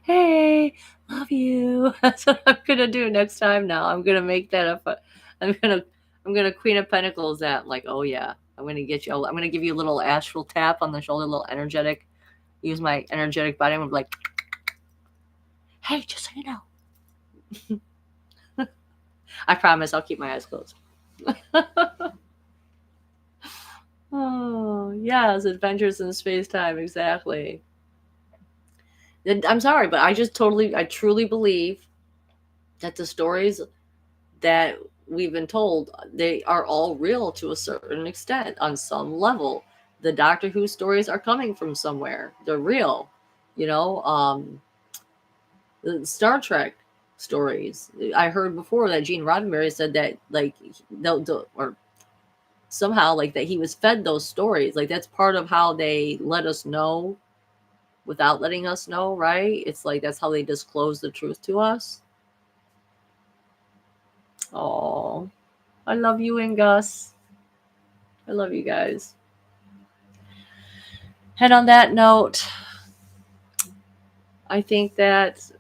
Hey, love you. That's what I'm gonna do next time. Now I'm gonna make that up. I'm gonna I'm gonna Queen of Pentacles that. I'm like, oh yeah, I'm gonna get you. I'm gonna give you a little astral tap on the shoulder, a little energetic. Use my energetic body. I'm gonna be like, hey, just so you know. I promise I'll keep my eyes closed. Oh, yes, Adventures in Space Time, exactly. I'm sorry, but I truly believe that the stories that we've been told, they are all real to a certain extent on some level. The Doctor Who stories are coming from somewhere. They're real. You know, the Star Trek stories. I heard before that Gene Roddenberry said that, like, or somehow, like, that he was fed those stories. Like, that's part of how they let us know without letting us know, right? It's like that's how they disclose the truth to us. Oh, I love you and Gus. I love you guys. And on that note, I think that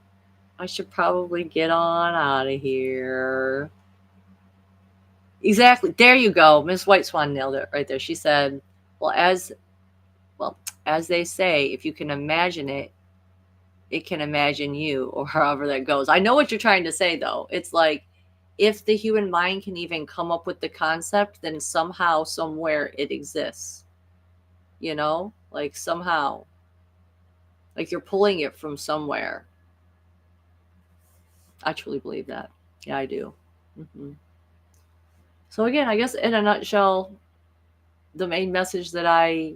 I should probably get on out of here. Exactly. There you go. Miss White Swan nailed it right there. She said, well, as they say, if you can imagine it, it can imagine you, or however that goes. I know what you're trying to say, though. It's like, if the human mind can even come up with the concept, then somehow, somewhere it exists. You know? Like, somehow. Like you're pulling it from somewhere. I truly believe that. Yeah, I do. Hmm. So again, I guess in a nutshell, the main message that I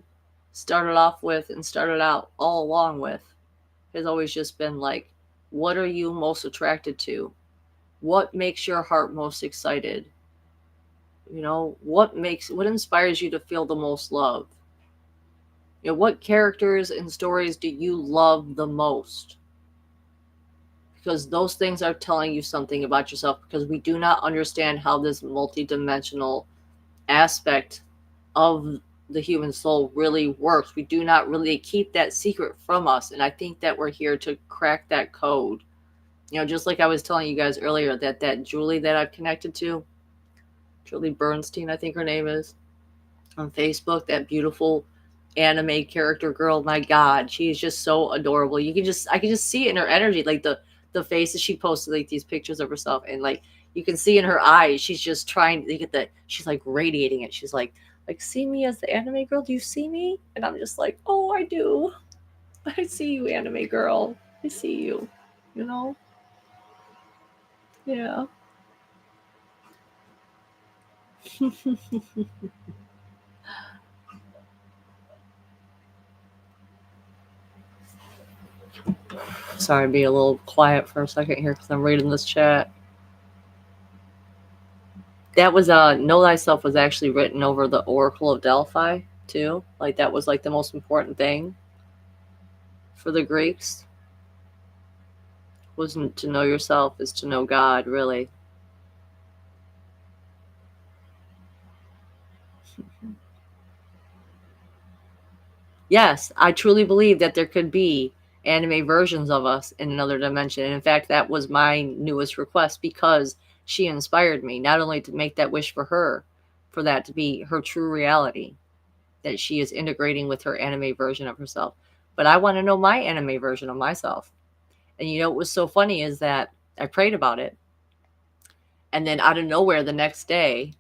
started off with and started out all along with has always just been like, what are you most attracted to? What makes your heart most excited? You know, what inspires you to feel the most love? You know, what characters and stories do you love the most? Because those things are telling you something about yourself, because we do not understand how this multidimensional aspect of the human soul really works. We do not really keep that secret from us. And I think that we're here to crack that code. You know, just like I was telling you guys earlier, that Julie that I've connected to, Julie Bernstein, I think her name is, on Facebook, that beautiful anime character girl. My God, she is just so adorable. I can just see it in her energy, like the faces she posted, like these pictures of herself, and like you can see in her eyes, she's just trying to get that. She's like radiating it. She's like, see me as the anime girl. Do you see me? And I'm just like, oh, I do. I see you, anime girl. I see you. You know? Yeah. Sorry, be a little quiet for a second here because I'm reading this chat. That was know thyself was actually written over the Oracle of Delphi too. Like that was like the most important thing for the Greeks. Wasn't to know yourself is to know God, really. Yes, I truly believe that there could be anime versions of us in another dimension. And in fact, that was my newest request because she inspired me not only to make that wish for her, for that to be her true reality, that she is integrating with her anime version of herself. But I want to know my anime version of myself. And you know what was so funny is that I prayed about it. And then out of nowhere the next day,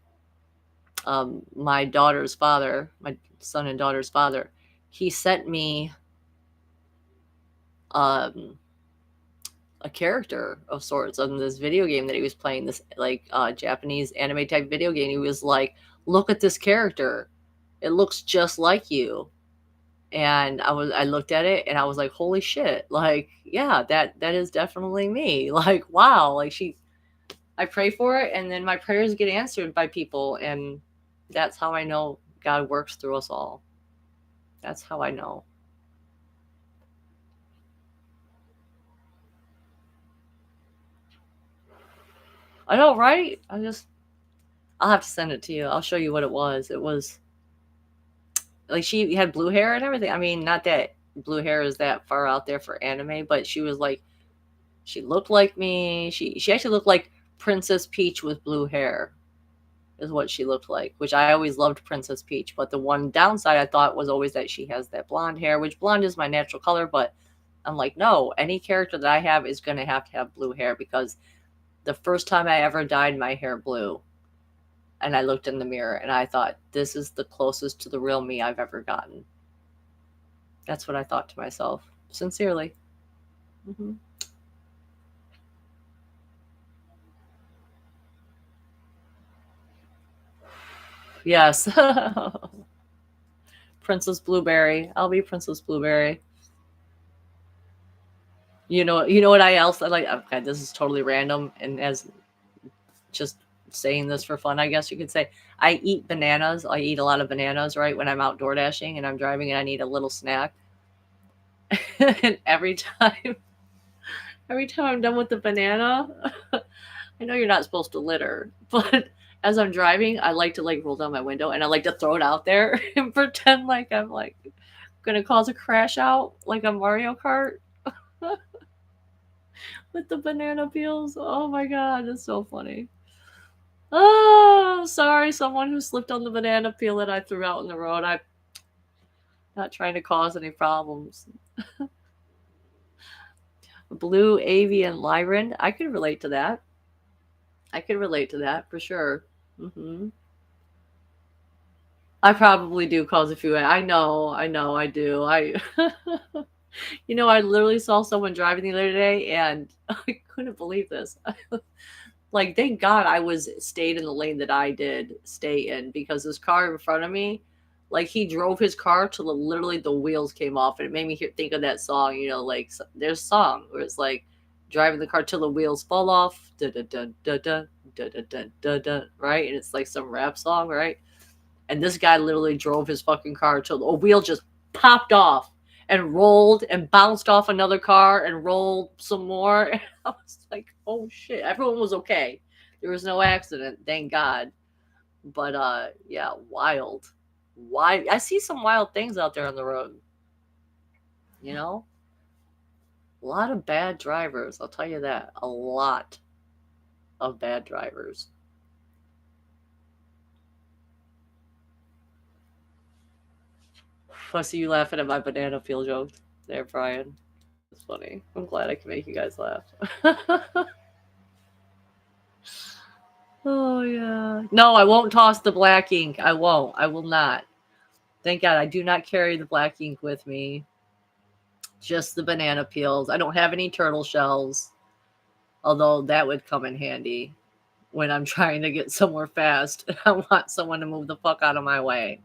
my daughter's father, my son and daughter's father, he sent me um, a character of sorts on this video game that he was playing, this like Japanese anime type video game. He was like, look at this character. It looks just like you. And I looked at it and I was like, holy shit. Like, yeah, that is definitely me. Like, wow. Like I pray for it and then my prayers get answered by people, and that's how I know God works through us all. That's how I know. I know, right? I'll have to send it to you. I'll show you what it was. It was like she had blue hair and everything. I mean, not that blue hair is that far out there for anime, but she was like, she looked like me. She actually looked like Princess Peach with blue hair is what she looked like, which I always loved Princess Peach. But the one downside I thought was always that she has that blonde hair, which blonde is my natural color. But I'm like, no, any character that I have is going to have blue hair, because the first time I ever dyed my hair blue, and I looked in the mirror and I thought, this is the closest to the real me I've ever gotten. That's what I thought to myself, sincerely. Hmm. Yes. Princess Blueberry. I'll be Princess Blueberry. You know what I else I like? Okay, this is totally random, and as just saying this for fun, I guess you could say. I eat bananas. I eat a lot of bananas, right? When I'm out door dashing and I'm driving and I need a little snack. And every time I'm done with the banana, I know you're not supposed to litter, but as I'm driving, I like to like roll down my window and I like to throw it out there and pretend like I'm like gonna cause a crash out like a Mario Kart with the banana peels. Oh my god, it's so funny. Oh, sorry, someone who slipped on the banana peel that I threw out in the road. I'm not trying to cause any problems. Blue avian lyran. I could relate to that. I could relate to that for sure. Hmm. I probably do cause a few. I know, I do. I You know, I literally saw someone driving the other day, and I couldn't believe this. Like, thank God I was stayed in the lane that I did stay in, because this car in front of me, like, he drove his car till literally the wheels came off, and it made me think of that song. You know, like, there's a song where it's like driving the car till the wheels fall off, da da da da da da da da da da, right? And it's like some rap song, right? And this guy literally drove his fucking car till a wheel just popped off and rolled and bounced off another car and rolled some more. And I was like, oh shit. Everyone was okay. There was no accident, thank God. But yeah, wild. Why I see some wild things out there on the road. You know? A lot of bad drivers, I'll tell you that. A lot of bad drivers. I see you laughing at my banana peel joke there, Brian. It's funny. I'm glad I can make you guys laugh. Oh yeah. No, I won't toss the black ink. I won't. I will not. Thank God I do not carry the black ink with me. Just the banana peels. I don't have any turtle shells. Although that would come in handy when I'm trying to get somewhere fast. I want someone to move the fuck out of my way.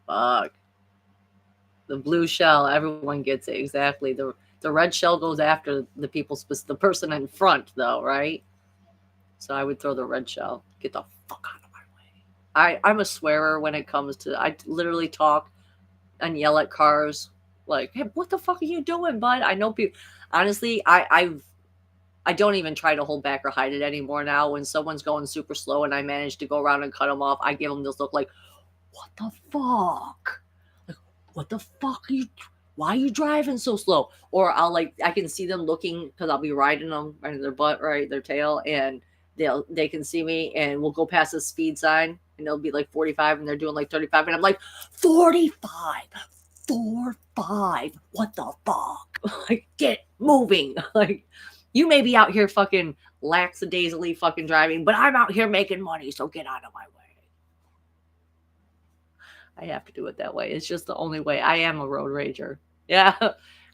Fuck. The blue shell, everyone gets it exactly. The red shell goes after the person in front, though, right? So I would throw the red shell. Get the fuck out of my way. I'm a swearer when it comes to. I literally talk and yell at cars like, "Hey, what the fuck are you doing, bud?" I know people. Honestly, I don't even try to hold back or hide it anymore now. When someone's going super slow and I manage to go around and cut them off, I give them this look like, "What the fuck? Like, what the fuck are you? Why are you driving so slow?" Or I can see them looking because I'll be riding their butt, right, their tail, and they can see me, and we'll go past the speed sign, and they'll be like 45, and they're doing like 35, and I'm like, 45, 45, what the fuck? Like, get moving. Like, you may be out here fucking lackadaisically fucking driving, but I'm out here making money, so get out of my way. I have to do it that way. It's just the only way. I am a road rager. Yeah.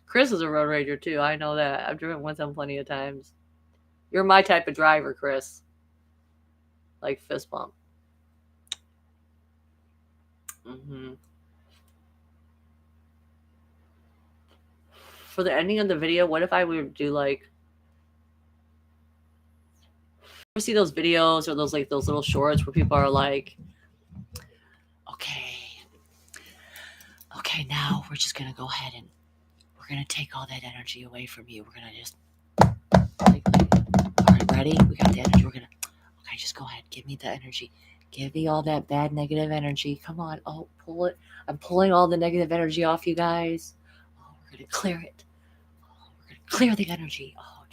Chris is a road rager too. I know that. I've driven with him plenty of times. You're my type of driver, Chris. Like fist bump. For the ending of the video, what if I would do like, you see those videos or those little shorts where people are like, okay, now we're just gonna go ahead and we're gonna take all that energy away from you. We're gonna just all right, ready? We got the energy. Okay, just go ahead. Give me the energy. Give me all that bad negative energy. Come on. Oh, pull it. I'm pulling all the negative energy off you guys. Oh, we're gonna clear it. Oh, we're gonna clear the energy. Oh,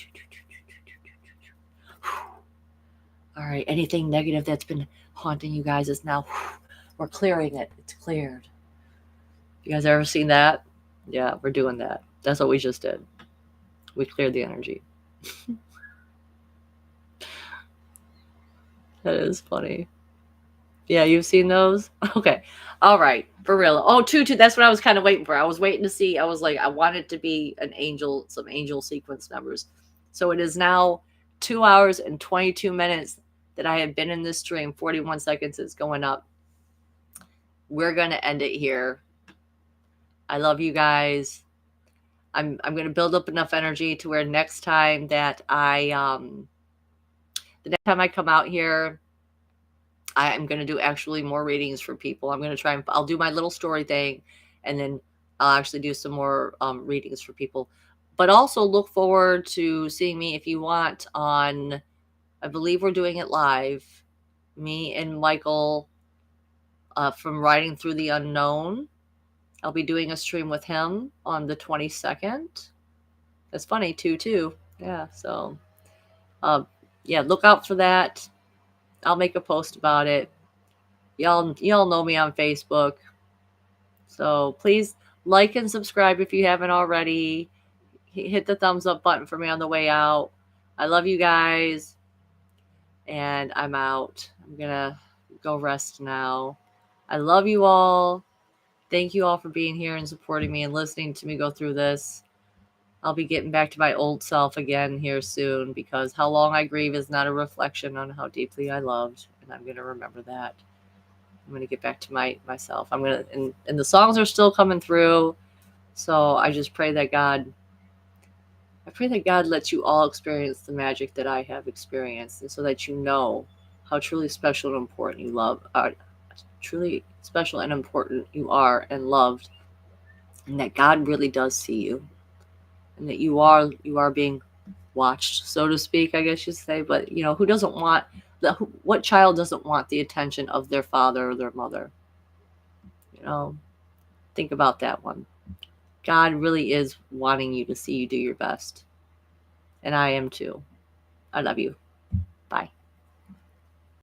all right. Anything negative that's been haunting you guys is now. We're clearing it. It's cleared. You guys ever seen that? Yeah, we're doing that. That's what we just did. We cleared the energy. That is funny. Yeah, you've seen those? Okay. All right. For real. Oh, two. That's what I was kind of waiting for. I was waiting to see. I was like, I want it to be some angel sequence numbers. So it is now 2 hours and 22 minutes that I have been in this stream. 41 seconds is going up. We're going to end it here. I love you guys. I'm going to build up enough energy to where next time that the next time I come out here, I'm going to do actually more readings for people. I'm going to I'll do my little story thing, and then I'll actually do some more readings for people. But also look forward to seeing me if you want on, I believe we're doing it live, me and Michael from Riding Through the Unknown. I'll be doing a stream with him on the 22nd. That's funny, too. Yeah, so yeah, look out for that. I'll make a post about it. Y'all know me on Facebook. So please like and subscribe if you haven't already. Hit the thumbs up button for me on the way out. I love you guys. And I'm out. I'm going to go rest now. I love you all. Thank you all for being here and supporting me and listening to me go through this. I'll be getting back to my old self again here soon, because how long I grieve is not a reflection on how deeply I loved, and I'm going to remember that. I'm going to get back to myself. I'm going to, and the songs are still coming through. So I just pray that God lets you all experience the magic that I have experienced, and so that you know how truly special and important truly special and important you are and loved, and that God really does see you, and that you are being watched, so to speak, I guess you'd say. But who doesn't want what child doesn't want the attention of their father or their mother? Think about that one. God really is wanting you to see you do your best. And I am too. I love you. Bye.